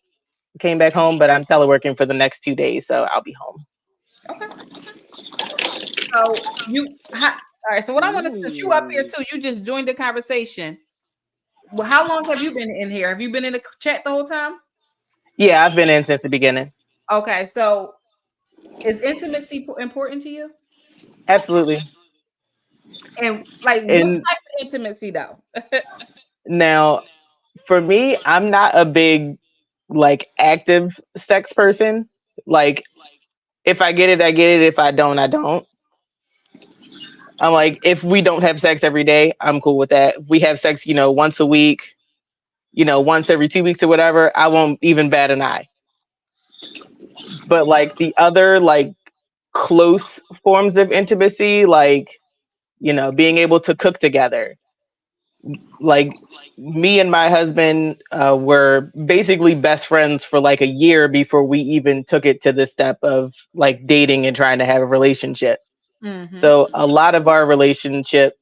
came back home, but I'm teleworking for the next 2 days, so I'll be home. Okay. So all right. So what I want to, since you up here Ooh. too, you just joined the conversation. Well, how long have you been in here? Have you been in the chat the whole time? Yeah, I've been in since the beginning. Okay. So is intimacy important to you? Absolutely. And like, what And type of intimacy though? now, for me, I'm not a big like active sex person. Like, if I get it, I get it. If I don't, I don't. I'm like, if we don't have sex every day, I'm cool with that. If we have sex, once a week, once every 2 weeks or whatever, I won't even bat an eye. But like the other like close forms of intimacy, like, being able to cook together. Like me and my husband were basically best friends for like a year before we even took it to the step of like dating and trying to have a relationship. Mm-hmm. So a lot of our relationship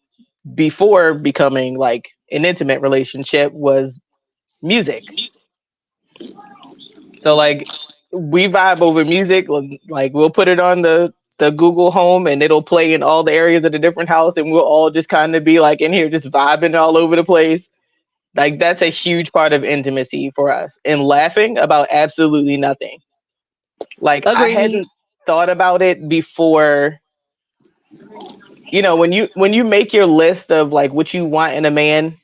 before becoming like an intimate relationship was music. So like we vibe over music. Like we'll put it on the Google Home and it'll play in all the areas of the different house, and we'll all just kind of be like in here just vibing all over the place. Like that's a huge part of intimacy for us, and laughing about absolutely nothing. Like I Agreed. hadn't thought about it before. When you make your list of like what you want in a man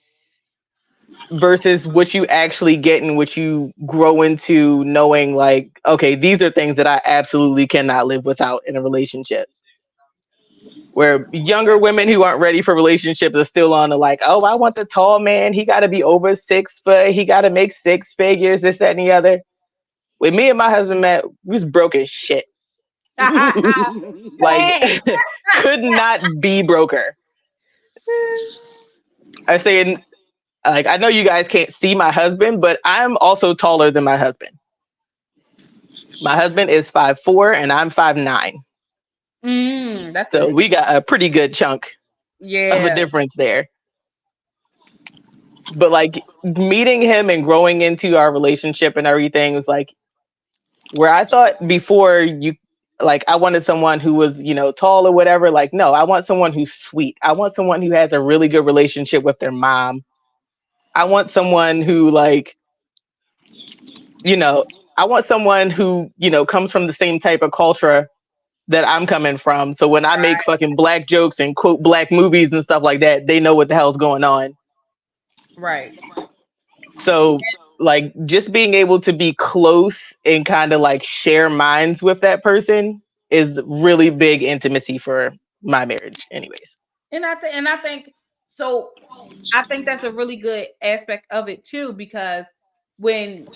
versus what you actually get and what you grow into knowing, like, okay, these are things that I absolutely cannot live without in a relationship. Where younger women who aren't ready for relationships are still on the like, oh, I want the tall man. He got to be over 6 foot. He got to make 6 figures, this, that, and the other. When me and my husband met, we was broke as shit. Like, Dang. could not be broker. I say, like, I know you guys can't see my husband, but I'm also taller than my husband. My husband is 5'4" and I'm 5'9". That's So big. we got a pretty good chunk of a Yeah. difference there. But like meeting him and growing into our relationship and everything was like where I thought before like I wanted someone who was, tall or whatever. Like, no, I want someone who's sweet. I want someone who has a really good relationship with their mom. I want someone who like, you know, I want someone who, comes from the same type of culture that I'm coming from. So when I make fucking black jokes and quote black movies and stuff like that, they know what the hell's going on. Right. So like just being able to be close and kind of like share minds with that person is really big intimacy for my marriage anyways. And I think so. I think that's a really good aspect of it too, because when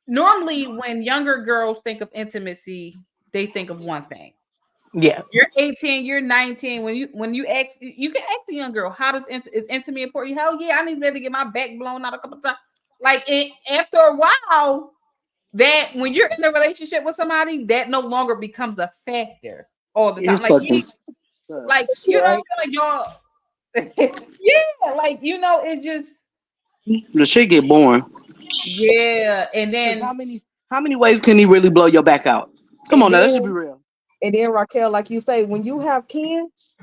normally when younger girls think of intimacy, they think of one thing. Yeah. You're 18, you're 19. When you ask, you can ask a young girl, how does is intimacy important? Hell yeah, I need to be able to get my back blown out a couple times. Like after a while, that when you're in a relationship with somebody, that no longer becomes a factor all the time. It's fucking Like sucks. you know Right. what I'm saying? Like y'all, yeah, like it just The shit get boring. yeah, and Because then how many ways can he really blow your back out? Come And on now, let's just be then real. and then Raquel, like you say, when you have kids,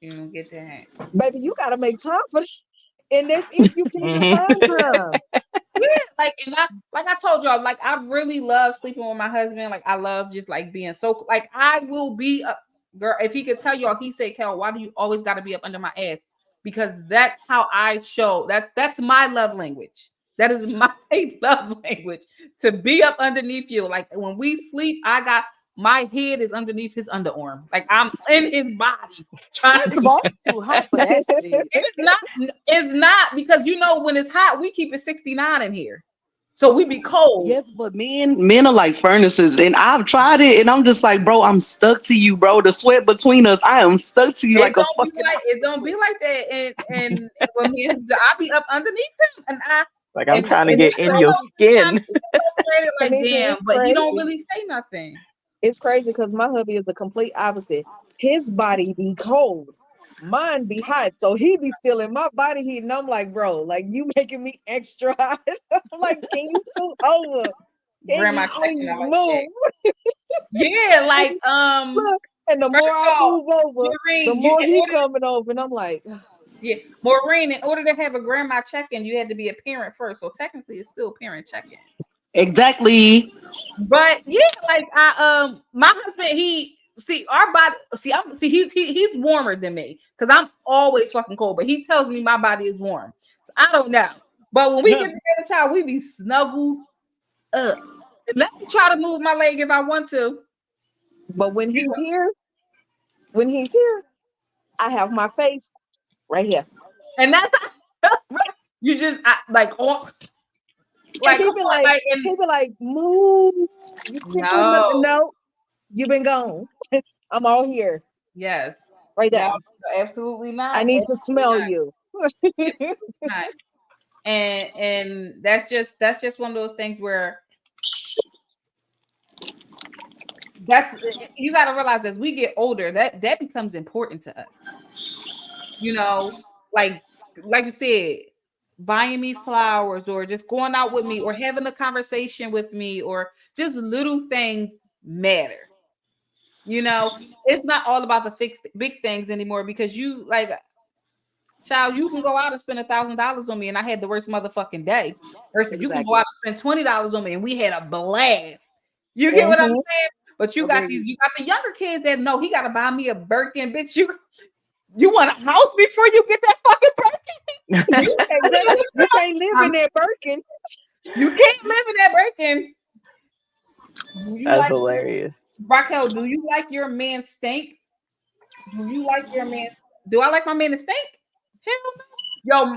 you don't get that. baby, you gotta make time for this. And that's if you can even find Mhm. time. Yeah, like I told y'all, like I really love sleeping with my husband. Like I love just like being so like I will be a girl. If he could tell y'all, he said, Kel, why do you always gotta be up under my ass? Because that's how I show that's my love language. That is my love language to be up underneath you. Like when we sleep, my head is underneath his underarm. Like I'm in his body trying It's to both too hot for that shit. it's not because when it's hot, we keep it 69 in here. So we be cold. Yes, but men are like furnaces, and I've tried it, and I'm just like, bro, I'm stuck to you, bro. The sweat between us, I am stuck to you like a fucking. It don't be like that. And when me and I be up underneath him Like I'm and trying to it's get in your sometimes skin. it's frustrated like Tanisha, damn, it's but he don't crazy. really say nothing. It's crazy because my hubby is the complete opposite. His body be cold, mine be hot. So he be still in my body heat, and I'm like, bro, like you making me extra hot. I'm like, can you scoot over? Can Grandma you checking, please I like that. move? Yeah, like Look, and the first more of I all, move over, the Maureen, more he coming over, and I'm like, yeah, Maureen, in order to have a grandma check-in, you had to be a parent first. So technically it's still parent check-in. Exactly. But yeah, like my husband, he see our body, he's warmer than me because I'm always fucking cold, but he tells me my body is warm. So I don't know. But when we get together, child, we be snuggled up. Let me try to move my leg if I want to. but when he's here, I have my face right here. And that's you just like oh And like come on, like and he be like, move. You think we're not? no. No, you've been gone. I'm all here, Yes. right there. No, absolutely I not. need to Absolutely smell not. you. Absolutely not. And that's just one of those things where that's you got to realize as we get older that becomes important to us. Like you said, buying me flowers or just going out with me or having a conversation with me or just little things matter. It's not all about the fixed big things anymore because you like child, you can go out and spend $1,000 on me, and I had the worst motherfucking day. Versus you can go Exactly. out and spend $20 on me, and we had a blast. You get what I'm Mhm. saying? But you got Agreed. the younger kids that know he got to buy me a Birkin, bitch. You want a house before you get that fucking Birkin? You, Exactly. You can't live in that Birkin. you can't live in that Birkin. Do you That's like hilarious. Raquel? Do you like your man stink? Do you like your man? Do I like my man to stink? Hell no.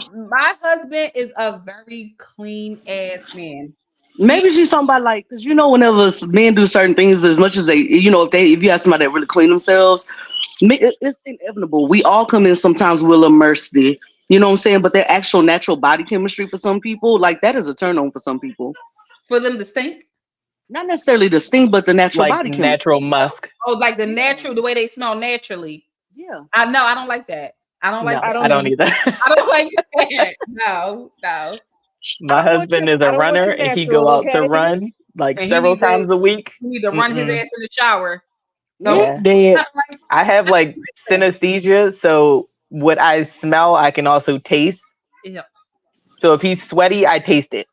Yo, my husband is a very clean ass man. He Maybe she's talking about like, because whenever men do certain things, as much as they, if you have somebody that really clean themselves, it's inevitable. We all come in sometimes with a little mercy. You know what I'm saying? But their actual natural body chemistry for some people, like that is a turn on for some people. for them to stink. Not necessarily the stink, but the natural Like body natural chemistry. musk. Oh, like the Yeah. natural, the way they smell naturally. Yeah. I know. I don't like that. I don't like No, I that. I don't don't even. either. I don't like that. No, no. My husband is I a don't want runner you and he natural, go out to okay? run like And he several times a week. need to run his Mm-mm. ass in the shower. So Yeah. Dead. I have like synesthesia, so what I smell, I can also taste. ew, So if he's sweaty, I taste it.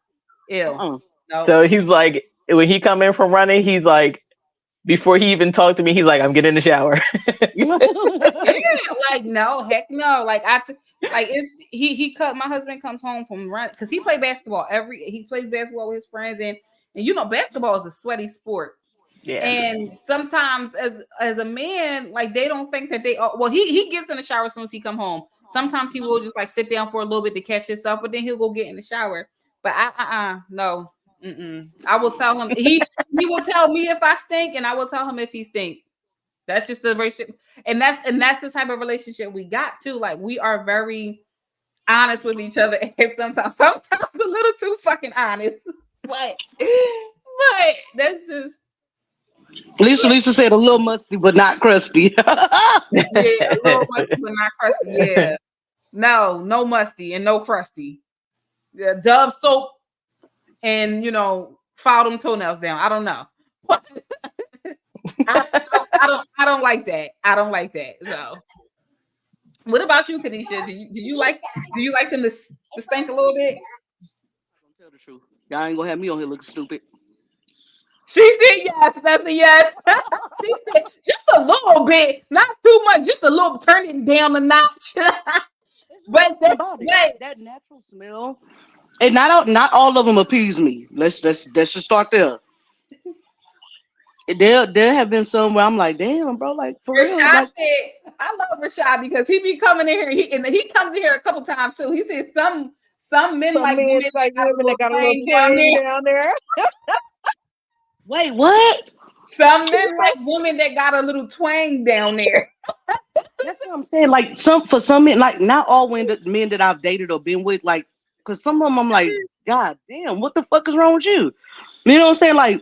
ew. Uh-uh. No. So he's like, when he come in from running, he's like, before he even talked to me, he's like, I'm getting in the shower. Yeah, like no, heck no. Like it's he cut my husband comes home from run because he plays basketball with his friends and basketball is a sweaty sport. Yeah. And sometimes as a man, like they don't think that he gets in the shower as soon as he come home. Sometimes he will just like sit down for a little bit to catch himself, but then he'll go get in the shower. But no. I will tell him he will tell me if I stink and I will tell him if he stink. That's just the relationship, and that's the type of relationship we got too. Like we are very honest with each other, and sometimes a little too fucking honest. But that's just Lisa said a little musty, but not crusty. yeah, a little musty but not crusty. Yeah, no musty and no crusty. Yeah, Dove soap and file them toenails down. I don't know. I don't like that. I don't like that. So. What about you, Kanisha? Do you like them to stink a little bit? Tell the truth. Y'all ain't gonna have me on here looking stupid. She said yes. That's a yes. She said just a little bit, not too much, just a little. Turn it down a notch. but that, About it. but That natural smell. And not all of them appease me. Let's just start there. There have been some where I'm like, damn, bro, like for real, Rashad like said, I love Rashad because he be coming in here. He comes in here a couple times too. He said some men Some like men women like that got a women that little got a little twang down twang there. down there. wait, what? Some men like women that got a little twang down there. That's what I'm saying. Like for some men, like not all men that I've dated or been with, like, cause some of them I'm like, God damn, what the fuck is wrong with you? You know what I'm saying? Like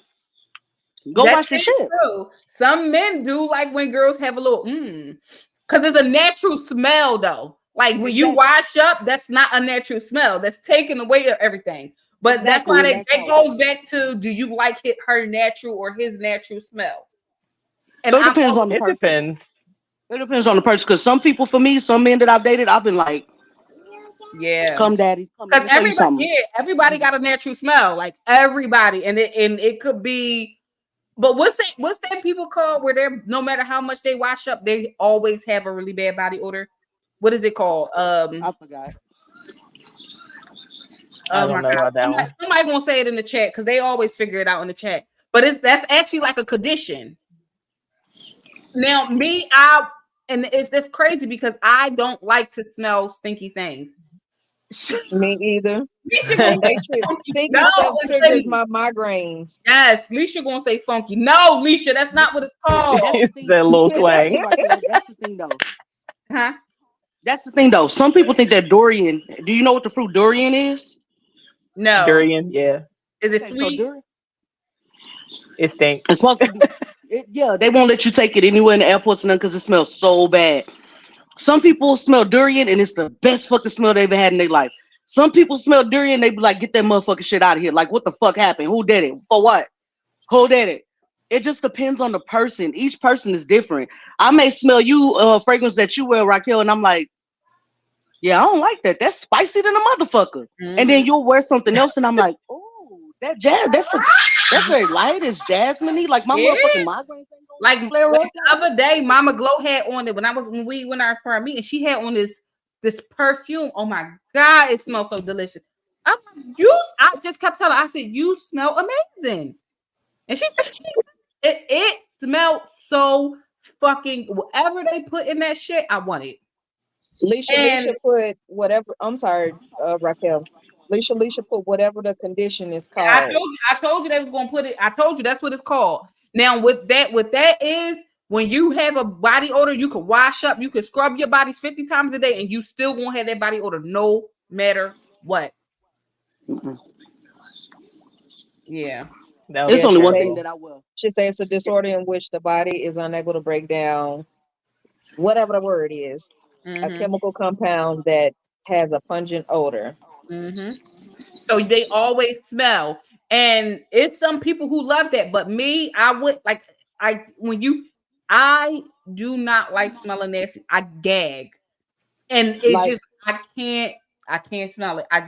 Go That's watch the shit. true. Some men do like when girls have a little because it's a natural smell though. Like when you wash up, that's not a natural smell. That's taking away everything. But that's why that goes back to, do you like her natural or his natural smell? And So it depends on the person. Depends. It depends on the person. Because some people, for me, some men that I've dated, I've been like, yeah, come daddy, come. because everybody got a natural smell, like everybody, and it could be. But what's that people call where they're, no matter how much they wash up, they always have a really bad body odor? What is it called? I forgot. I don't know about that one. Somebody gonna say it in the chat because they always figure it out in the chat. But that's actually like a condition. Now, that's crazy because I don't like to smell stinky things. Me either. Stinky No, stuff triggers my migraines. Yes, Leisha gonna say funky. No, Leisha, that's not what it's called. That little twang. That's the thing, though. Huh? That's the thing, though. Some people think that durian. Do you know what the fruit durian is? No. Durian, yeah. Is it sweet? So it stinks. It's supposed to be. Yeah, they won't let you take it anywhere in the airports and nothing because it smells so bad. Some people smell durian and it's the best fucking smell they ever had in their life. Some people smell durian, they be like, get that motherfucking shit out of here. Like, what the fuck happened? Who did it? For what? Who did it? It just depends on the person. Each person is different. I may smell you fragrance that you wear, Raquel, and I'm like, yeah, I don't like that. That's spicy than a motherfucker. Mm-hmm. And then you'll wear something else, and I'm like, oh, that jazz, that's very light. It's jasmine-y. Like my motherfucking migraine thing. Like the other day, Mama Glow had on it when we went out for our meeting. She had on this perfume. Oh my God, it smells so delicious. I just kept telling her, I said, you smell amazing. And she said, it smelled so fucking, whatever they put in that shit, I want it. Leisha put whatever. I'm sorry, Raquel. Leisha put whatever the condition is called. I told you they was gonna put it. I told you that's what it's called. Now, what that is, when you have a body odor, you can wash up, you can scrub your bodies 50 times a day, and you still won't have that body odor, no matter what. Mm-mm. Yeah. There's only one thing that I will. She says it's a disorder in which the body is unable to break down whatever the word is, a chemical compound that has a pungent odor. Mm-hmm. So they always smell. And it's some people who love that, but me, I do not like smelling nasty. I gag. And it's just I can't smell it. I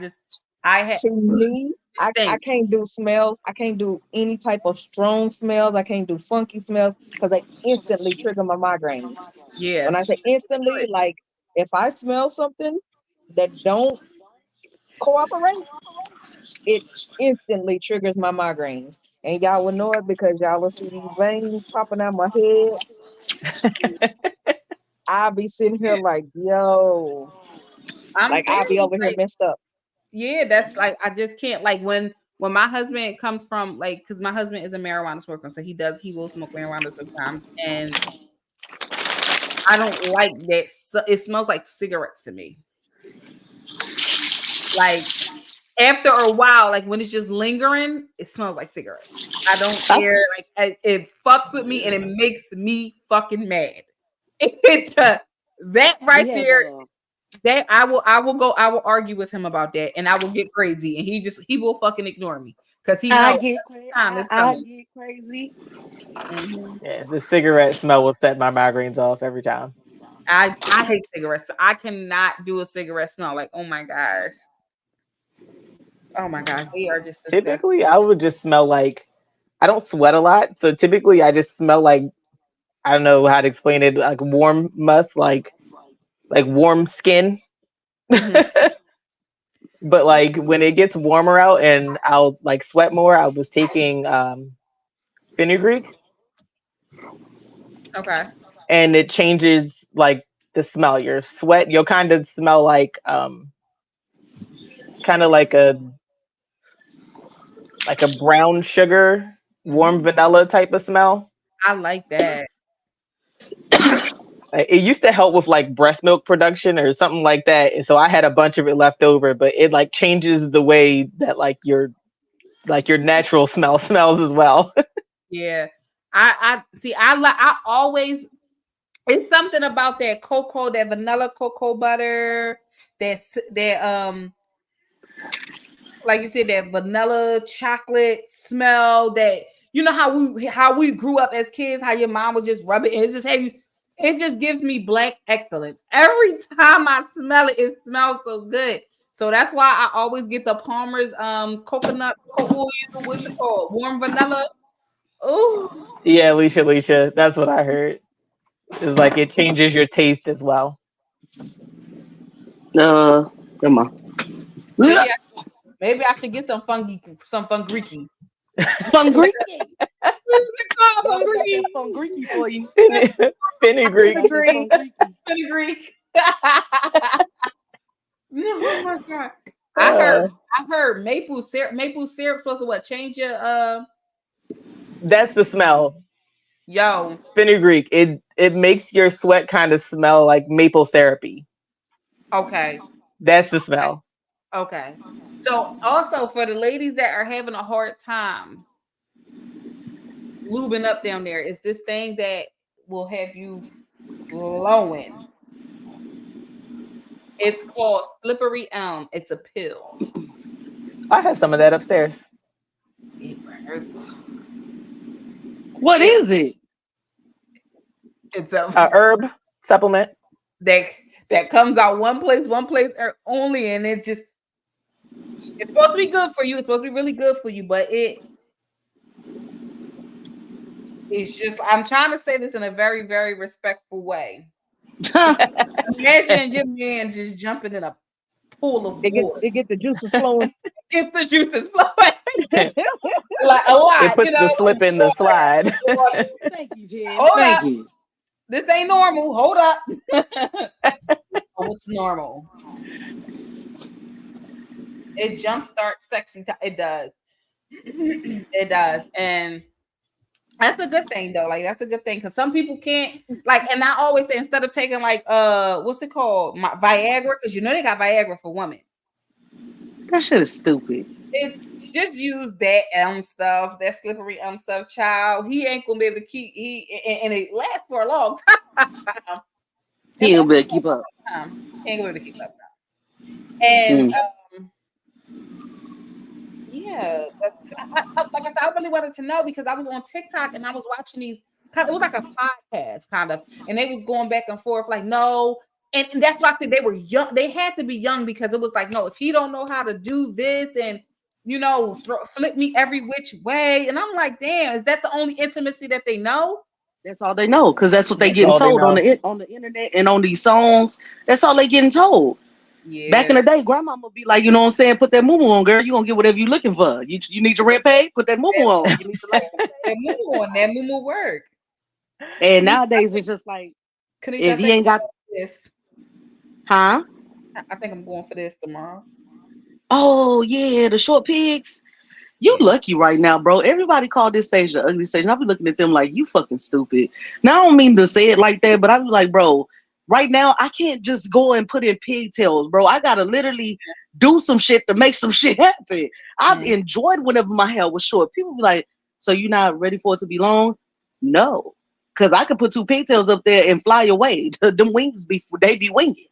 can't do smells. I can't do any type of strong smells. I can't do funky smells because they instantly trigger my migraines. Yeah. When I say instantly, like if I smell something that don't cooperate, it instantly triggers my migraines. And y'all will know it because y'all will see these veins popping out my head. I'll be sitting here like, yo. I'll be over here messed up. Yeah, that's like, I just can't, like when my husband comes from, like, because my husband is a marijuana smoker, so he will smoke marijuana sometimes, and I don't like that. So it smells like cigarettes to me. Like after a while, like when it's just lingering, it smells like cigarettes. I don't care. Like it fucks with me and it makes me fucking mad. That right there. That I will argue with him about that, and I will get crazy, and he will fucking ignore me because he knows I get crazy. Mm-hmm. Yeah, the cigarette smell will set my migraines off every time. I hate cigarettes. I cannot do a cigarette smell. Like, oh my gosh, they are just typically. I would just smell like, I don't sweat a lot, so typically I just smell like, I don't know how to explain it, like warm musk, like warm skin. Mm-hmm. But like when it gets warmer out and I'll like sweat more, I was taking fenugreek. Okay. And it changes like the smell. Your sweat, you'll kind of smell like kind of like a brown sugar, warm vanilla type of smell. I like that. It used to help with like breast milk production or something like that, and so I had a bunch of it left over. But it like changes the way that like your natural smell smells as well. Yeah. I see. I always. It's something about that cocoa, that vanilla cocoa butter, that like you said, that vanilla chocolate smell. That you know how we grew up as kids, how your mom would just rub it and it just have you. It just gives me black excellence. Every time I smell it, it smells so good. So that's why I always get the Palmer's coconut cocoa oil. What's it called? Warm vanilla. Oh, Yeah, Alicia, that's what I heard. It's like it changes your taste as well. Come on. maybe maybe I should get some fungriki. Fungreeky. What's it called? Got Fungriki. that fungreeky for you. Penny Greek. Got that fungreeky. Fungriki. Oh my god! Uh, I heard maple syrup. Maple syrup supposed to what? Change your that's the smell. yo. Fenugreek. It makes your sweat kind of smell like maple syrupy. Okay, That's the smell. okay. So also for the ladies that are having a hard time lubing up down there, is this thing that will have you flowing. It's called Slippery Elm. It's a pill. I have some of that upstairs. What is it? It's Herb supplement. that that comes out one place only, and it's supposed to be good for you. It's supposed to be really good for you, but it's just I'm trying to say this in a very, very respectful way. Imagine your man just jumping in a pool of water. It get the juices flowing. Get the juices flowing. Like a It lot, puts the slip in the slide. Thank you, Jen. Hold Thank up. you. This ain't normal. Hold up. What's normal? It jumpstarts sexy. It does. It does. And that's a good thing though. Like that's a good thing because some people can't like. And I always say instead of taking like what's it called, Viagra, because you know they got Viagra for women. That shit is stupid. It's just use that stuff, that slippery stuff, child. He ain't gonna be able to keep and it lasts for a long time. He ain't better keep up. He ain't gonna be able to keep up now. And yeah, that's like I said, I really wanted to know because I was on TikTok and I was watching these it was like a podcast kind of, and they was going back and forth like no, and that's why I said they were young. They had to be young because it was like no, if he don't know how to do this and flip me every which way, and I'm like, damn, is that the only intimacy that they know? That's all they know because that's what they That's getting all they told on know. the internet and on these songs. That's all they getting told. Yeah. Back in the day, grandma would be like, you know what I'm saying? Put that moo on, girl. You gonna get whatever you looking for. You need your rent paid? Put that moo on. You need to that moo on. That moo work. And nowadays it's just like Kanisha, if he ain't got this. huh? I think I'm going for this tomorrow. Oh yeah, the short pigs. You lucky right now, bro. Everybody call this stage the ugly stage. And I'll be looking at them like you fucking stupid. Now I don't mean to say it like that, but I be like, bro, right now I can't just go and put in pigtails, bro. I gotta literally do some shit to make some shit happen. I've enjoyed whenever my hair was short. People be like, so you're not ready for it to be long? No. Cause I could put two pigtails up there and fly away. Them wings be winging.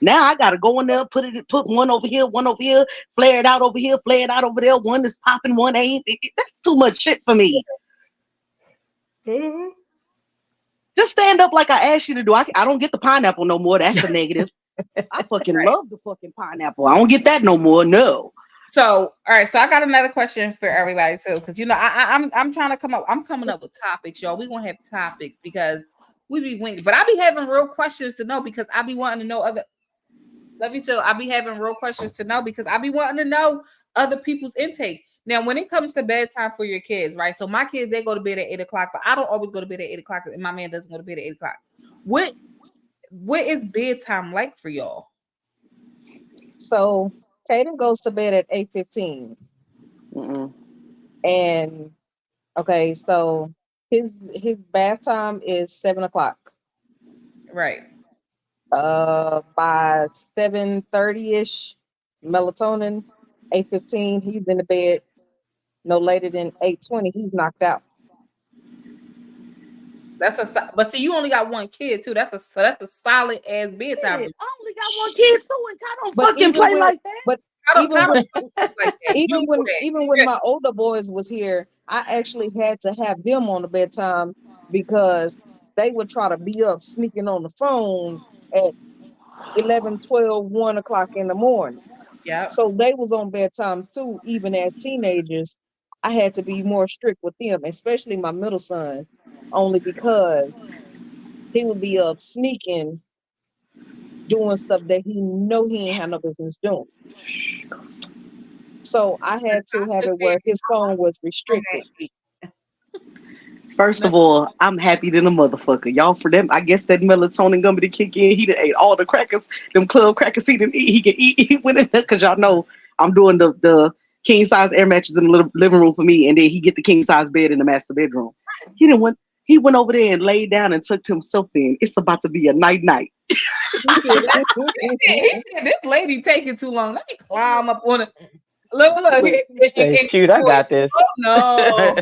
Now I gotta go in there, put one over here, flare it out over here, flare it out over there. One is popping, one ain't. That's too much shit for me. Mm-hmm. Just stand up like I asked you to do. I don't get the pineapple no more. That's the negative. I fucking love the fucking pineapple. I don't get that no more. No. So, all right. So I got another question for everybody too, because I'm trying to come up. I'm coming up with topics, y'all. We gonna have topics because we be winning, but I be having real questions to know because I be wanting to know other. Love you too. I be having real questions to know because I be wanting to know other people's intake. Now, when it comes to bedtime for your kids, right? So my kids, they go to bed at 8:00, but I don't always go to bed at 8:00, and my man doesn't go to bed at 8:00. What is bedtime like for y'all? So Caden goes to bed at 8:15. And okay, so his bath time is 7:00. Right. By 7:30ish, melatonin. 8:15, he's in the bed. No later than 8:20, he's knocked out. But see, you only got one kid too. That's a solid ass bedtime. Shit, I only got one kid too, and I don't But fucking play like that. but I don't even with like that. You know that. even when my older boys was here, I actually had to have them on the bedtime because they would try to be up sneaking on the phones at 11, 12, 1 o'clock in the morning. Yeah. So they was on bedtimes too, even as teenagers. I had to be more strict with them, especially my middle son, only because he would be up sneaking, doing stuff that he know he ain't had no business doing. So I had to have it where his phone was restricted. First of all, I'm happy than a motherfucker. Y'all, for them, I guess that melatonin gummy to kick in. He done ate all the crackers, them club crackers he didn't eat. He can eat. He went in there because y'all know I'm doing the king size air mattress in the little living room for me, and then he get the king size bed in the master bedroom. He didn't went. He went over there and laid down and tucked himself in. It's about to be a night. He said, "This lady taking too long. Let me climb up on it." Look. Shoot, I got this. Oh no.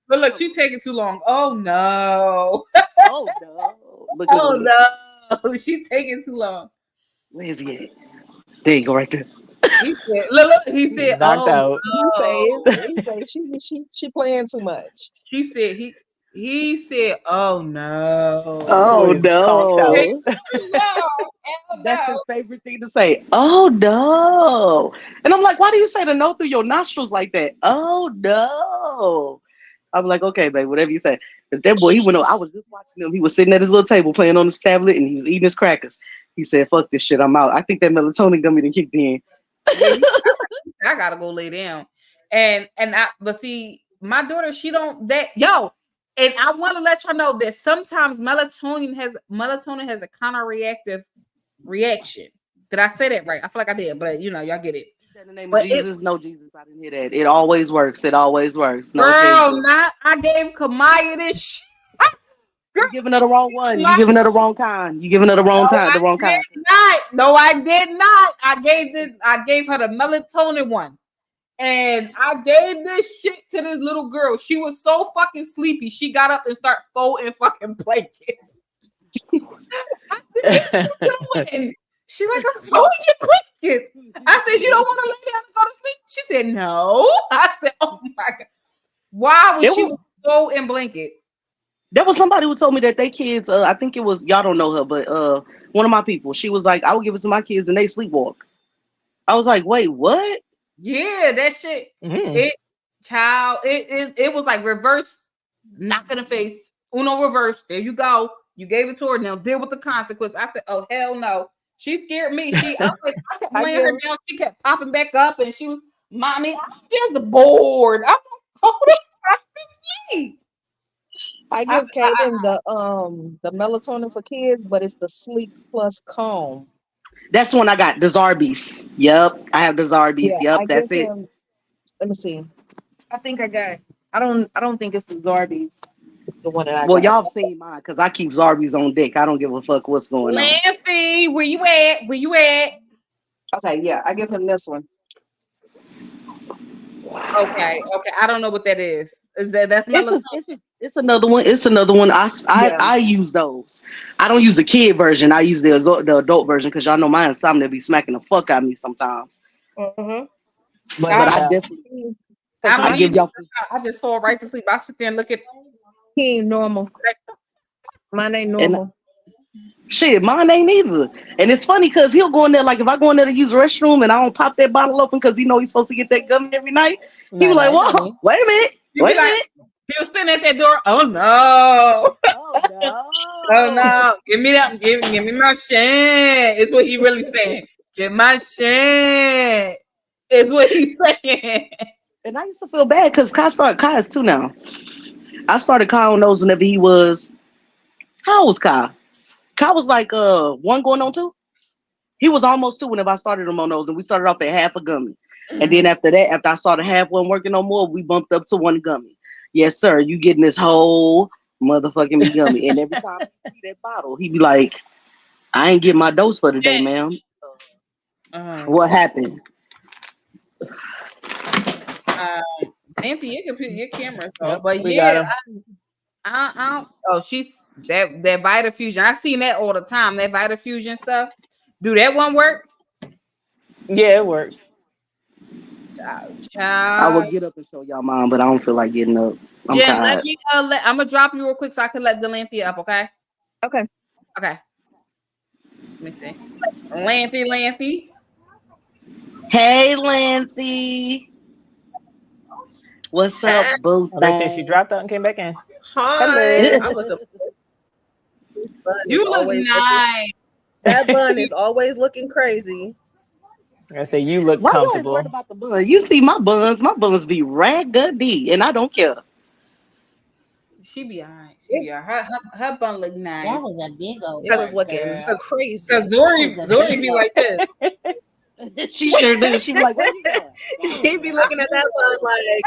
But look, she taking too long. Oh no. Oh no! Look, Oh look. no. She taking too long. Where is he at? There you go, right there. He said, look, he said, Knocked oh out. no. He say she playing too much. She said he said, oh no. Oh Boy is conked out. no! Oh, That's no. his favorite thing to say. Oh no! And I'm like, why do you say the no through your nostrils like that? Oh no! I'm like, okay, babe, whatever you say. But that boy, he went on. I was just watching him. He was sitting at his little table playing on his tablet, and he was eating his crackers. He said, "Fuck this shit, I'm out." I think that melatonin gummy done kicked in. Yeah, I gotta go lay down. But see, my daughter, she don't that yo. And I want to let y'all know that sometimes melatonin has a counter-reactive reaction. Did I say that right? I feel like I did, but y'all get it. In the name of But Jesus, no Jesus, I didn't hear that. It always works. It always works. No girl, Jesus. I gave Kamaya this shit. You're giving her the wrong one. You're giving her the wrong kind. You're giving her the wrong time. The wrong kind. No, I did not. I gave her the melatonin one. And I gave this shit to this little girl. She was so fucking sleepy. She got up and started folding fucking blankets. I said, what you doing? She's like, I'm folding your blankets. I said, you don't want to lay down and go to sleep? She said, no. I said, oh my God. Why was she folding blankets? There was somebody who told me that they kids, I think it was, y'all don't know her, but one of my people, she was like, I would give it to my kids and they sleepwalk. I was like, wait, what? Yeah, that shit. It was like reverse knock in the face. Uno reverse. There you go. You gave it to her. Now deal with the consequence. I said, oh hell no. She scared me. I kept laying her down. She kept popping back up, and she was, mommy, I'm just bored. I'm sleep. I give Kaden the melatonin for kids, but it's the Sleep Plus Calm. That's when I got the Zarbees. Yep, I have the Zarbees. Yeah, yep, that's it. Let me see. I think I got. I don't think it's the Zarbees. The one that I well, got. y'all have seen mine because I keep Zarbees on deck. I don't give a fuck what's going on. Lampy, where you at? Where you at? Okay, yeah, I give him this one. Okay. I don't know what that is. That's it's another one. It's another one. I use those. I don't use the kid version. I use the adult version because y'all know my insomnia be smacking the fuck out of me sometimes. Uh-huh. But I definitely. I just fall right to sleep. I sit there and look at. He ain't normal. Mine ain't normal. Shit, mine ain't either. And it's funny because he'll go in there, like if I go in there to use the restroom and I don't pop that bottle open because he's supposed to get that gummy every night, he was like, whoa, wait a minute. He'll stand at that door. Oh no. Oh no. Oh no. Give me that. Give me my shit. It's what he really saying. Get my shit. Is what he's saying. And I used to feel bad because Kai is 2 now. I started Kai on those whenever he was. How old was Kai? Kai was like 1 going on 2. He was almost 2 whenever I started him on those, and we started off at half a gummy. Mm-hmm. And then after that, after I saw the half one working no more, we bumped up to 1 gummy. Yes, sir. You getting this whole motherfucking gummy. And every time he see that bottle, he be like, I ain't getting my dose for today, ma'am. What happened? Nancy, you can put your camera off, but yeah, Oh, she's that Vitafusion. I seen that all the time. That Vitafusion stuff. Do that one work? Yeah, it works. I would Child. get up and show y'all mine, but I don't feel like getting up. I'm Jen, let tired. me. I'm gonna drop you real quick so I can let Delanthea up. Okay. Okay. Okay. Let me see. Lanthy. Hey, Lancy. What's up, boo Oh, they said she dropped out and came back in. Hi, Hello. I'm looking. Bun is You look always looking. nice. That bun is always looking crazy. I say you look Why you always worried comfortable. about the bun? You see my buns. My buns be raggedy, and I don't care. She be alright. It, Her bun look nice. That was a big old it was butt, looking girl. crazy. Cause That was a Zori big be old. like this. She sure do. She be like, "Where you going?" She be looking at that bun like,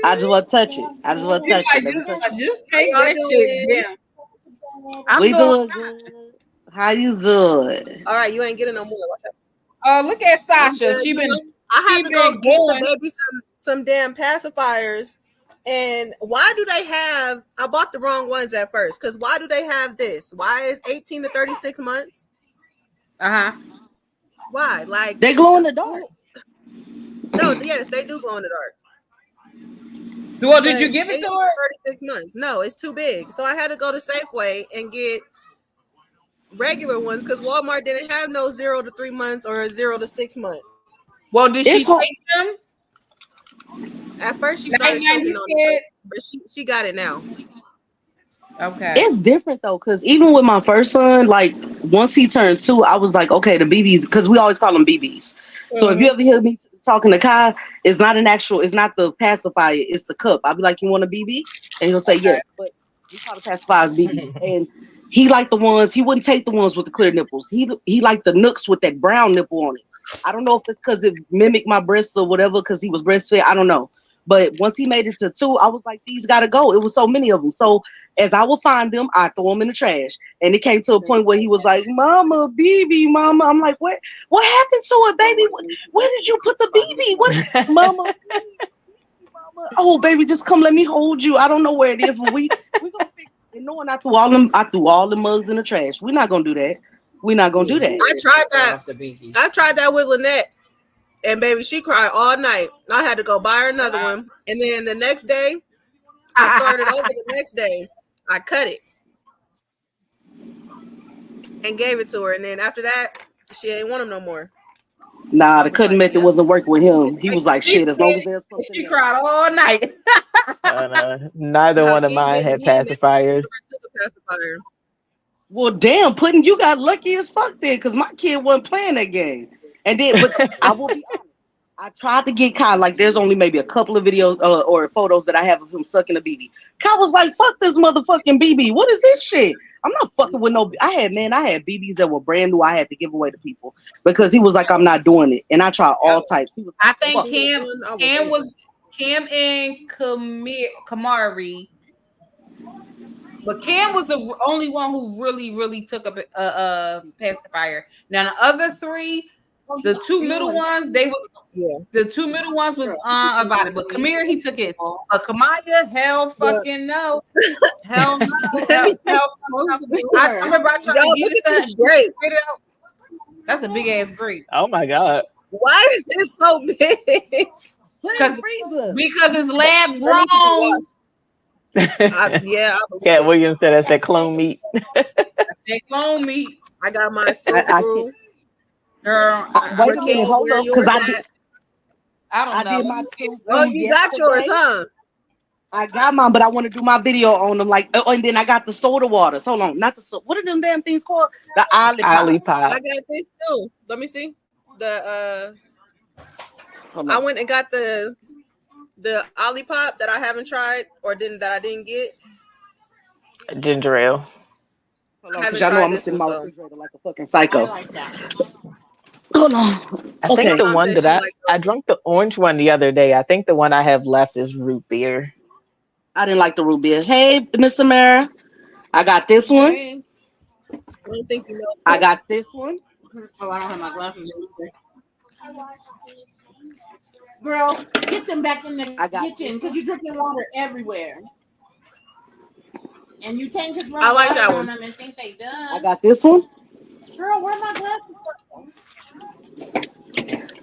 I just want to touch it. I just want to She's touch it. like, Let me touch it. just how take y'all that shit doing? down. I'm We doing. doing good. How you doing? All right, you ain't getting no more. Watch out. Oh, look at I'm Sasha. good. She You been know, I had she to go been get the going. baby some damn pacifiers. And why do they have? I bought the wrong ones at first. Cause why do they have this? Why is 18 to 36 months? Why? Like, They glow in the dark. no, yes, they do glow in the dark. Well, did But you give it 18 to to her? 36 months. No, it's too big. So I had to go to Safeway and get regular ones because Walmart didn't have no 0 to 3 months or 0 to 6 months. Well, did she It's hard. take them? At first, she Night started night, choking he on it, but she got it now. Okay. It's different though, because even with my first son, like once he turned 2, I was like, okay, the BBs, because we always call them BBs. So if you ever hear me talking to Kai, it's not it's not the pacifier, it's the cup. I'll be like, you want a BB? And he'll say yes. But we call the pacifiers BB. And he liked the ones, he wouldn't take the ones with the clear nipples. He liked the nooks with that brown nipple on it. I don't know if it's because it mimicked my breasts or whatever, because he was breastfed. I don't know. But once he made it to 2, I was like, these gotta go. It was so many of them. So as I would find them, I throw them in the trash. And it came to a point where he was like, "Mama, BB, Mama." I'm like, What happened to it, baby? Where did you put the BB? What, Mama? Mama? Oh, baby, just come, let me hold you. I don't know where it is, but we gonna fix it. And knowing I threw all the mugs in the trash. We're not gonna do that. We're not gonna do that. I tried that. I tried that with Lynette, and baby, she cried all night. I had to go buy her another one, and then the next day, I started over. The next day, I cut it and gave it to her, and then after that, she ain't want them no more. Nah, I the was cutting like, method yep. wasn't working with him. He was like, She shit, as long as there's something she there. cried all night. Neither one of mine had pacifiers. Took a pacifier. Well, damn, you got lucky as fuck then, because my kid wasn't playing that game. And then, but I will be honest, I tried to get Kai, like, there's only maybe a couple of videos or photos that I have of him sucking a BB. Kai was like, fuck this motherfucking BB. What is this shit? I'm not fucking with no. I had BBs that were brand new. I had to give away to people because he was like, I'm not doing it. And I tried all types. He was I like, think fuck. Cam and Kamari. But Cam was the only one who really took a pacifier. Now the other 3, the 2 middle ones, the 2 middle ones was about it. But Kamir, he took his. Kamaya, hell fucking no. Hell no. Hell no. I remember I tried to give it to her. She spit it out. That's a big ass grape. Oh my god. Why is this so big? Because it's lab grown. Cat Williams said that's that clone meat. That clone meat. I got my through. Girl, wait a minute, hold up, because I don't know. Did my oh, you got yours, huh? I got mine, but I want to do my video on them. Like, and then I got the soda waters. Hold on, not the soda. What are them damn things called? The Olipop. I got this too. Let me see. I went and got the Olipop that I haven't tried or that I didn't get. Ginger ale. Because y'all know I'm sitting in my refrigerator like a fucking psycho. I like that. Hold on. I think the one that I drank the orange one the other day. I think the one I have left is root beer. I didn't like the root beer. Hey, Miss Samara. I got this one. I don't think you know. I got this one. Oh, I don't have my glasses. Girl, get them back in the kitchen because you're drinking water everywhere. And you can't just I like that one. them and think they done. I got this one. Girl, where my glasses?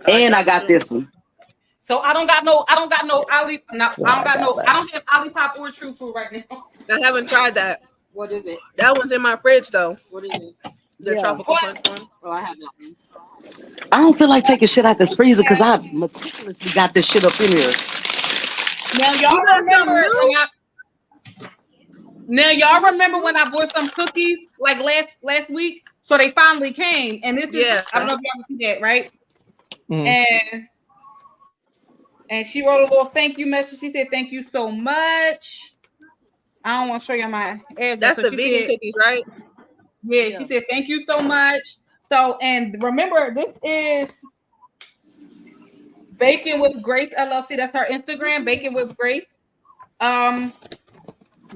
And I got this one. So I don't got no Ali. No, I don't have Olipop or True Food right now. I haven't tried that. What is it? That one's in my fridge though. What is it? The tropical punch one. Oh, I have that one. I don't feel like taking shit out this freezer because I meticulously got this shit up in here. Now y'all remember when I bought some cookies like last week? So they finally came, and this is I don't know if y'all can see that, right? And she wrote a little thank you message. She said, "Thank you so much." I don't want to show you my address. That's the vegan cookies, right? Yeah, she said, "Thank you so much." So, and remember, this is Bacon with Grace LLC. That's her Instagram, Bacon with Grace.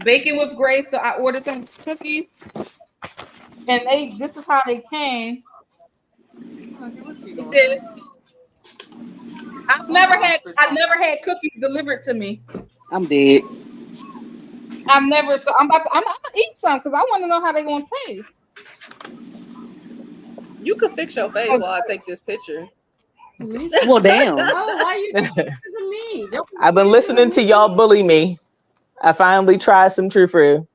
Bacon with Grace. So I ordered some cookies, and this is how they came. I've never had cookies delivered to me. I'm dead. I'm gonna eat some because I want to know how they're gonna taste. You can fix your face while I take this picture. Well, damn. Oh, why you taking pictures of me? I've been listening to y'all bully me. I finally tried some True Fruit.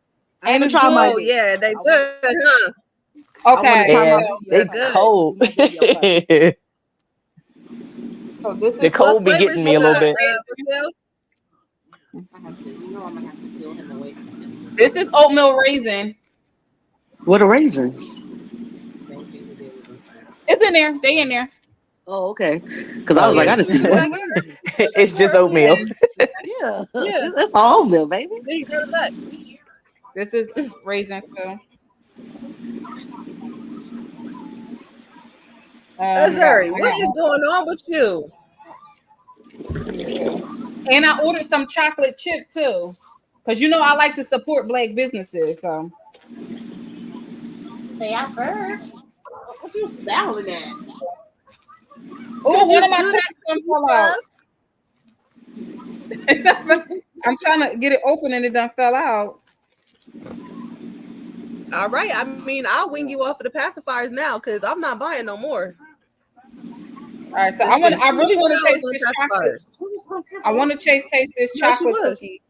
I haven't tried my. Oh yeah, they good, huh? Okay, yeah, they cold. So this is the cold be getting me a little bit. This is oatmeal raisin. What are raisins? It's in there. They in there. Oh, okay. Because I was like, I didn't see that. It's just oatmeal. Yeah, that's all oatmeal, baby. This is raisins too. Missouri, what is going on with you? And I ordered some chocolate chip too, because you know I like to support Black businesses. So, Say I heard. What you smelling at? oh, one of my cookies fell out. I'm trying to get it open and it done fell out. All right, I mean, I'll wing you off of the pacifiers now because I'm not buying no more. All right, so I really want to taste this chocolate. I want to taste this chocolate cookie.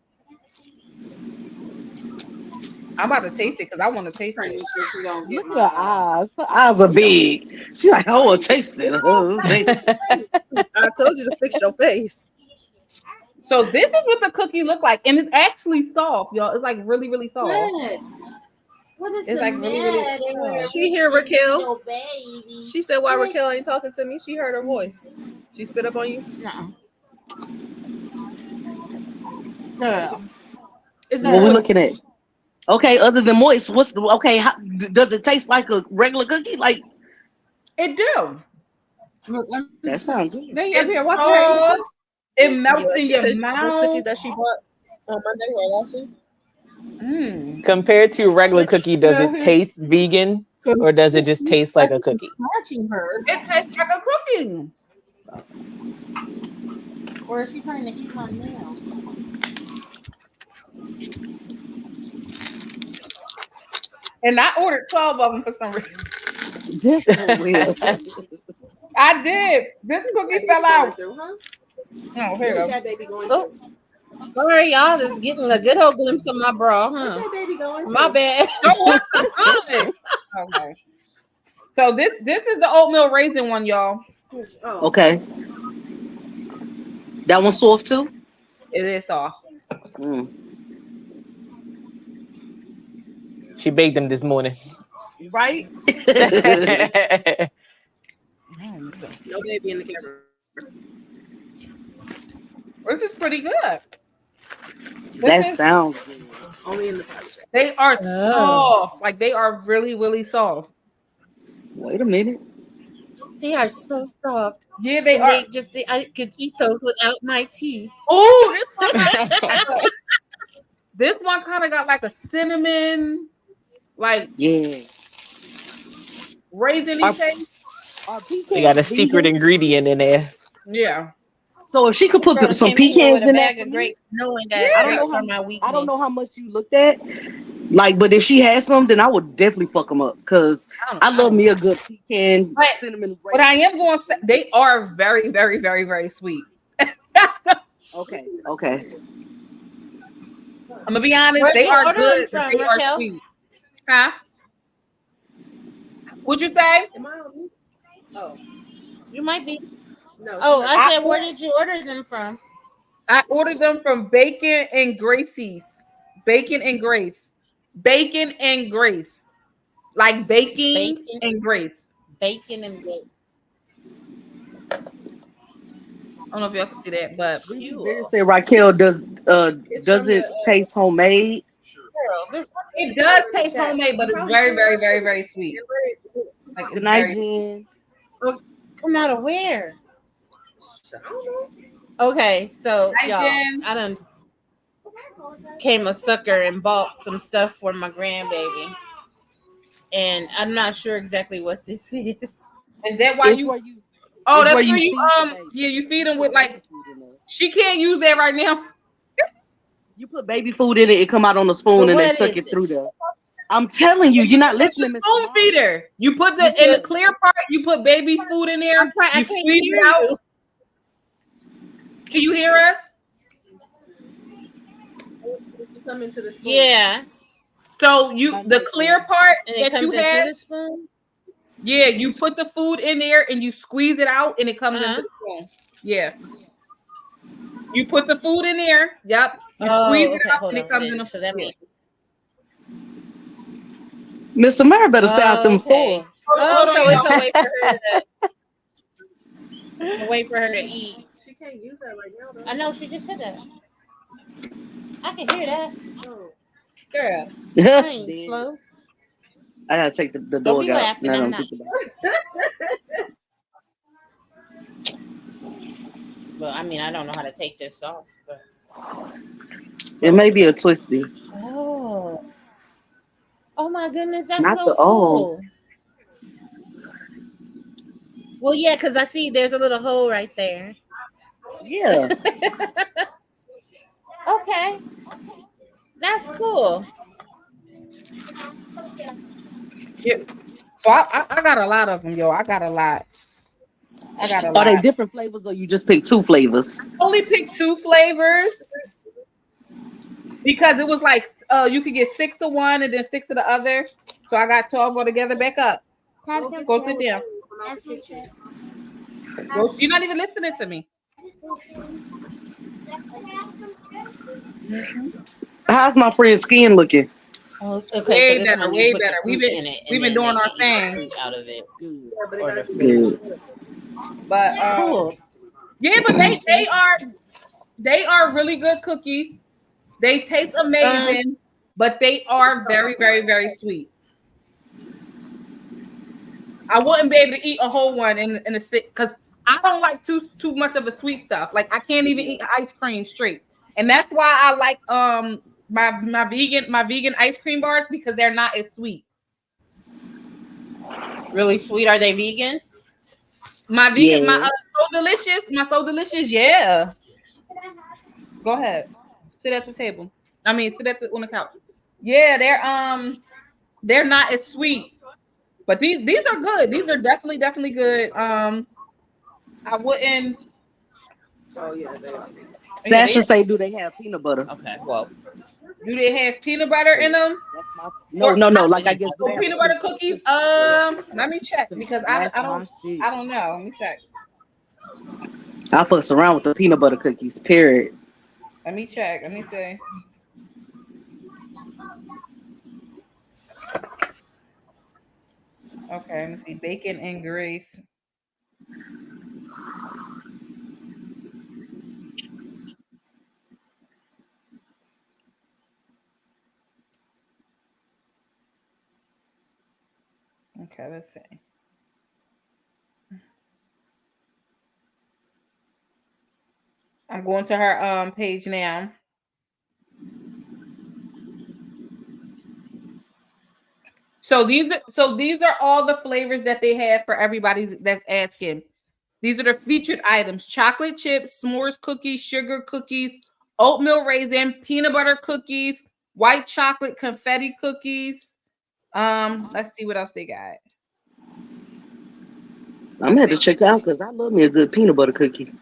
I'm about to taste it because I want to taste it. Look at her eyes. Her eyes are big. She's like, I want to taste it. I told you to fix your face. So this is what the cookie look like, and it's actually soft, y'all. It's like really, really soft. What is it's like really soft. She hear Raquel. She said, "Why Raquel ain't talking to me?" She heard her voice. She spit up on you. No. What we looking at? Okay, other than moist, what's the how does it taste like a regular cookie? Like it do. That sounds good. It melts in your mouth. Those cookies that she bought on Monday or last week. Compared to a regular cookie, does it taste vegan or does it just taste like a cookie? Scratching her. It tastes like a cookie. Or is she trying to eat my nails? And I ordered 12 of them for some reason. This is weird. I did. This cookie fell out. Oh, here you go. Sorry, y'all just getting a good old glimpse of my bra, huh? My bad. Okay. So this is the oatmeal raisin one, y'all. Okay. That one's soft too? It is soft. She baked them this morning. Right? No baby in the camera. This is pretty good. Sounds good. Only in the private. They are soft. Like they are really, really soft. Wait a minute. They are so soft. Yeah, they are. I could eat those without my teeth. Oh, this one kind of got like a cinnamon, like raisin-y taste. They got a secret ingredient in there. Yeah. So if she could put some pecans in that, knowing that I don't know how much you looked at, Like, but if she had some, then I would definitely fuck them up because I love me a good pecan But cinnamon. But I am going to say they are very, very, very, very sweet. Okay. I'm gonna be honest, Where'd they you are order good, them but from, they are Raquel? sweet. Huh? What'd you say? Am I on mute? Oh You might be. no. Oh, I said, I- where did you order them from? I ordered them from Bacon and Gracie's. Bacon and Grace. Bacon and Grace. Like baking Bacon, and Grace. bacon, and bacon. I don't know if y'all can see that, but Say Raquel It's does from it the taste homemade? Girl, this it does taste homemade, but it's very, very, very, very sweet. Like Good it's night, very Jen. come out of where? I don't know. Okay, so Hi, y'all, Jen. I done came a sucker and bought some stuff for my grandbaby, and I'm not sure exactly what this is. Is that why It's you where you oh it's that's where where you you feed the baby. yeah, you feed them You with put like baby food in there. she can't use that right now. You put baby food in it, it come out on the spoon But and they what suck is it it? through there. I'm telling you, you're not It's a listening, Mr. spoon Mom. feeder. You put You in the put- clear part, you put baby's food in there, I you can't squeeze hear it out. you. Can you hear us? You come into the spoon. Yeah, So the clear part and it that comes you into have, the spoon. yeah, you put the food in there and you squeeze it out and it comes Uh-huh. into the spoon. Yeah. You put the food in there. Yep. You Oh, squeeze it okay, out hold and on. it comes in the So that spoon. means Mr. Murray better stay out them okay. stores. Hold on, So it's y'all. a way for her to eat. She can't use that right now, though. I know she just said that. I can hear that, Oh. girl. I ain't Then slow. I gotta take the Don't dog be out. laughing. Now that I'm I'm not. thinking about it. Well, I mean, I don't know how to take this off. But... It may be a twisty. Oh my goodness, that's Not so the cool. Well, yeah, because I see there's a little hole right there. Yeah. Okay, that's cool. Yeah. So I got a lot of them, yo. I got a lot. Are they different flavors or you just pick two flavors? I only picked 2 flavors because it was like you could get 6 of one and then 6 of the other. So I got 12 altogether. Back up. Go sit down. You're not even listening to me. How's my friend's skin looking? Oh, okay, Way so this better, one way you put better. the fruit in it, and We've been then doing they our can eat the thing. fruit out of it. Good. But Cool. yeah, but they are really good cookies. They taste amazing, but they are very, very, very sweet. I wouldn't be able to eat a whole one in a sit because I don't like too much of a sweet stuff. Like I can't even eat ice cream straight, and that's why I like my vegan ice cream bars because they're not as sweet. Really sweet. Are they vegan? My vegan, Yeah. so delicious. Yeah. Go ahead, sit at the table. I mean, sit on the couch. Yeah, they're not as sweet, but these are good. These are definitely good. I wouldn't. Oh yeah, they are. Sasha say, do they have peanut butter? Okay. Well, Do they have peanut butter in them? No. Like I guess Or peanut butter cookies? Let me check because I don't know. Let me check. I fucks around with the peanut butter cookies. Period. Let me check. Let me see. Okay, let me see. Bacon and grease. Okay, let's see. I'm going to her page now. So these are all the flavors that they have for everybody that's asking. These are the featured items: chocolate chips, s'mores cookies, sugar cookies, oatmeal raisin, peanut butter cookies, white chocolate confetti cookies. Let's see what else they got. I'm gonna have to check it out because I love me a good peanut butter cookie.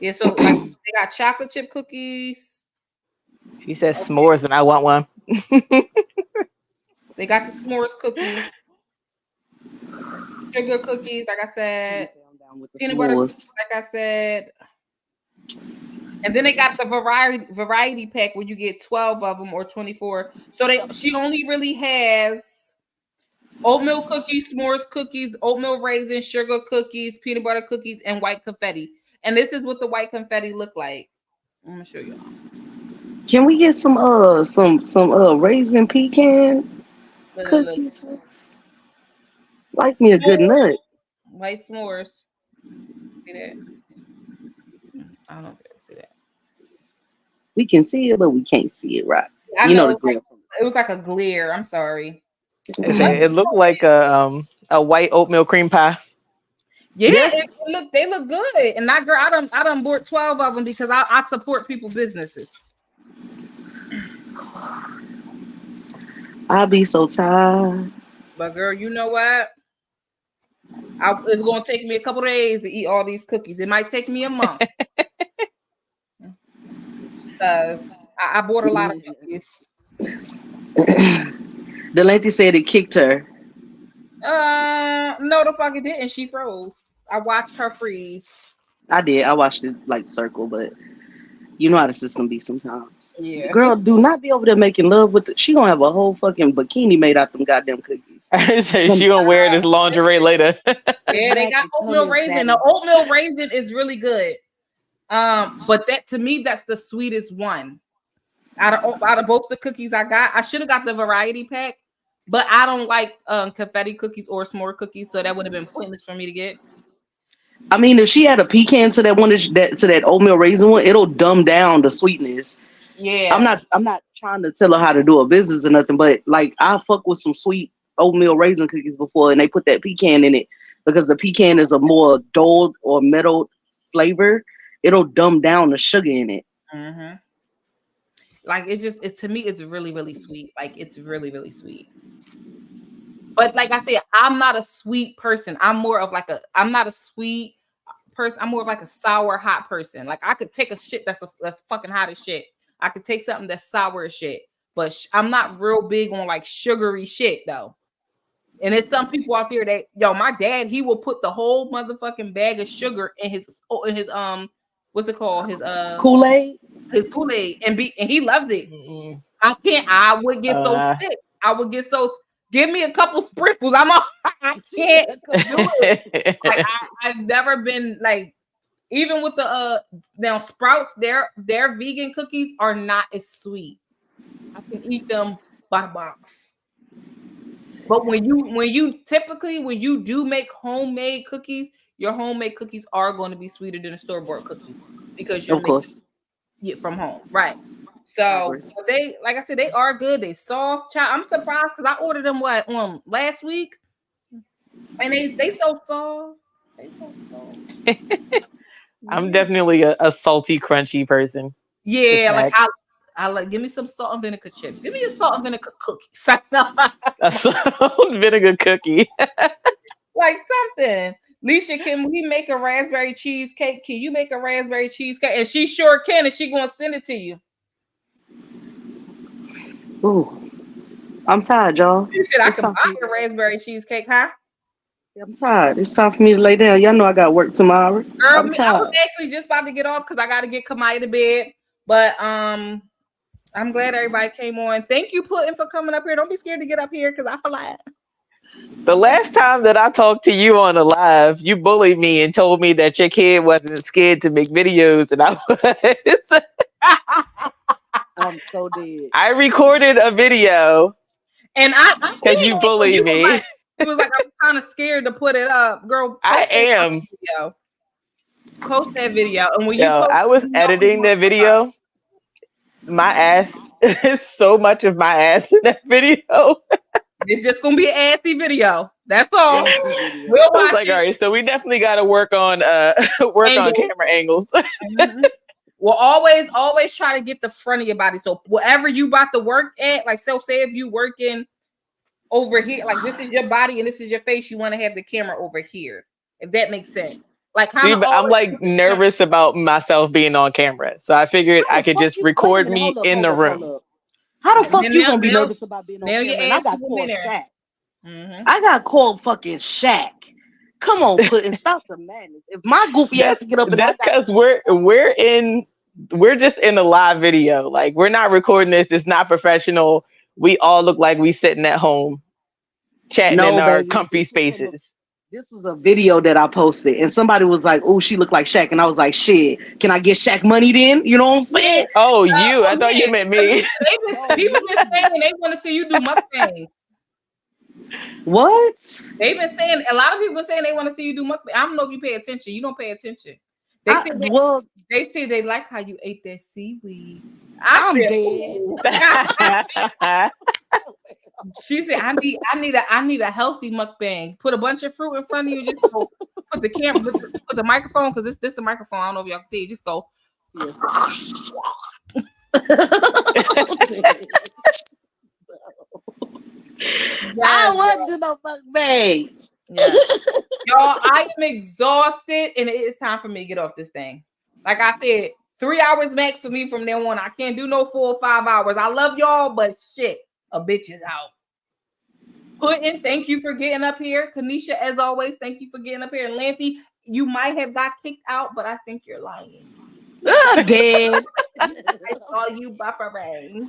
Yeah, so like they got chocolate chip cookies. She says s'mores, and I want one. They got the s'mores cookies, sugar cookies, like I said, peanut butter cookies, like I said. And then they got the variety pack where you get 12 of them or 24. So she only really has oatmeal cookies, s'mores cookies, oatmeal raisins, sugar cookies, peanut butter cookies, and white confetti. And this is what the white confetti look like. I'm gonna show y'all. Can we get some raisin pecan cookies? Like me a good nut. White s'mores. See that? I don't know if you see that. We can see it, but we can't see it right. I know the glare. It was like a glare. I'm sorry. It looked like a white oatmeal cream pie. Yeah. They look good. And that girl, I done bought 12 of them because I support people's businesses. I'll be so tired. But girl, you know what? It's gonna take me a couple of days to eat all these cookies. It might take me a month. I bought a lot of cookies. The lady said it kicked her. No, the fuck it didn't. She froze. I watched her freeze. I did. I watched it like circle, but you know how the system be sometimes. Yeah. Girl, do not be over there making love with she gonna have a whole fucking bikini made out them goddamn cookies. She gonna wear this lingerie later. Yeah, they got oatmeal raisin. The oatmeal raisin is really good. But that to me, that's the sweetest one. Out of both the cookies I got, I should have got the variety pack, but I don't like confetti cookies or s'more cookies, so that would have been pointless for me to get. I mean, if she had a pecan to that one, to that oatmeal raisin one, it'll dumb down the sweetness. Yeah, I'm not trying to tell her how to do a business or nothing, but like I fuck with some sweet oatmeal raisin cookies before, and they put that pecan in it because the pecan is a more dulled or mellowed flavor. It'll dumb down the sugar in it. Mm-hmm. Like it's to me, it's really, really sweet. Like it's really, really sweet. But like I said, I'm not a sweet person. I'm not a sweet person. I'm more of like a sour, hot person. Like I could take a shit that's fucking hot as shit. I could take something that's sour as shit. But I'm not real big on like sugary shit though. And there's some people out there that my dad, he will put the whole motherfucking bag of sugar in his what's it called? His Kool-Aid. His Kool-Aid and he loves it. Mm-mm. I would get so sick. I would get so. Give me a couple sprinkles. I can't do it. Like I've never been like, even with the now Sprouts, their vegan cookies are not as sweet. I can eat them by the box. But when you do make homemade cookies, your homemade cookies are going to be sweeter than the store-bought cookies because you're making it from home, right? So they, like I said, they are good. They soft. I'm surprised because I ordered them last week, and they so soft. They so soft. I'm definitely a salty, crunchy person. Yeah, like I like. Give me some salt and vinegar chips. Give me a salt and vinegar cookie. A salt and vinegar cookie. Like something. Leisha, can we make a raspberry cheesecake? Can you make a raspberry cheesecake? And she sure can, and she gonna send it to you. Ooh, I'm tired, y'all. You said I can buy a raspberry cheesecake, huh? I'm tired. It's time for me to lay down. Y'all know I got work tomorrow. Girl, I was actually just about to get off because I got to get Kamaya to bed. But I'm glad everybody came on. Thank you, Puddin', for coming up here. Don't be scared to get up here because I feel like. The last time that I talked to you on a live, you bullied me and told me that your kid wasn't scared to make videos, and I was. I'm so dead. I recorded a video, and I because you bullied me. It was like I was kind of scared to put it up, girl. I am. Post that video, and when I was editing that video. My ass is so much of my ass in that video. It's just gonna be an assy video. That's all. We'll watch it. All right, so we definitely got to work on camera angles. Mm-hmm. Well, always try to get the front of your body. So wherever you about to work at, like so say if you working over here, like this is your body and this is your face, you want to have the camera over here. If that makes sense. Like kind See, of but I'm like nervous about myself being on camera. So I figured I could just record me in the room. How the fuck And you now- gonna be now- nervous about being on now camera? your And I ass got will called be there. Shaq. Mhm. I got called fucking Shaq. Come on, put and stop the madness. If my goofy ass get up and That's because we're just in a live video. Like we're not recording this. It's not professional. We all look like we sitting at home chatting in our comfy spaces. This was a video that I posted, and somebody was like, "Oh, she looked like Shaq," and I was like, "Shit, can I get Shaq money then?" You know what I'm saying? Oh, you? I thought you meant me. People been saying they want to see you do mukbang. What? They've been saying a lot of people saying they want to see you do mukbang. I don't know if you pay attention. You don't pay attention. They say they like how you ate that seaweed. I'm dead. She said, I need a healthy mukbang. Put a bunch of fruit in front of you. Just go put the camera, put the microphone, because this is the microphone. I don't know if y'all can see it. Just go. Yeah. I want to know mukbang. Yes. Y'all, I am exhausted, and it is time for me to get off this thing. Like I said, 3 hours max for me from now on. I can't do no 4 or 5 hours. I love y'all, but shit, a bitch is out. Puddin', thank you for getting up here. Kanisha, as always, thank you for getting up here. And Lanthy, you might have got kicked out, but I think you're lying. Dead. I saw you buffering.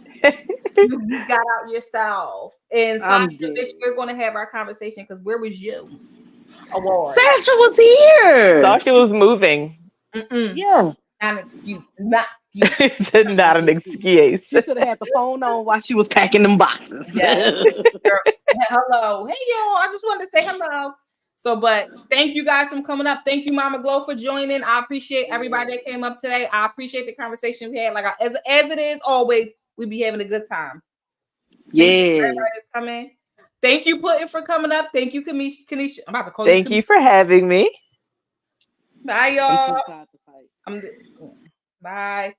You got out yourself. And Sasha, bitch, we're going to have our conversation because where was you? Award. Sasha was here. Sasha was moving. Yeah. Not an excuse. Not not an excuse. She should have had the phone on while she was packing them boxes. Yes. Hello. Hey, y'all. I just wanted to say hello. So, but thank you guys for coming up. Thank you, Mama Glow, for joining. I appreciate everybody that came up today. I appreciate the conversation we had. Like as it is always, we be having a good time. Yeah. Coming. Thank you, Puddin', for coming up. Thank you, Kanisha. I'm about to call Thank you for having me. Bye, y'all. Bye.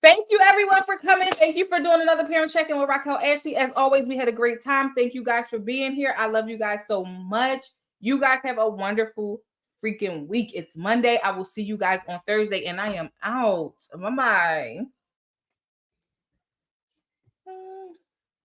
Thank you, everyone, for coming. Thank you for doing another parent check-in with Raquel Ashleey. As always, we had a great time. Thank you guys for being here. I love you guys so much. You guys have a wonderful freaking week. It's Monday. I will see you guys on Thursday, and I am out. Bye-bye.